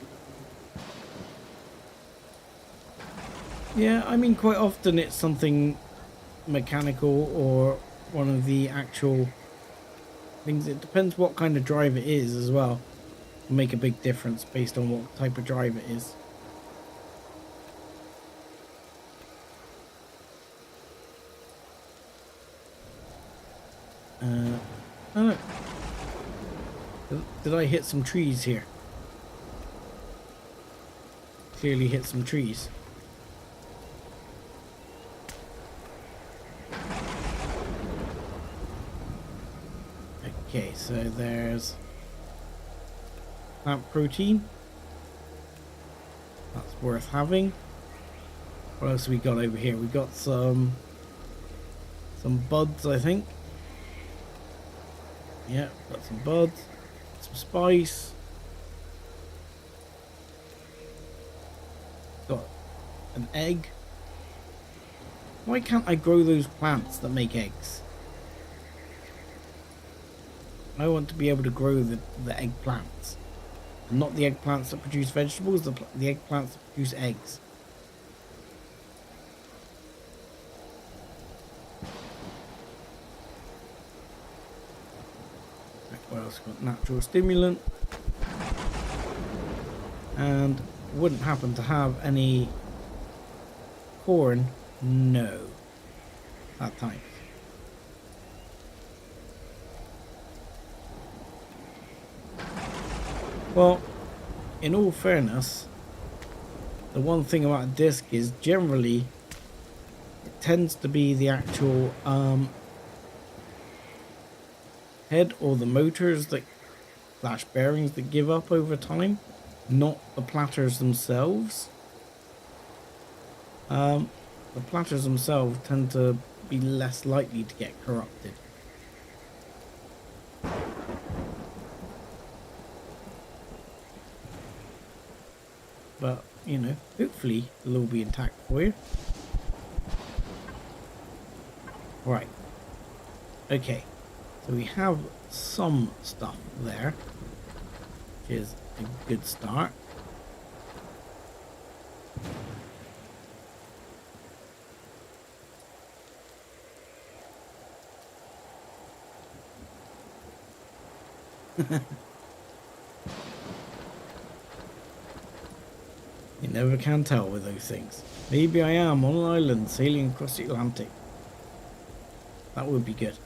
Yeah, I mean, quite often it's something mechanical or one of the actual things. It depends what kind of drive it is as well. It'll make a big difference based on what type of drive it is. Oh look. Did I hit some trees here? Clearly hit some trees. Okay, so there's plant protein. That's worth having. What else we got over here? We got some buds, I think. Yeah, got some buds, some spice. Got an egg. Why can't I grow those plants that make eggs? I want to be able to grow the eggplants. And not the eggplants that produce vegetables, the eggplants that produce eggs. What else? Got natural stimulant. And wouldn't happen to have any corn. No. That time. Well, in all fairness, the one thing about a disc is generally it tends to be the actual head or the motors that slash bearings that give up over time, not the platters themselves. The platters themselves tend to be less likely to get corrupted. But, you know, hopefully they'll all be intact for you. Right. Okay. So we have some stuff there, which is a good start. You never can tell with those things. Maybe I am on an island sailing across the Atlantic. That would be good.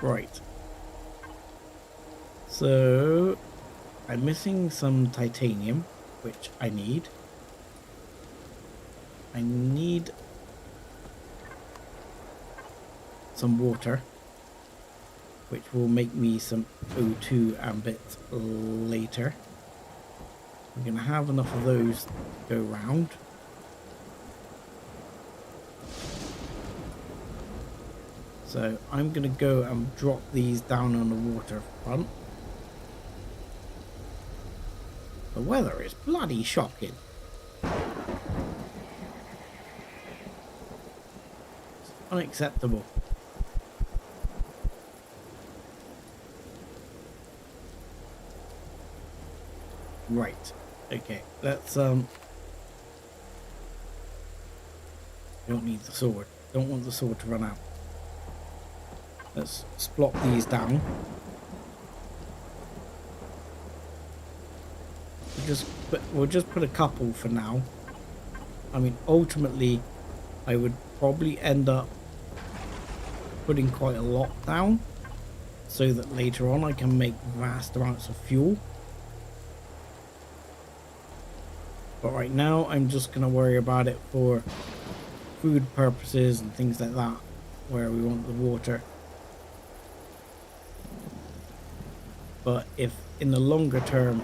Right. So I'm missing some titanium, which I need. I need some water, which will make me some O2 and bits later. We're going to have enough of those to go round. So I'm going to go and drop these down on the waterfront. The weather is bloody shocking. It's unacceptable. Right. Okay. Let's don't need the sword. Don't want the sword to run out. Let's splot these down. We'll just put a couple for now. I mean, ultimately, I would probably end up putting quite a lot down, so that later on I can make vast amounts of fuel. But right now, I'm just going to worry about it for food purposes and things like that, where we want the water. But if in the longer term,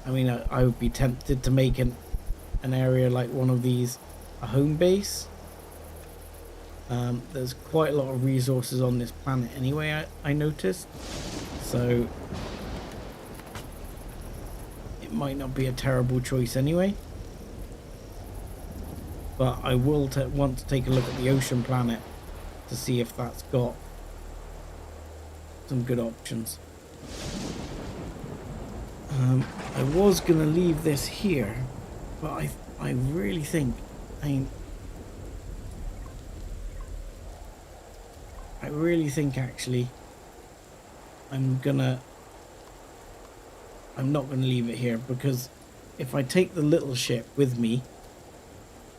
I mean, I would be tempted to make an area like one of these a home base. There's quite a lot of resources on this planet anyway, I noticed. So it might not be a terrible choice anyway. But I will want to take a look at the ocean planet to see if that's got some good options. I was gonna leave this here, but I really think I really think actually I'm not gonna leave it here, because if I take the little ship with me,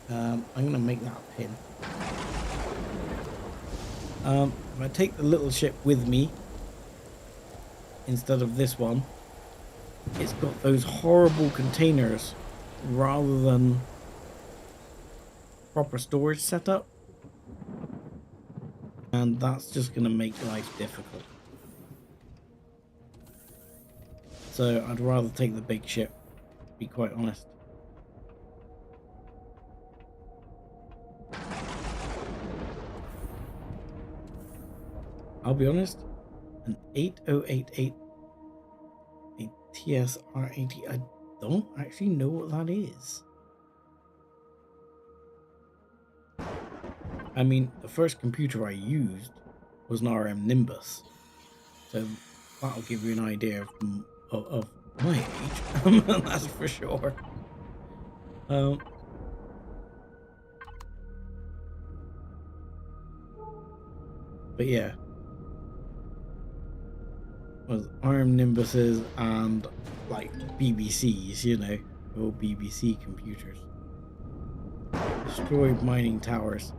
I'm gonna make that a pin. If I take the little ship with me instead of this one, it's got those horrible containers rather than proper storage setup, and that's just going to make life difficult. So I'd rather take the big ship, to be quite honest. I'll be honest, an 8088, a TSR80, I don't actually know what that is. I mean, the first computer I used was an RM Nimbus, so that'll give you an idea of my age, that's for sure. But yeah, was ARM Nimbuses and like BBCs, you know, old BBC computers. Destroyed mining towers.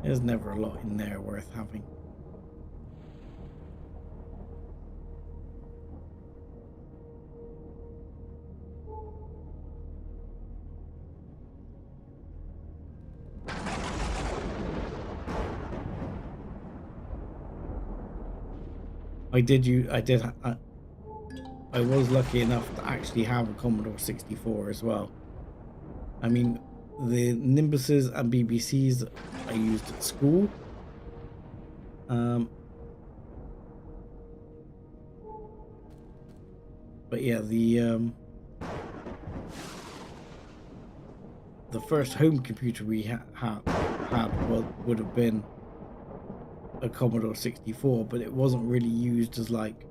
There's never a lot in there worth having. I was lucky enough to actually have a Commodore 64 as well. I mean, the Nimbuses and BBCs I used at school. But yeah, the first home computer we had would have been a Commodore 64, but it wasn't really used as like,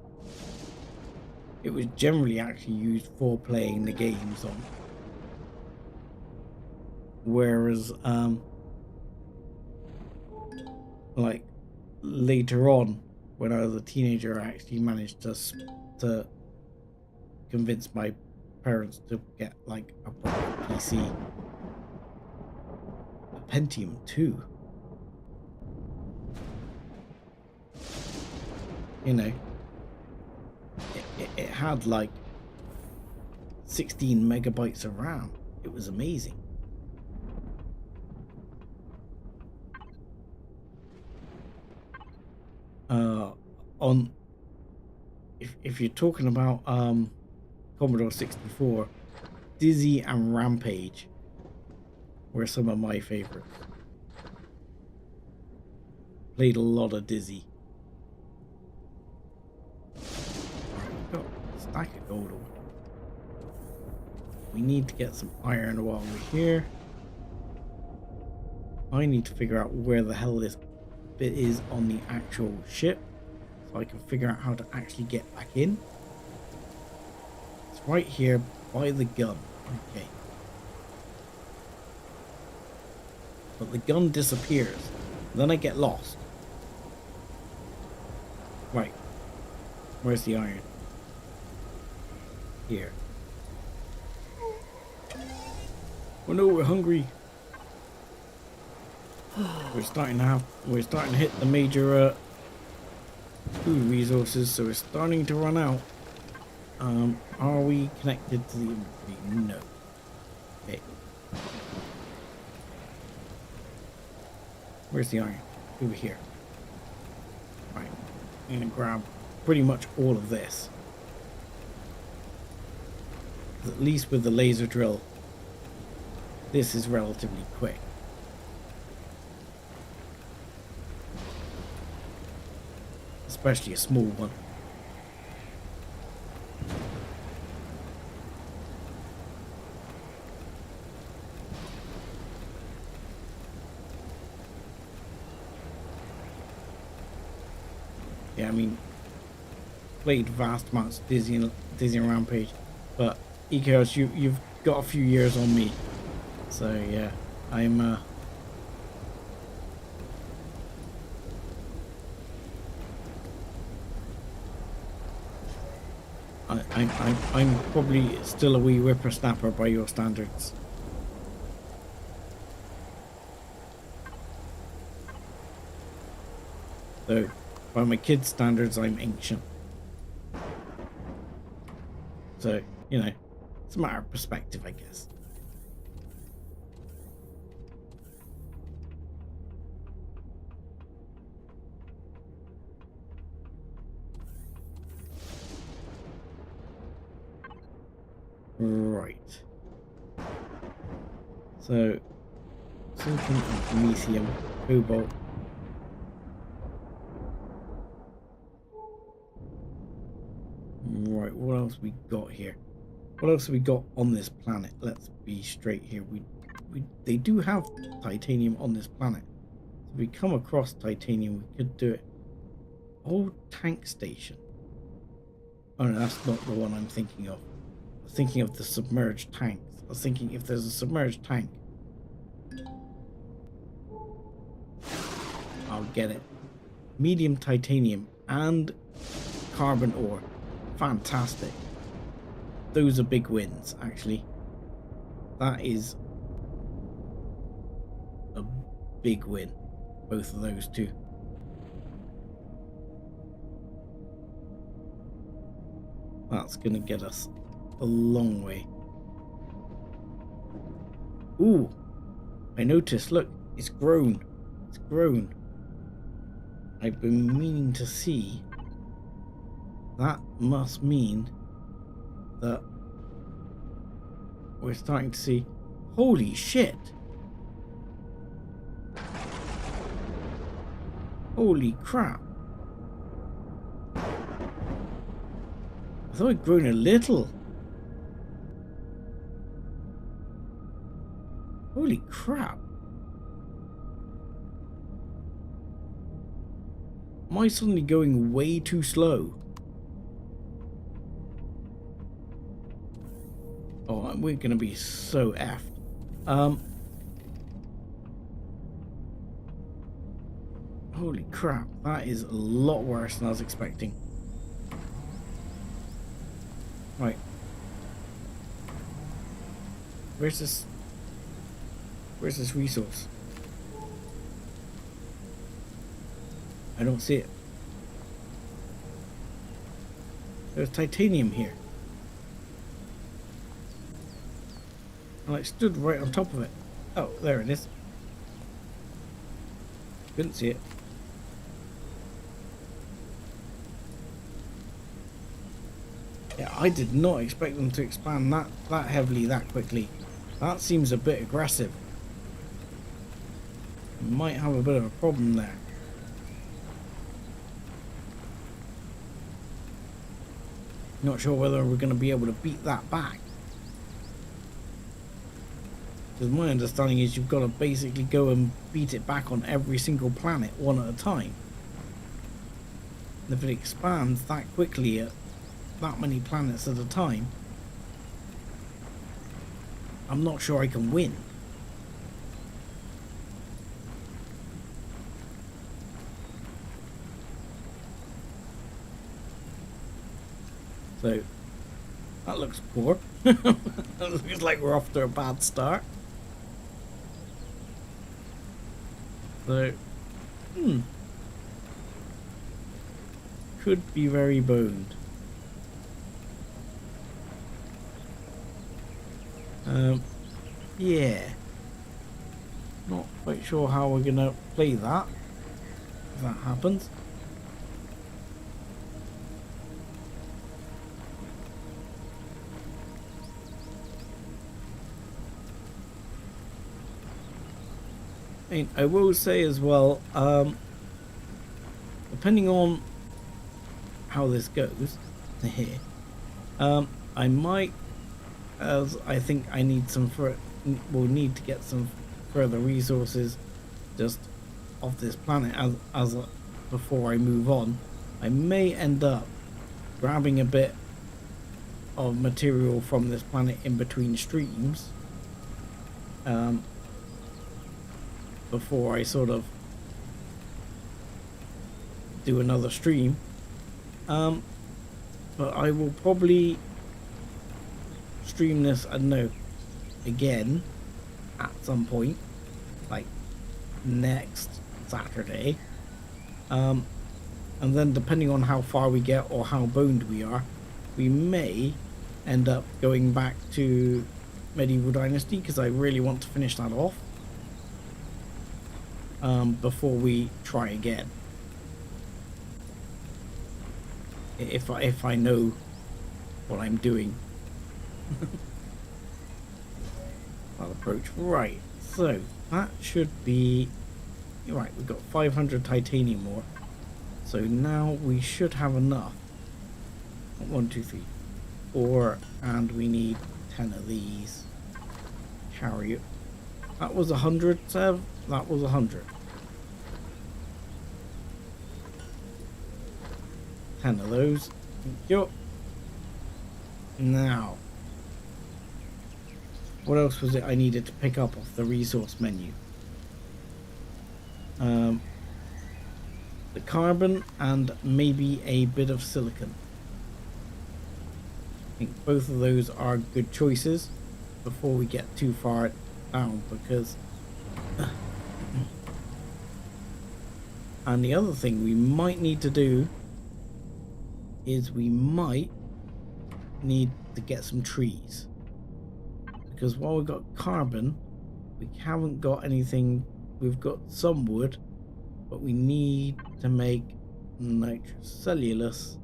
it was generally actually used for playing the games on. Whereas like later on when I was a teenager, I actually managed to convince my parents to get like a proper PC, a Pentium 2. You know, it had like 16 megabytes of RAM. It was amazing. On if you're talking about Commodore 64, Dizzy and Rampage were some of my favorites. Played a lot of Dizzy. Got a stack of gold. We need to get some iron while we're here. I need to figure out where the hell this bit is on the actual ship, so I can figure out how to actually get back in. It's right here by the gun. Okay. But the gun disappears. Then I get lost. Right. Where's the iron? Here. Oh no, we're hungry. We're starting to hit the major food resources, so we're starting to run out. Are we connected to the inventory? No. Okay. Where's the iron? Over here. Right. I'm gonna grab pretty much all of this. At least with the laser drill, this is relatively quick. Especially a small one. Yeah, I mean, played vast amounts of Dizzy and Rampage, but Ecos, you've got a few years on me, so yeah, I'm probably still a wee whippersnapper by your standards. So, by my kids' standards, I'm ancient. So, you know, it's a matter of perspective, I guess. Right. So, silicon and promethium, cobalt. Right, what else we got here? What else have we got on this planet? Let's be straight here. They do have titanium on this planet. So if we come across titanium, we could do it. Old tank station. Oh no, that's not the one I'm thinking of. I was thinking of the submerged tanks. I was thinking if there's a submerged tank, I'll get it. Medium titanium and carbon ore. Fantastic. Those are big wins, actually. That is a big win. Both of those two. That's going to get us a long way. Ooh, I noticed, look, it's grown. It's grown. I've been meaning to see. That must mean that we're starting to see. Holy shit! Holy crap! I thought it'd grown a little. Holy crap! Am I suddenly going way too slow? Oh, we're gonna be so effed. Holy crap, that is a lot worse than I was expecting. Right. Where's this resource? I don't see it. There's titanium here. And I stood right on top of it. Oh, there it is. Couldn't see it. Yeah, I did not expect them to expand that heavily that quickly. That seems a bit aggressive. Might have a bit of a problem there. Not sure whether we're going to be able to beat that back. Because my understanding is you've got to basically go and beat it back on every single planet one at a time. And if it expands that quickly at that many planets at a time, I'm not sure I can win. So that looks poor. Looks like we're off to a bad start. So, could be very boned. Yeah. Not quite sure how we're gonna play that if that happens. And I will say as well, depending on how this goes, I might, as I think I need will need to get some further resources just off this planet before I move on. I may end up grabbing a bit of material from this planet in between streams. Before I sort of do another stream. But I will probably stream this, I don't know, again at some point, like next Saturday. And then depending on how far we get or how boned we are, we may end up going back to Medieval Dynasty because I really want to finish that off. Before we try again, if I know what I'm doing. approach. Right, so that should be... Right, we've got 500 titanium ore. So now we should have enough. 1, 2, 3, 4, and we need 10 of these. Carry it. That was 100, Sev. That was 100. 10 of those. Thank you. Now, what else was it I needed to pick up off the resource menu? The carbon and maybe a bit of silicon. I think both of those are good choices before we get too far down, because and the other thing we might need to do is we might need to get some trees, because while we've got carbon, we haven't got anything. We've got some wood, but we need to make nitrocellulose.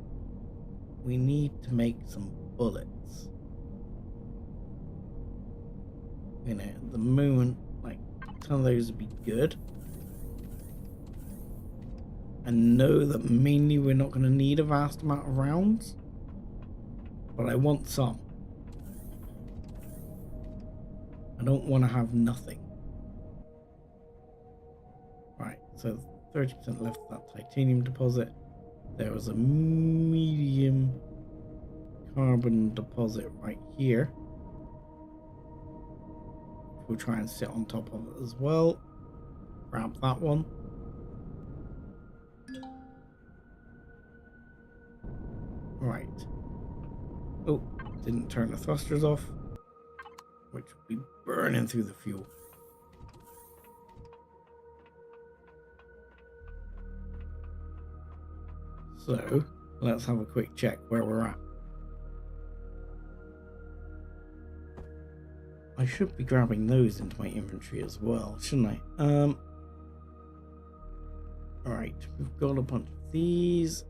We need to make some bullets. You know, at the moment, like, some of those would be good. I know that mainly we're not going to need a vast amount of rounds, but I want some. I don't want to have nothing. Right, so 30% left of that titanium deposit. There was a medium carbon deposit right here. We'll try and sit on top of it as well. Grab that one. Right. Oh, didn't turn the thrusters off, which will be burning through the fuel. So, let's have a quick check where we're at. I should be grabbing those into my inventory as well, shouldn't I? Alright, we've got a bunch of these.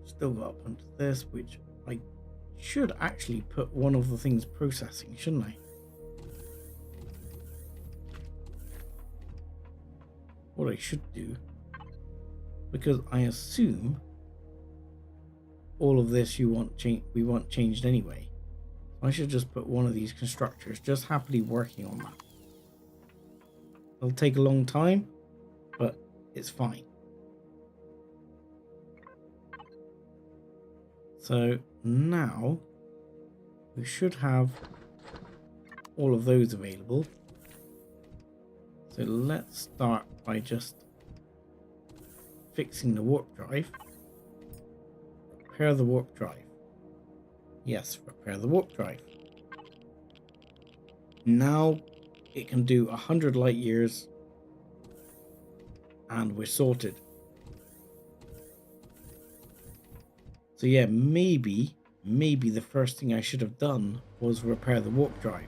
Still got a bunch of this, which I should actually put one of the things processing, shouldn't I? What I should do, because I assume all of this we want changed anyway. I should just put one of these constructors just happily working on that. It'll take a long time, but it's fine. So now we should have all of those available. So let's start by just fixing the warp drive. Repair the warp drive. Yes, repair the warp drive. Now it can do 100 light years and we're sorted. So yeah, maybe the first thing I should have done was repair the warp drive.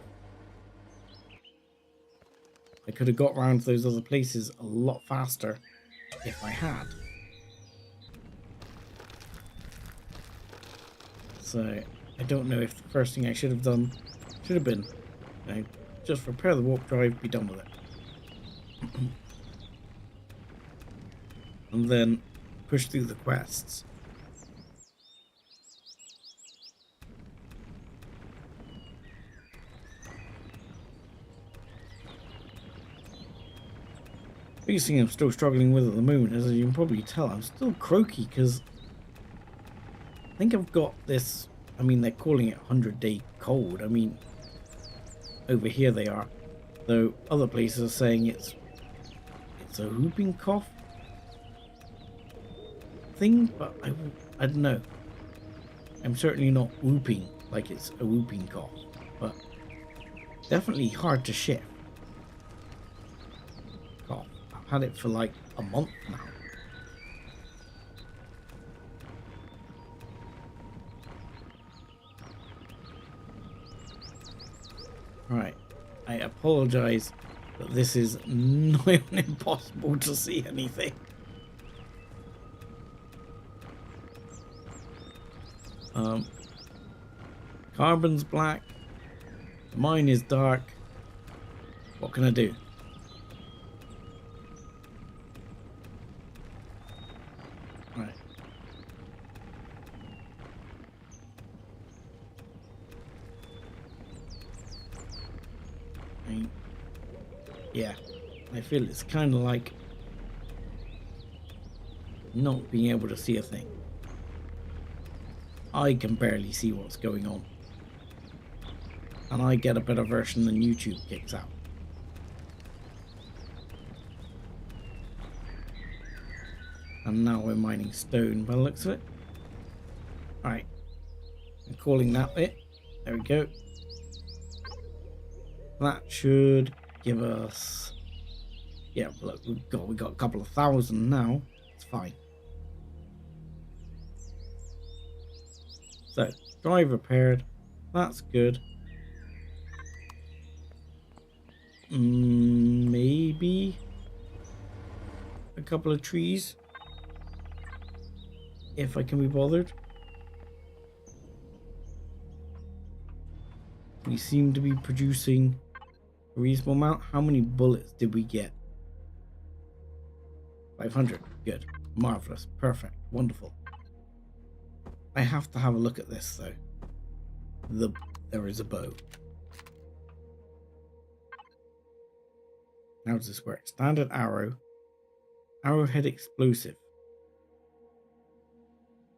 I could have got around to those other places a lot faster if I had. So I don't know if the first thing I should have done should have been, you know, just repair the warp drive, be done with it. And then push through the quests. Biggest thing I'm still struggling with at the moment is, as you can probably tell, I'm still croaky because I think I've got this. I mean, they're calling it 100-day cold. I mean, over here they are, though other places are saying it's a whooping cough thing, but I don't know. I'm certainly not whooping like it's a whooping cough, but definitely hard to shift. Cough. I've had it for like a month now. Right, I apologize, but this is not even impossible to see anything. Carbon's black, mine is dark. What can I do? Right. Yeah, I feel it's kind of like not being able to see a thing. I can barely see what's going on. And I get a better version than YouTube kicks out. And now we're mining stone by the looks of it. Alright. I'm calling that it. There we go. That should give us... Yeah, look, we got a couple of thousand now. It's fine. So, drive repaired. That's good. Maybe a couple of trees, if I can be bothered. We seem to be producing a reasonable amount. How many bullets did we get? 500. Good. Marvelous. Perfect. Wonderful. I have to have a look at this though. There is a bow. How does this work? Standard arrow. Arrowhead explosive.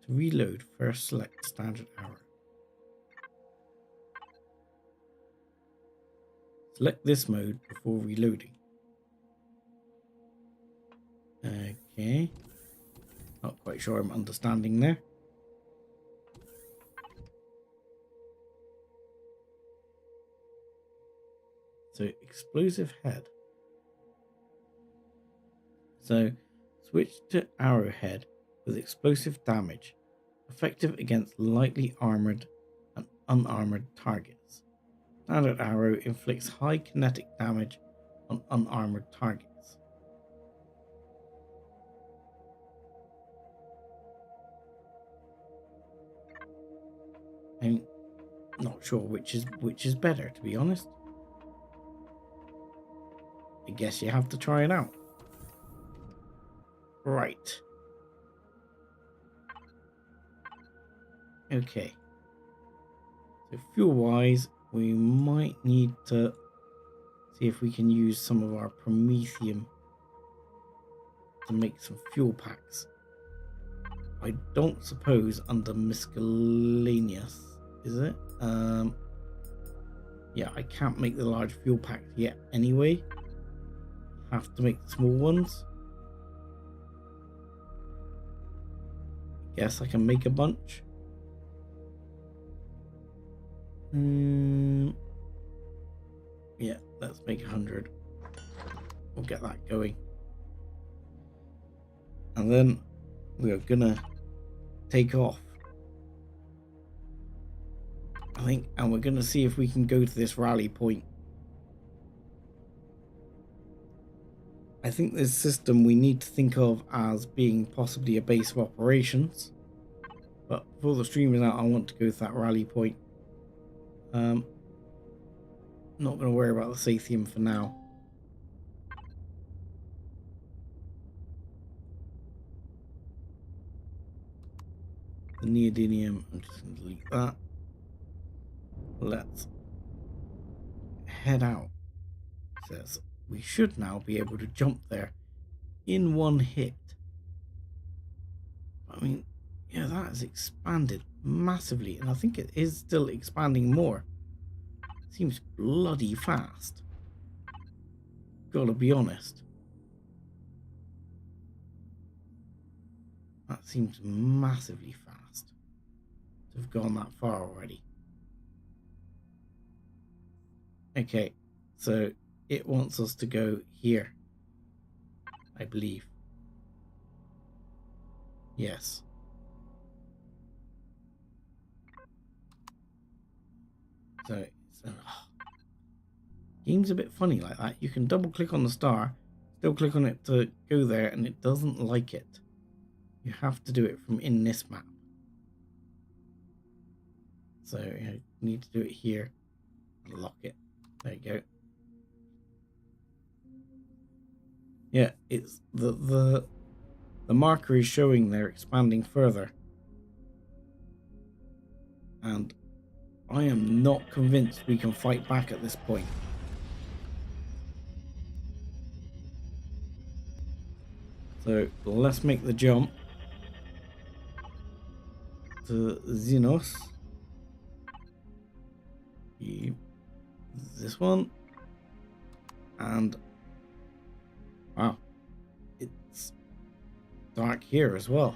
To reload, first select standard arrow. Select this mode before reloading. Okay. Not quite sure I'm understanding there. So, explosive head. So, switch to arrowhead with explosive damage. Effective against lightly armored and unarmored targets. Standard arrow inflicts high kinetic damage on unarmored targets. I'm not sure which is better, to be honest. I guess you have to try it out. Right. Okay. So fuel-wise, we might need to see if we can use some of our promethium to make some fuel packs. I don't suppose under miscellaneous, is it? Yeah, I can't make the large fuel packs yet anyway. Have to make the small ones. Guess I can make a bunch. Yeah, let's make 100. We'll get that going. And then we're gonna take off, I think, and we're gonna see if we can go to this rally point. I think this system we need to think of as being possibly a base of operations. But before the stream is out, I want to go to that rally point. Not going to worry about the Sathium for now. The neodymium, I'm just going to delete that. Let's head out. It says we should now be able to jump there in one hit. I mean, yeah, that has expanded massively, and I think it is still expanding more. Seems bloody fast. Gotta be honest. That seems massively fast to have gone that far already. Okay, so it wants us to go here, I believe. Yes. So game's a bit funny like that. You can double click on the star, still click on it to go there, and it doesn't like it. You have to do it from in this map. So you need to do it here. Lock it. There you go. Yeah, it's the marker is showing they're expanding further. And I am not convinced we can fight back at this point. So let's make the jump to Xenos. This one. And wow, it's dark here as well.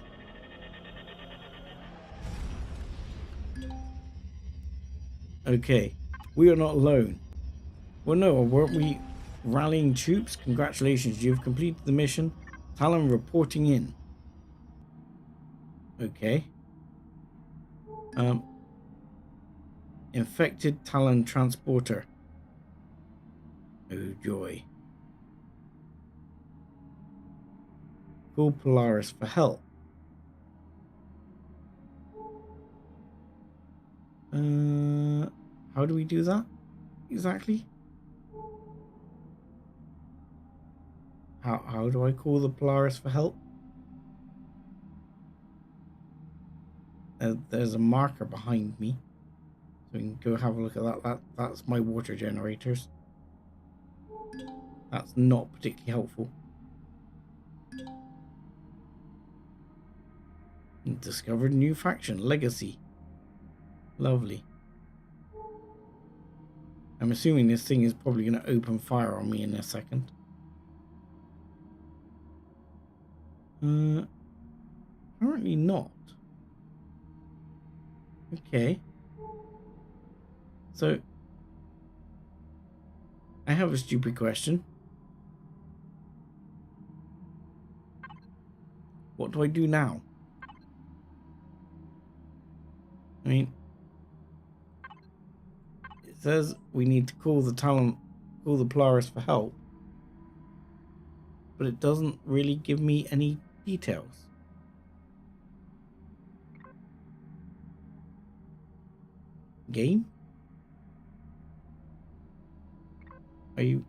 Okay, we are not alone. Well, no, weren't we rallying troops? Congratulations, you've completed the mission. Talon reporting in. Okay. Infected Talon transporter. Oh joy. Call Polaris for help. How do we do that exactly? How do I call the Polaris for help? There's a marker behind me, so we can go have a look at that. That's my water generators. That's not particularly helpful. Discovered new faction, Legacy. Lovely. I'm assuming this thing is probably going to open fire on me in a second. Apparently not. Okay. So, I have a stupid question. What do I do now? I mean, it says we need to call the Polaris for help, but it doesn't really give me any details. Game? Are you...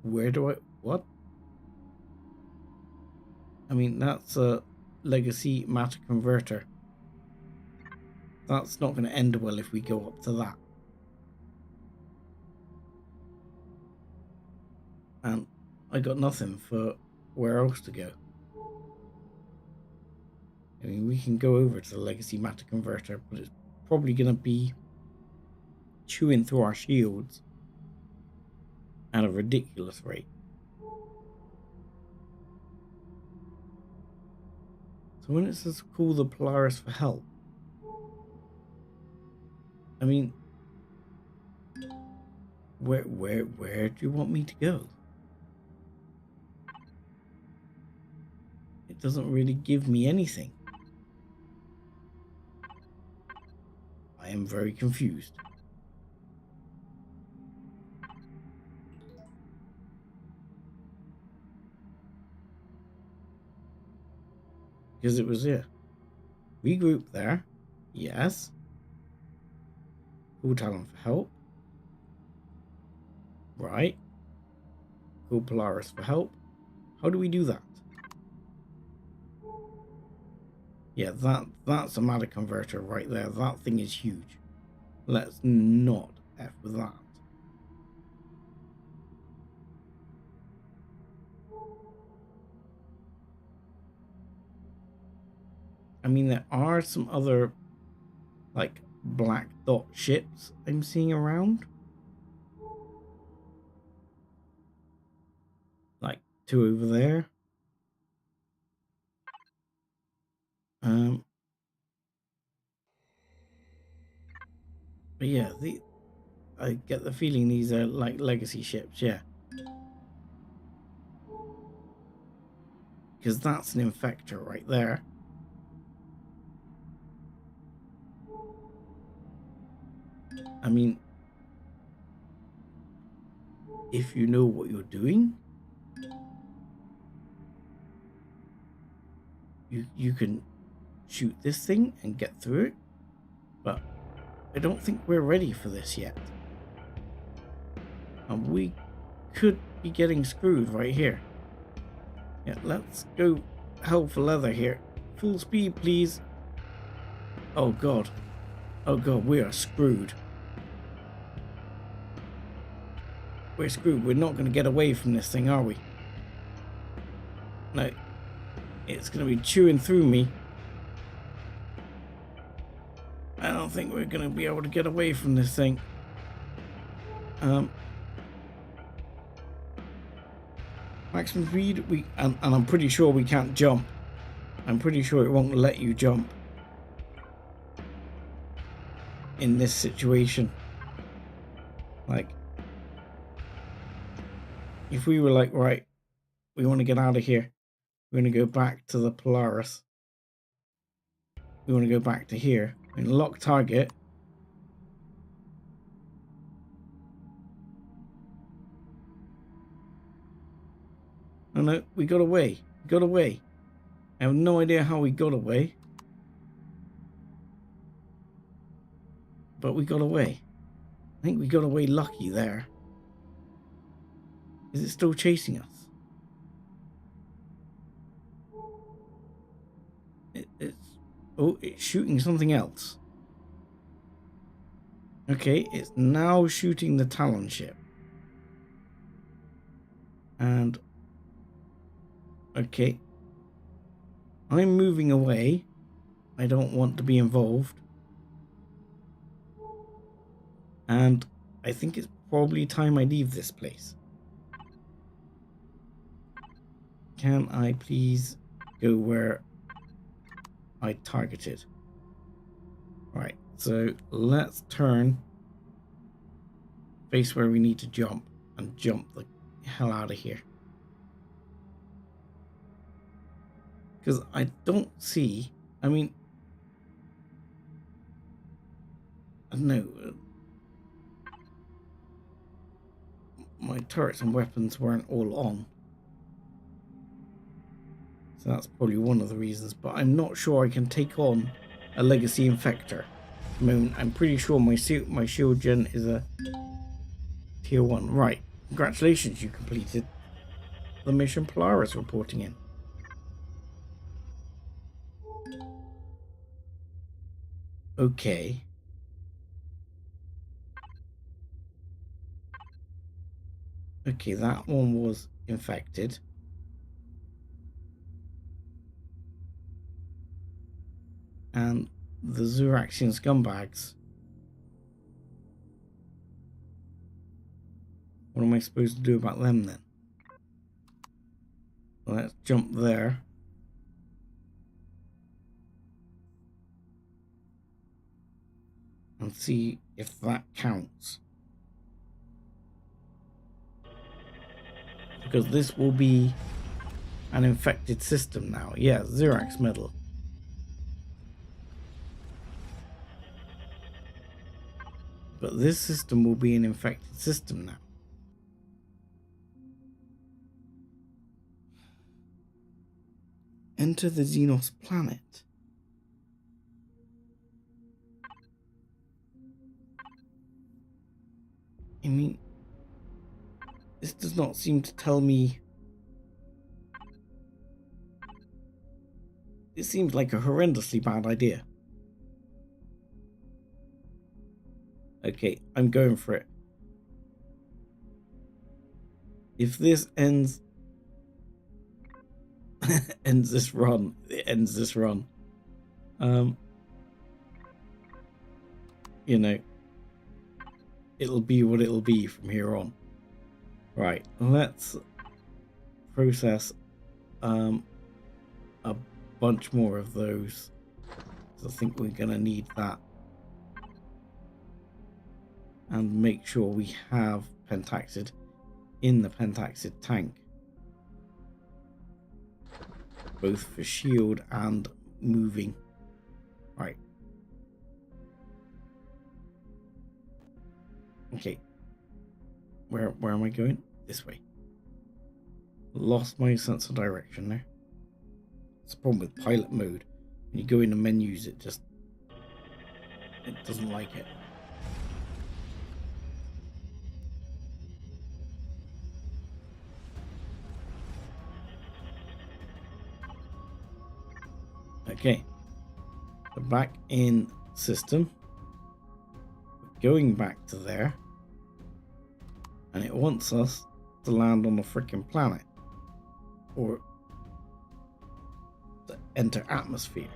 Where do I... What? I mean, that's a legacy matter converter. That's not going to end well if we go up to that. And I got nothing for where else to go. I mean, we can go over to the legacy matter converter, but it's probably going to be chewing through our shields at a ridiculous rate. So when it says call the Polaris for help, I mean, where do you want me to go? It doesn't really give me anything. I am very confused. Because it was here. Regroup there. Yes. Call Talon for help. Right. Call Polaris for help. How do we do that? Yeah, that's a matter converter right there. That thing is huge. Let's not F with that. I mean, there are some other, like, black dot ships I'm seeing around. Like, two over there. But yeah, I get the feeling these are like legacy ships, yeah. Because that's an infector right there. I mean, if you know what you're doing, you can shoot this thing and get through it. But I don't think we're ready for this yet. And we could be getting screwed right here. Yeah, let's go hell for leather here. Full speed, please. Oh god. Oh god, we are screwed. We're screwed. We're not going to get away from this thing, are we? No. It's going to be chewing through me. I don't think we're going to be able to get away from this thing. Maximum speed, and I'm pretty sure we can't jump. I'm pretty sure it won't let you jump in this situation. Like, if we were like, right, we want to get out of here, we're going to go back to the Polaris. We want to go back to here and lock target. Oh no, we got away. We got away. I have no idea how we got away. But we got away. I think we got away lucky there. Is it still chasing us? It's shooting something else. Okay, it's now shooting the Talon ship. And okay, I'm moving away. I don't want to be involved. And I think it's probably time I leave this place. Can I please go where I targeted? Right, so let's turn, face where we need to jump, and jump the hell out of here. Because I don't see, I mean, I don't know, my turrets and weapons weren't all on. So that's probably one of the reasons, but I'm not sure I can take on a legacy infector. I mean, I'm pretty sure my shield gen is a tier 1. Right, congratulations, you completed the mission Polaris reporting in. Okay. Okay, that one was infected. And the Zuraxian scumbags. What am I supposed to do about them then? Let's jump there. And see if that counts. Because this will be an infected system now. Yeah, Zirax medal. But this system will be an infected system now. Enter the Xenos planet. I mean, this does not seem to tell me. It seems like a horrendously bad idea. Okay, I'm going for it. If this ends ends this run, it ends this run. You know, it'll be what it'll be from here on. Right, let's process a bunch more of those. So I think we're gonna need that. And make sure we have pentaxid in the pentaxid tank. Both for shield and moving. Right. Okay. Where am I going? This way. Lost my sense of direction there. It's a problem with pilot mode. When you go into menus, it It doesn't like it. Okay. We're back in system. We're going back to there. And it wants us to land on the freaking planet. Or to enter atmosphere.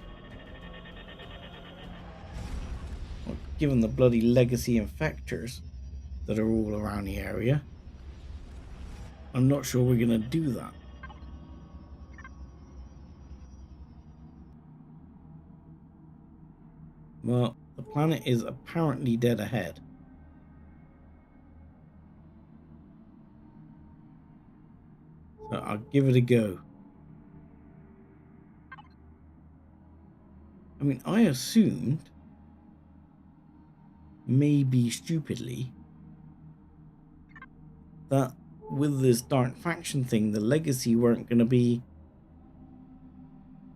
Well, given the bloody legacy infectors that are all around the area, I'm not sure we're going to do that. Well, the planet is apparently dead ahead. So I'll give it a go. I mean, I assumed, maybe stupidly, that with this dark faction thing, the legacy weren't going to be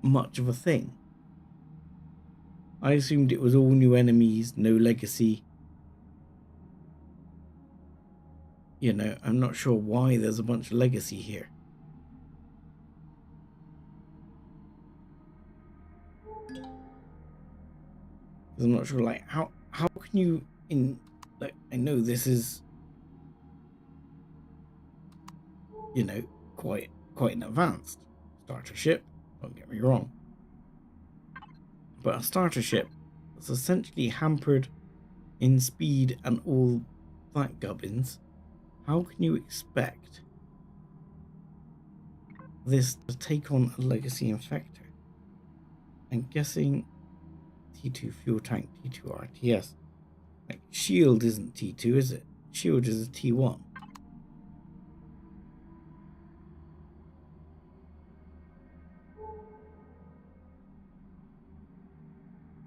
much of a thing. I assumed it was all new enemies, no legacy. You know, I'm not sure why there's a bunch of legacy here. I'm not sure, like, how can you, like, I know this is, you know, quite an advanced starter ship, don't get me wrong. But a starter ship that's essentially hampered in speed and all that gubbins, how can you expect this to take on a legacy infector? I'm guessing T2 fuel tank, T2 RTS. Like, shield isn't T2, is it? Shield is a T1.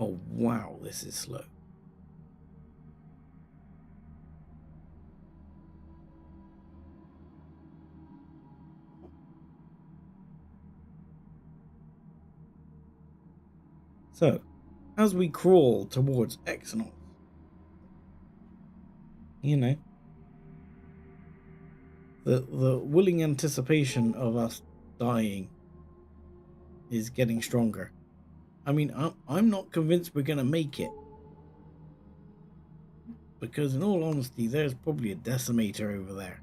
Oh wow, this is slow. So, as we crawl towards Exynos, you know, the willing anticipation of us dying is getting stronger. I mean, I'm not convinced we're going to make it. Because in all honesty, there's probably a decimator over there.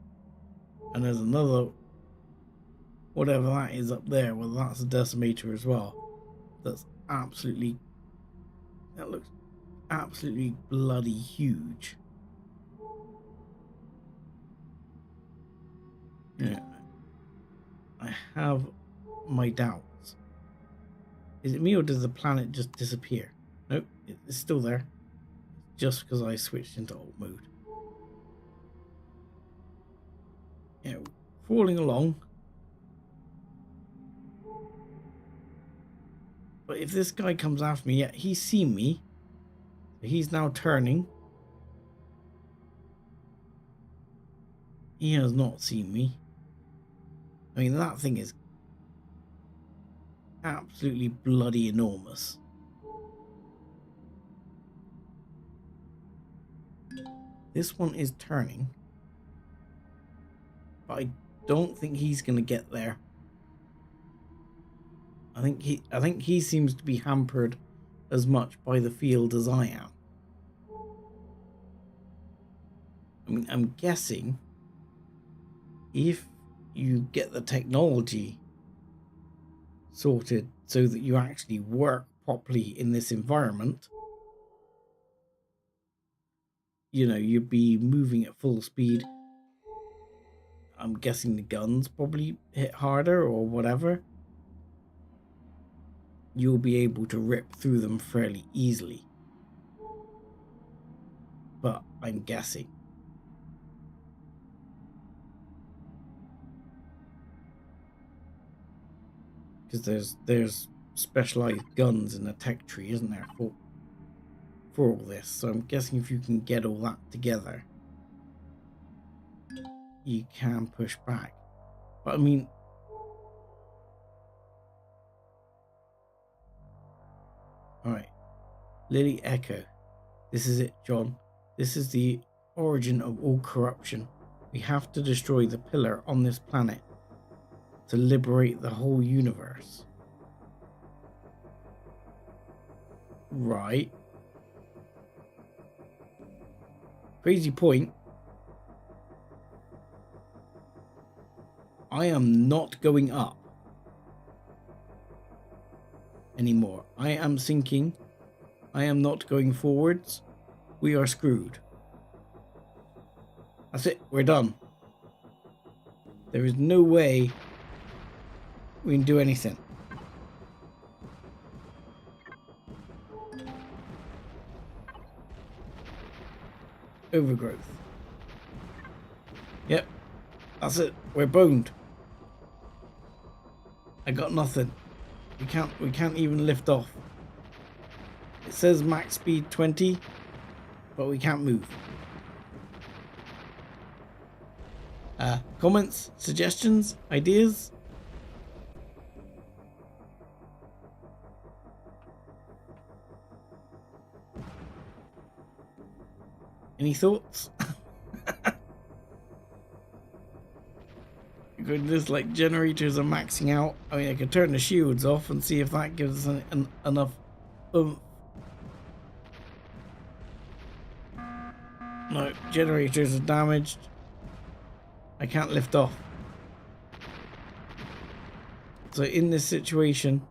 And there's another, whatever that is up there, well, that's a decimator as well. That looks absolutely bloody huge. Yeah, I have my doubts. Is it me or does the planet just disappear? Nope, it's still there. Just because I switched into alt mode. Yeah, crawling along. But if this guy comes after me, yeah, he's seen me. He's now turning. He has not seen me. I mean, that thing is absolutely bloody enormous. This one is turning. But I don't think he's going to get there. I think he seems to be hampered as much by the field as I am. I mean, I'm guessing if you get the technology sorted so that you actually work properly in this environment, you know, you'd be moving at full speed. I'm guessing the guns probably hit harder or whatever. You'll be able to rip through them fairly easily. But I'm guessing. Because there's specialized guns in the tech tree, isn't there, for all this? So I'm guessing if you can get all that together, you can push back. But I mean, all right, Lily Echo. This is it, John. This is the origin of all corruption. We have to destroy the pillar on this planet to liberate the whole universe. Right. Crazy point. I am not going up anymore. I am sinking. I am not going forwards. We are screwed. That's it. We're done. There is no way we can do anything. Overgrowth. Yep. That's it. We're boned. I got nothing. We can't even lift off. It says max speed 20, but we can't move. Comments, suggestions, ideas? Any thoughts? Goodness, like generators are maxing out. I mean, I could turn the shields off and see if that gives us enough oomph. No, generators are damaged. I can't lift off. So in this situation,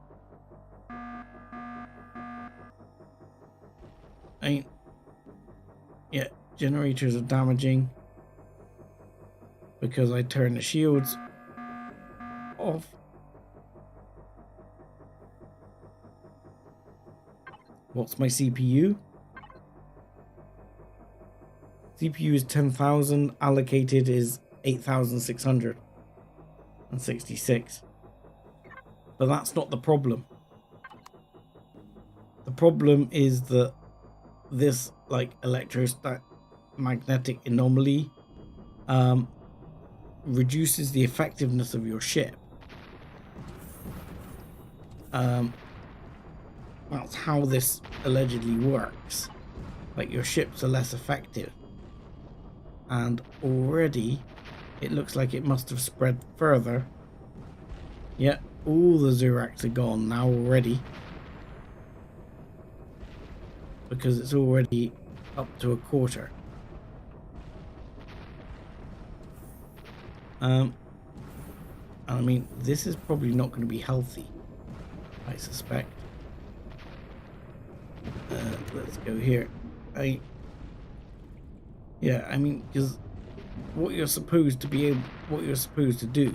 yeah, generators are damaging because I turned the shields off. What's my CPU? CPU is 10,000, allocated is 8,666. But that's not the problem. The problem is that this like electromagnetic anomaly reduces the effectiveness of your ship. That's how this allegedly works. Like your ships are less effective. And already it looks like it must have spread further. Yeah, all the Zuraks are gone now already. Because it's already up to a quarter. And I mean, this is probably not going to be healthy, I suspect. Let's go here. Yeah, I mean, because what you're supposed to be able, what you're supposed to do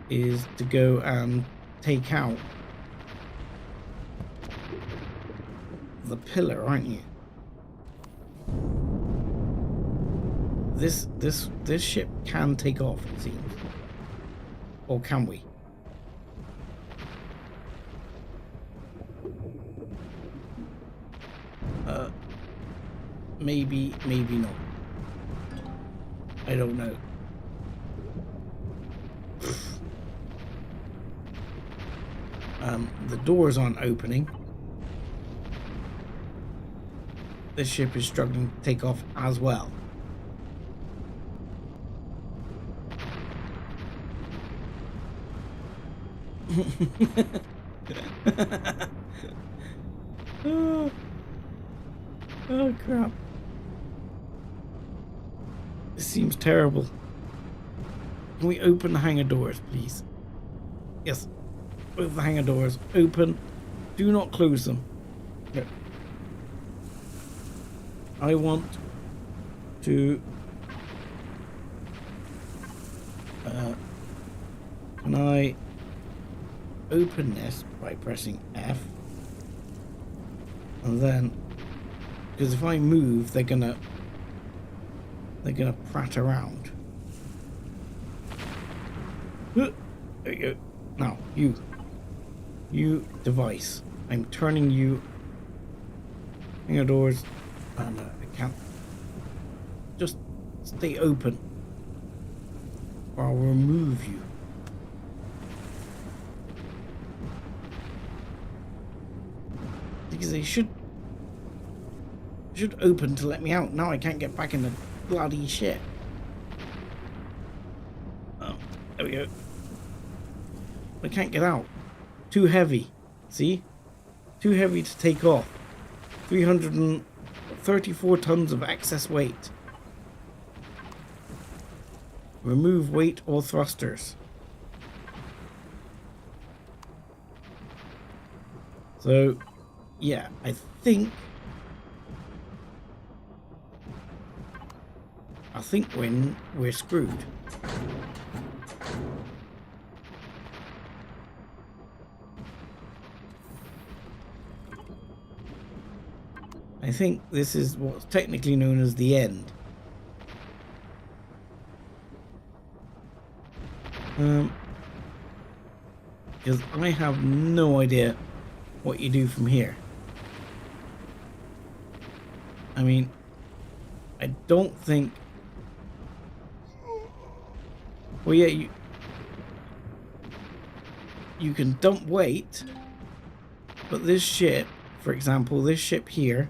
is to go and take out the pillar, aren't you? This ship can take off, it seems. Or can we? Maybe not. I don't know. The doors aren't opening. This ship is struggling to take off as well. Oh crap. This seems terrible. Can we open the hangar doors, please? Yes. Both the hangar doors open. Do not close them. No. I want to can I open this by pressing F? And then, because if I move, they're gonna prat around. There you go. Now, you device. I'm turning you. Hangar doors. Oh no, I can't. Just stay open, or I'll remove you. Because they should should open to let me out. Now I can't get back in the bloody shit. Oh, there we go. I can't get out. Too heavy. See? Too heavy to take off. 334 tons of excess weight. Remove weight or thrusters. So, yeah, I think when we're screwed. I think this is what's technically known as the end. Because I have no idea what you do from here. I mean, I don't think... Well, yeah, you can dump weight, but this ship, for example, this ship here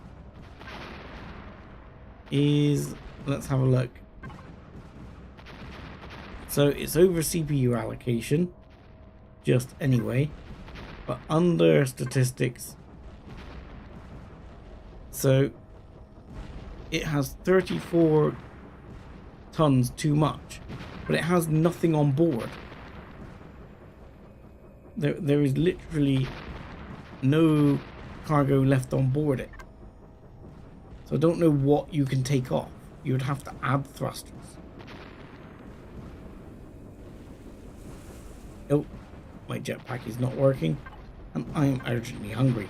is... Let's have a look. So it's over CPU allocation, just anyway, but under statistics. So it has 34 tons too much, but it has nothing on board. There is literally no cargo left on board it. So I don't know what you can take off. You would have to add thrusters. Oh, my jetpack is not working, and I am urgently hungry.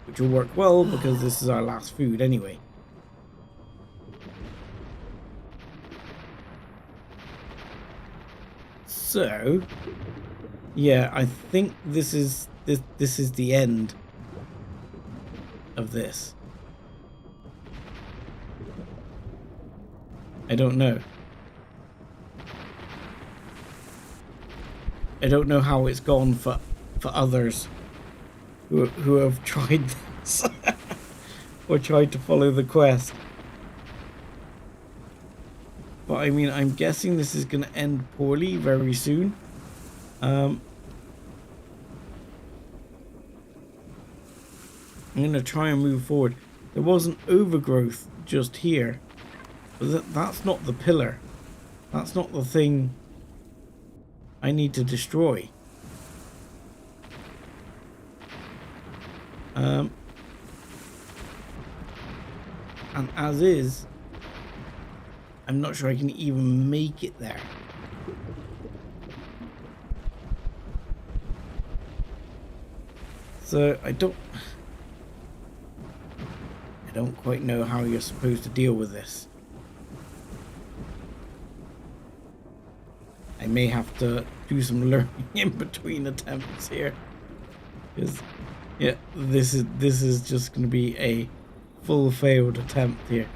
Which will work well because this is our last food anyway. So, yeah, I think this is the end of this. I don't know. I don't know how it's gone for others who have tried this or tried to follow the quest. But I mean, I'm guessing this is going to end poorly very soon. I'm going to try and move forward. There was an overgrowth just here. But that's not the pillar. That's not the thing I need to destroy. And as is, I'm not sure I can even make it there. So I don't quite know how you're supposed to deal with this. I may have to do some learning in between attempts here, because yeah, this is just going to be a full failed attempt here.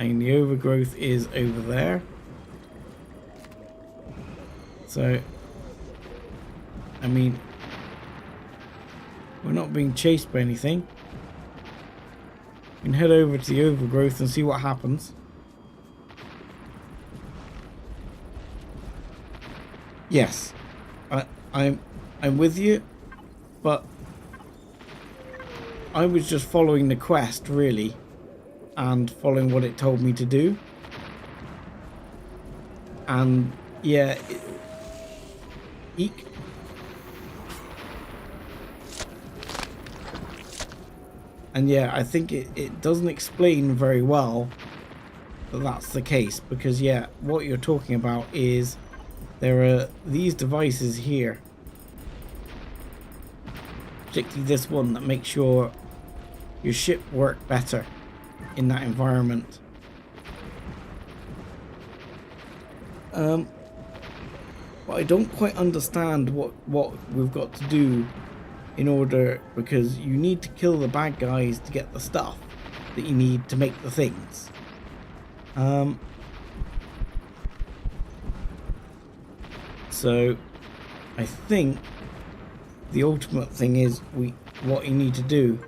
And the overgrowth is over there. So, I mean, we're not being chased by anything. We can head over to the overgrowth and see what happens. Yes, I'm with you, but I was just following the quest really, and following what it told me to do. And yeah, eek. And yeah, I think it doesn't explain very well that that's the case, because yeah, what you're talking about is there are these devices here, particularly this one, that makes sure your ship work better in that environment. But I don't quite understand what we've got to do in order, because you need to kill the bad guys to get the stuff that you need to make the things. So I think the ultimate thing is what you need to do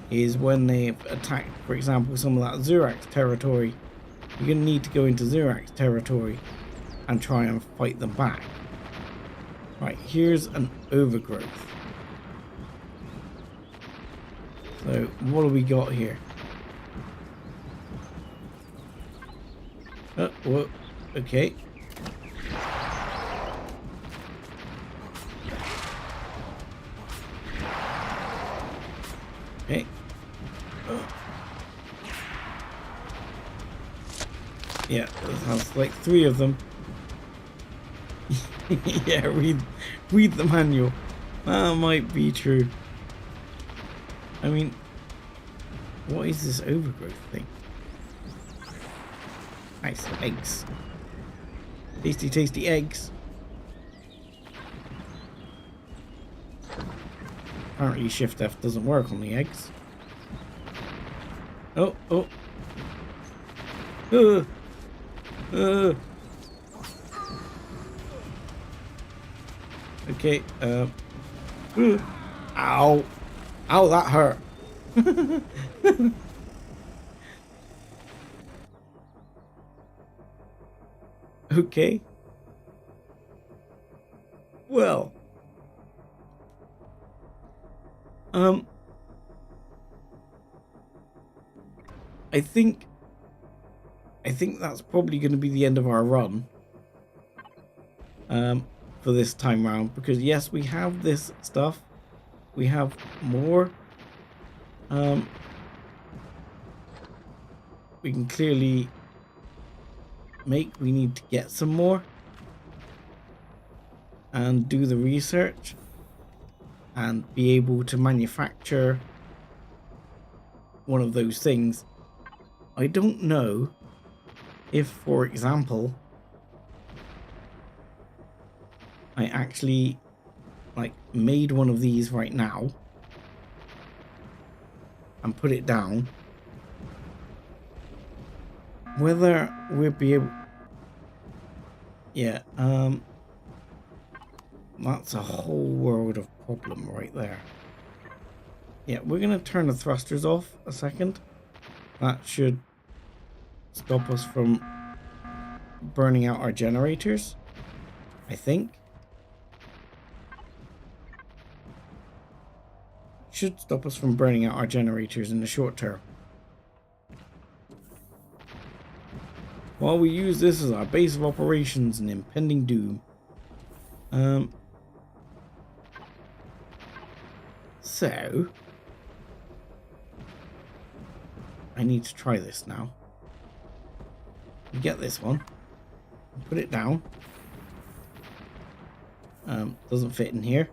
is when they've attacked, for example, some of that Zurax territory, you're going to need to go into Zurax territory and try and fight them back. Right, here's an overgrowth. So what do we got here? Oh, whoa, okay. Okay. Oh. Yeah, there's like 3 of them. Yeah, read the manual. That might be true. I mean, what is this overgrowth thing? Nice eggs. Tasty, tasty eggs. Apparently Shift F doesn't work on the eggs. Oh, oh. Okay, ow. Ow, that hurt. Okay. Well. I think that's probably going to be the end of our run. For this time round, because yes, we have this stuff. We have more. We can clearly make. We need to get some more and do the research and be able to manufacture one of those things. I don't know if, for example, I actually like made one of these right now and put it down, whether we'll be able. Yeah, that's a whole world of problem right there. Yeah, we're gonna turn the thrusters off a second. That should stop us from burning out our generators, I think. Should stop us from burning out our generators in the short term. While we use this as our base of operations and impending doom. So I need to try this now. We get this one, put it down. Doesn't fit in here.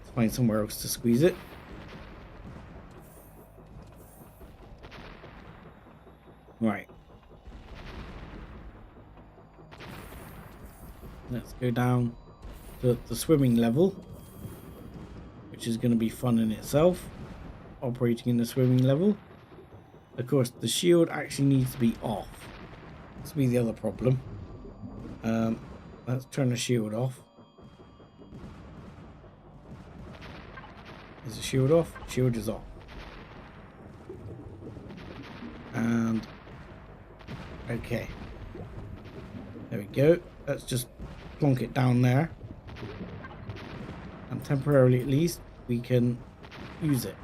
Let's find somewhere else to squeeze it. Right. Let's go down to the swimming level, which is going to be fun in itself, operating in the swimming level. Of course, the shield actually needs to be off. This will be the other problem. Let's turn the shield off. Is the shield off? Shield is off. And okay, there we go. Let's just plonk it down there, and temporarily at least we can use it.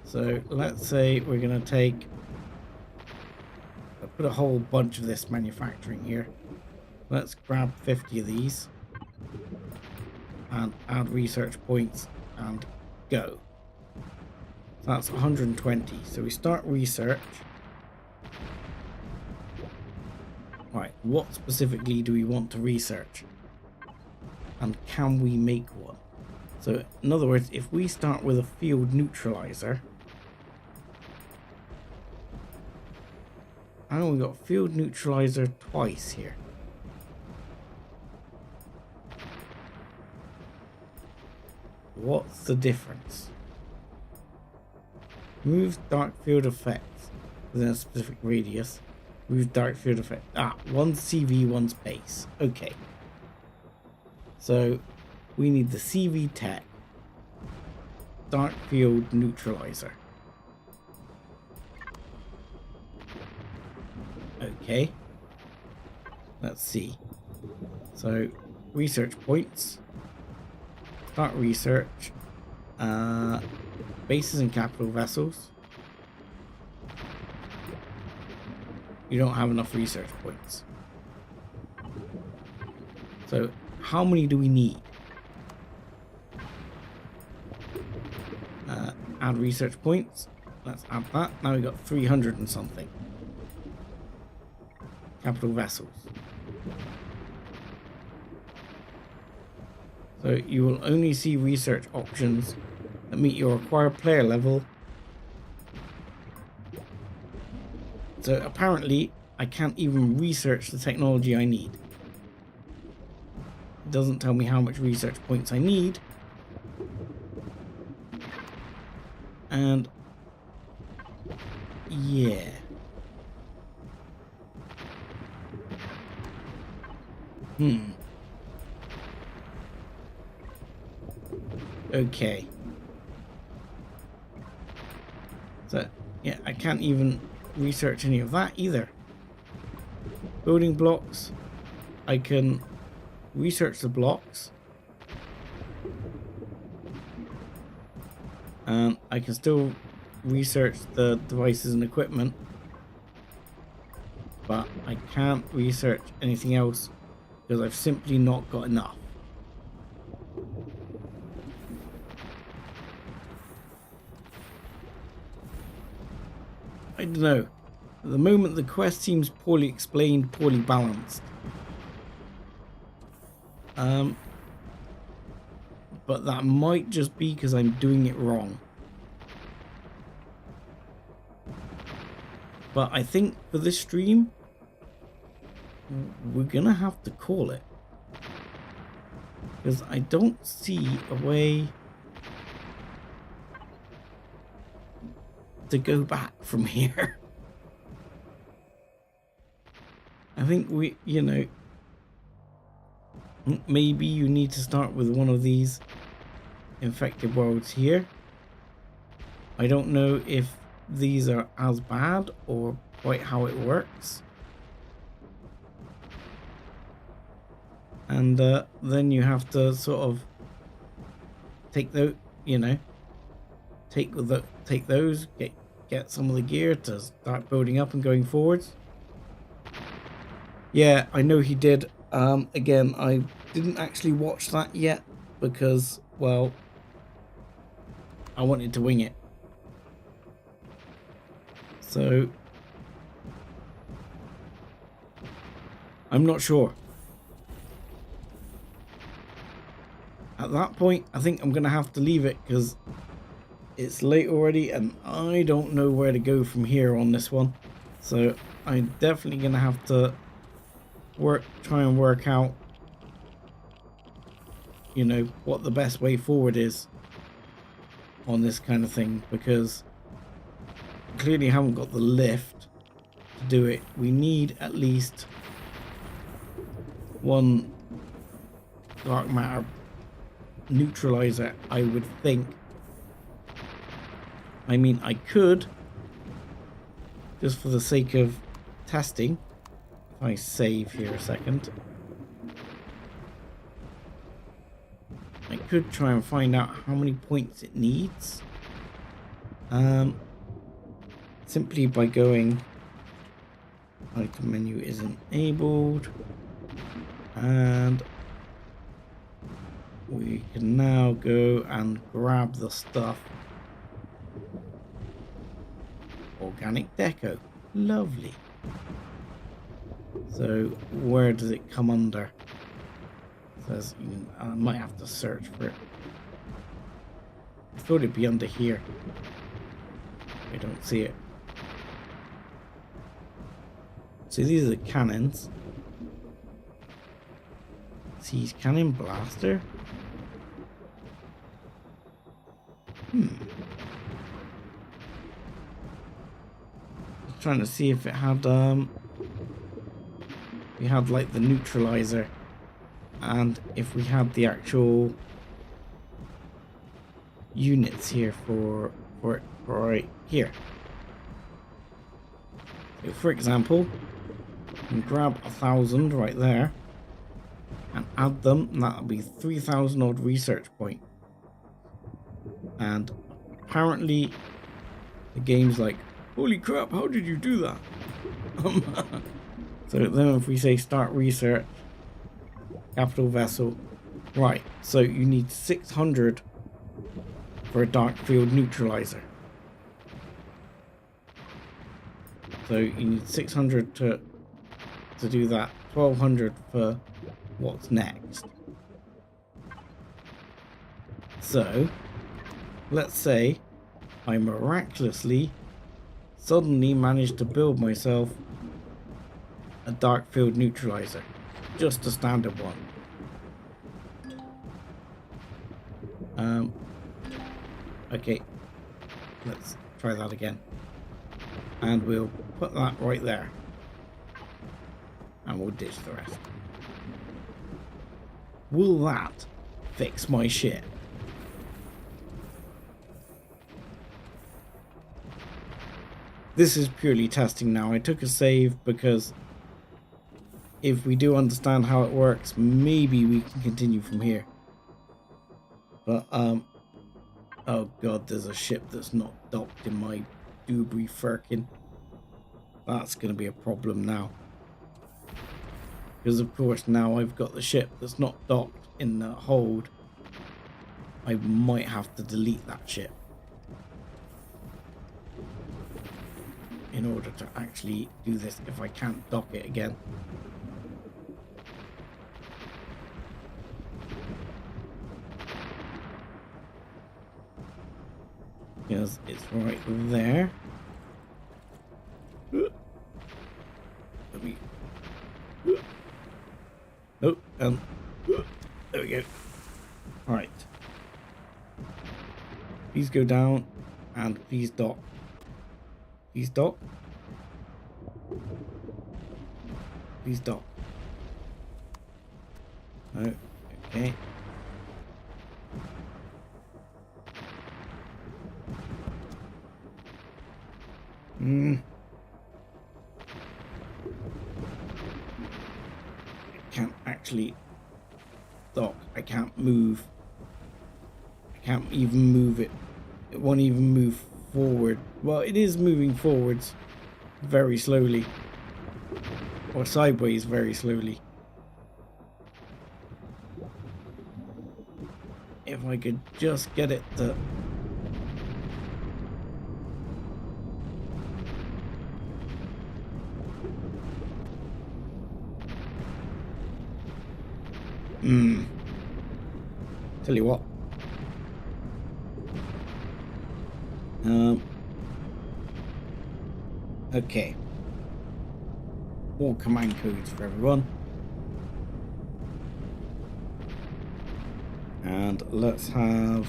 So let's say we're gonna take, I'll put a whole bunch of this manufacturing here. Let's grab 50 of these and add research points and go. So that's 120. So we start research. Right, what specifically do we want to research? And can we make one? So in other words, if we start with a field neutralizer, and we got field neutralizer twice here. What's the difference? Move dark field effects within a specific radius. Move dark field effect. Ah, one's CV, one's base. Okay. So we need the CV Tech Dark Field Neutralizer. Okay. Let's see. So research points. Start research. Bases and capital vessels. You don't have enough research points. So how many do we need? Add research points. Let's add that. Now we got 300 and something. Capital vessels. So you will only see research options that meet your required player level. So apparently I can't even research the technology I need. It doesn't tell me how much research points I need. And yeah. Okay. So yeah, I can't even research any of that either. Building blocks. I can research the blocks. And I can still research the devices and equipment. But I can't research anything else because I've simply not got enough. I don't know. At the moment the quest seems poorly explained, poorly balanced. But that might just be because I'm doing it wrong. But I think for this stream, we're gonna have to call it. Because I don't see a way to go back from here. I think we, you know, maybe you need to start with one of these infected worlds here. I don't know if these are as bad or quite how it works. And then you have to sort of take those, you know, take those, get some of the gear to start building up and going forwards. Yeah, I know he did. Again, I didn't actually watch that yet because, well, I wanted to wing it. So I'm not sure. At that point, I think I'm going to have to leave it because it's late already and I don't know where to go from here on this one. So I'm definitely going to have to try and work out, you know, what the best way forward is on this kind of thing, because I clearly haven't got the lift to do it. We need at least one dark matter neutralizer, I would think. I mean, I could, just for the sake of testing, if I save here a second, I could try and find out how many points it needs. Simply by going, item menu isn't enabled, and we can now go and grab the stuff. Organic deco, lovely. So where does it come under? It says I might have to search for it. I thought it'd be under here. I don't see it. So these are the cannons. Siege cannon, blaster. Trying to see if it had we had like the neutralizer and if we had the actual units here for right here. So for example, we can grab 1,000 right there and add them, and that'll be 3,000 odd research point. And apparently the game's like, holy crap, how did you do that? So then if we say start research, capital vessel, right, so you need 600 for a dark field neutralizer. So you need 600 to do that, 1,200 for what's next. So let's say I miraculously suddenly managed to build myself a dark field neutralizer, just a standard one. Okay, let's try that again, and we'll put that right there, and we'll ditch the rest. Will that fix my shit? This is purely testing now. I took a save because if we do understand how it works, maybe we can continue from here. But oh god, there's a ship that's not docked in my Dubry Firkin. That's going to be a problem now. Because of course now I've got the ship that's not docked in the hold. I might have to delete that ship in order to actually do this if I can't dock it again. Because it's right there. Let me... Oh, there we go. Alright. Please go down and please dock. Please dock. Please dock. Oh, okay. I can't actually dock. I can't move. I can't even move it. It won't even move forward. Well, it is moving forwards very slowly, or sideways very slowly. If I could just get it to... Tell you what. Okay. All command codes for everyone. And let's have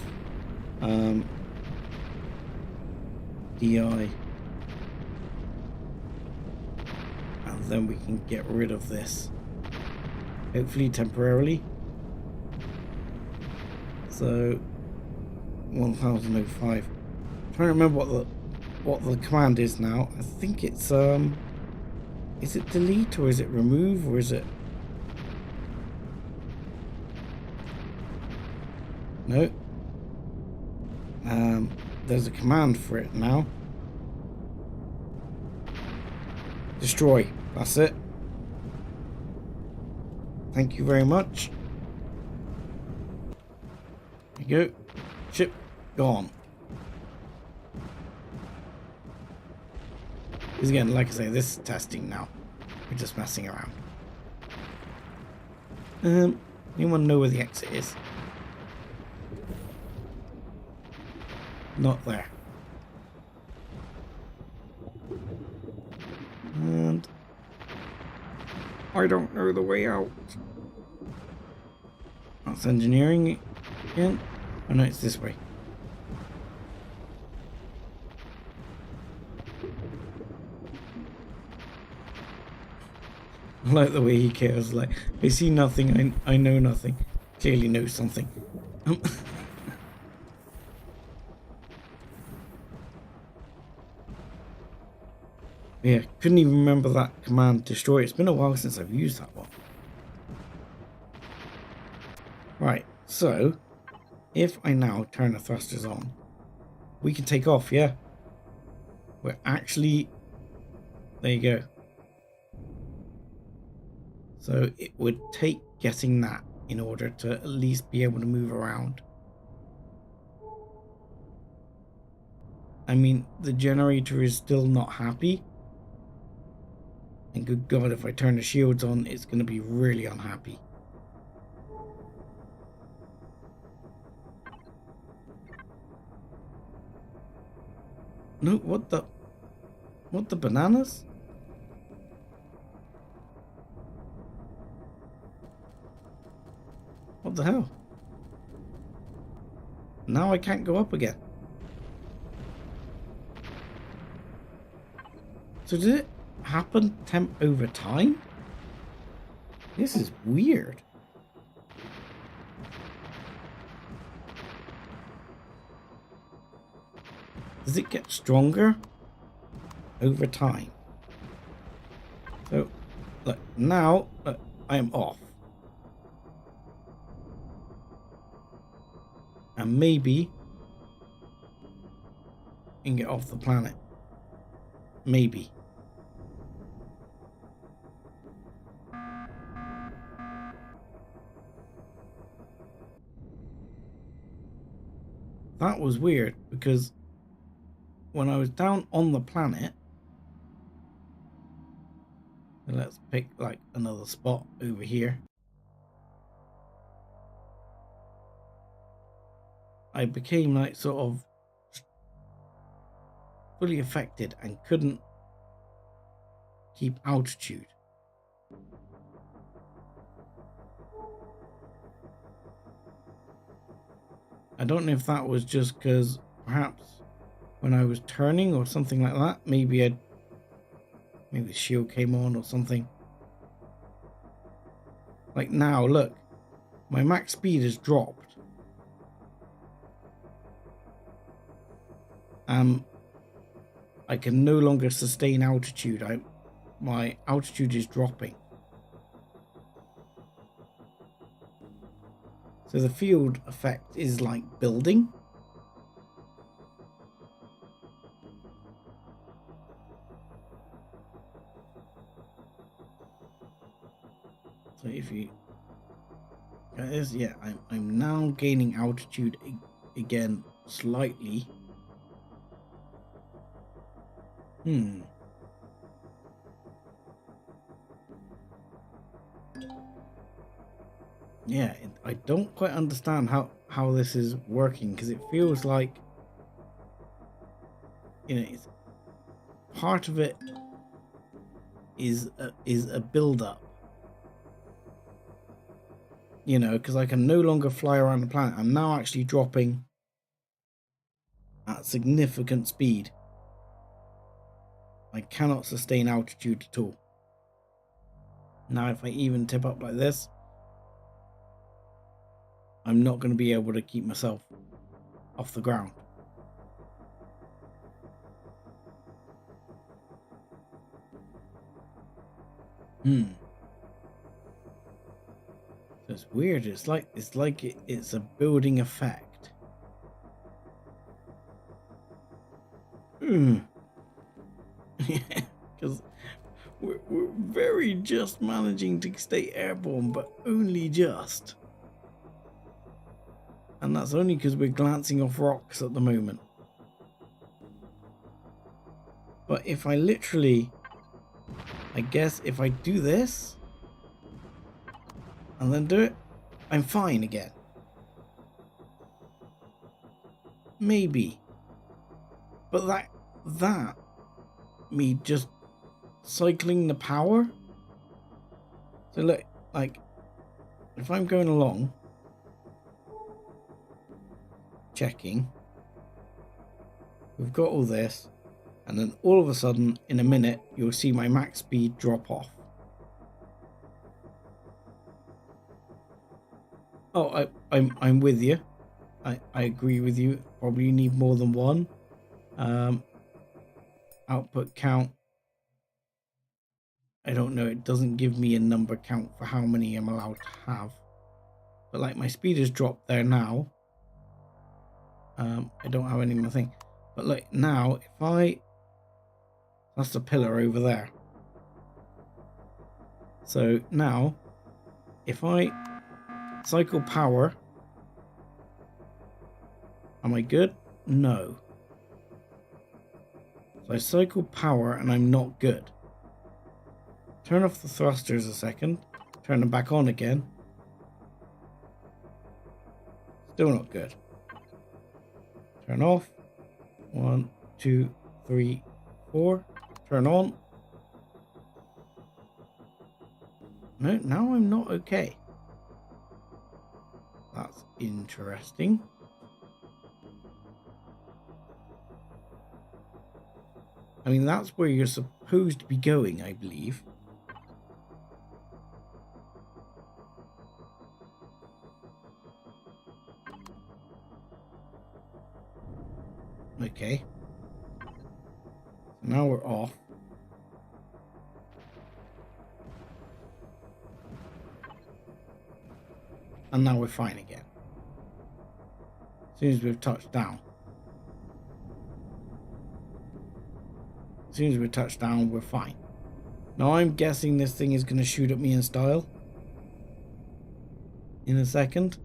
DI. And then we can get rid of this. Hopefully temporarily. So 1005. I'm trying to remember what the command is now. I think it's is it delete or is it remove or is it... No. There's a command for it now. Destroy. That's it. Thank you very much. There you go. Ship gone. Because again, like I say, this is testing now. We're just messing around. Anyone know where the exit is? Not there. And I don't know the way out. That's engineering again. Oh no, it's this way. like the way he cares. Like, I see nothing, I know nothing. Clearly knows something. Yeah, couldn't even remember that command, destroy. It's been a while since I've used that one. Right, so if I now turn the thrusters on, we can take off, yeah? We're actually... There you go. So it would take getting that in order to at least be able to move around. I mean, the generator is still not happy. And good God, if I turn the shields on, it's going to be really unhappy. No, what the bananas? What the hell? Now I can't go up again. So did it happen temp over time? This is weird. Does it get stronger over time? So, look, now I am off. And maybe I can get off the planet. Maybe. That was weird because when I was down on the planet, let's pick like another spot over here. I became like sort of fully affected and couldn't keep altitude. I don't know if that was just because perhaps when I was turning or something like that, maybe the shield came on or something. Like now, look, my max speed has dropped. I can no longer sustain altitude. My altitude is dropping. So the field effect is like building. So if you guys, yeah, I'm now gaining altitude again slightly. Yeah, I don't quite understand how this is working because it feels like, you know, it's part of it is a build up. You know, because I can no longer fly around the planet. I'm now actually dropping at significant speed. I cannot sustain altitude at all. Now, if I even tip up like this, I'm not going to be able to keep myself off the ground. So it's weird. It's like it's a building effect. Because we're very just managing to stay airborne, but only just. And that's only because we're glancing off rocks at the moment. But if I literally, I guess if I do this and then do it, I'm fine again. Maybe. But that me just cycling the power. So look, like if I'm going along checking, we've got all this, and then all of a sudden in a minute you'll see my max speed drop off. Oh, I'm with you. I agree with you. Probably need more than one. Output count. I don't know. It doesn't give me a number count for how many I'm allowed to have. But like my speed has dropped there now. I don't have any more thing. But like now, if I... That's the pillar over there. So now, if I cycle power... Am I good? No. So I cycle power and I'm not good. Turn off the thrusters a second. Turn them back on again. Still not good. Turn off. 1, 2, 3, 4. Turn on. No, now I'm not okay. That's interesting. I mean, that's where you're supposed to be going, I believe. Okay. So now we're off. And now we're fine again. As soon as we've touched down. As soon as we touch down, we're fine. Now I'm guessing this thing is going to shoot at me in style. In a second.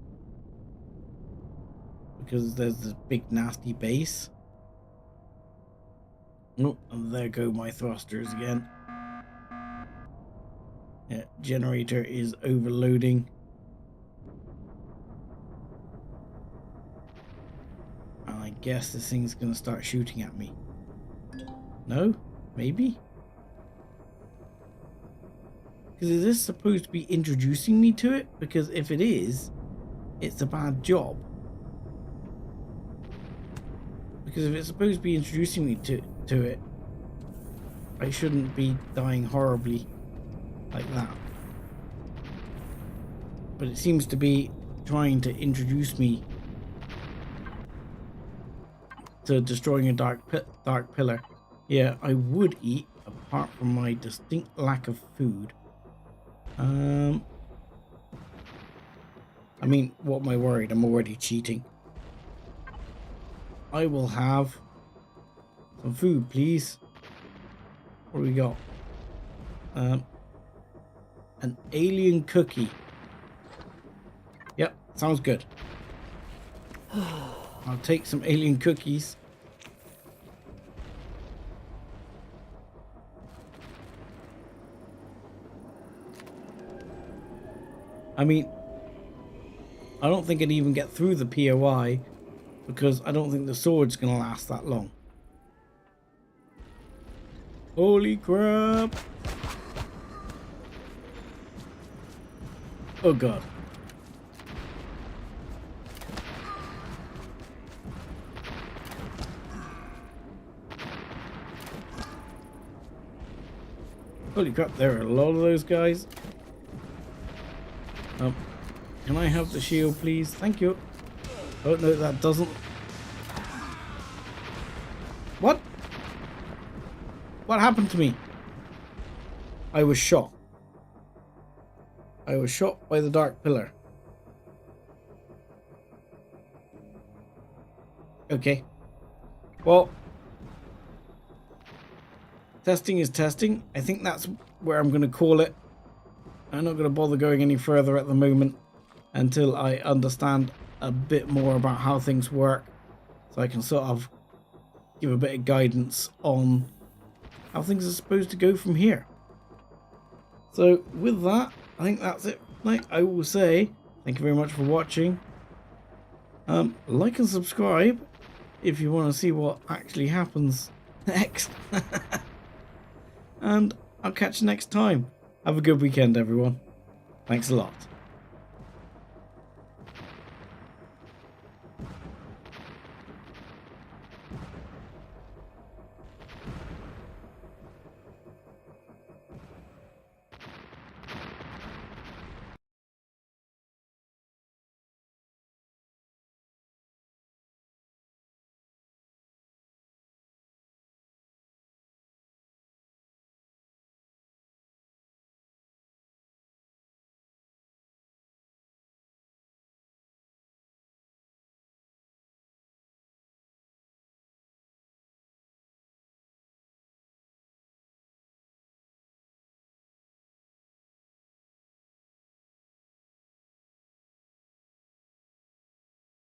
Because there's this big nasty base. Oh, and there go my thrusters again. Yeah, generator is overloading. And I guess this thing's going to start shooting at me. No? Maybe? Because is this supposed to be introducing me to it? Because if it is, it's a bad job. Because if it's supposed to be introducing me to it, I shouldn't be dying horribly like that. But it seems to be trying to introduce me to destroying a dark pillar. Yeah, I would eat, apart from my distinct lack of food. I mean, what am I worried? I'm already cheating. I will have some food, please. What do we got? An alien cookie. Yep, sounds good. I'll take some alien cookies. I mean, I don't think I'd even get through the POI because I don't think the sword's going to last that long. Holy crap! Oh god. Holy crap, there are a lot of those guys. Can I have the shield, please? Thank you. Oh, no, that doesn't... What? What happened to me? I was shot. I was shot by the dark pillar. Okay. Well, testing is testing. I think that's where I'm going to call it. I'm not going to bother going any further at the moment until I understand a bit more about how things work, so I can sort of give a bit of guidance on how things are supposed to go from here. So with that, I think that's it. Like I will say, thank you very much for watching. Like and subscribe if you want to see what actually happens next. And I'll catch you next time. Have a good weekend, everyone. Thanks a lot.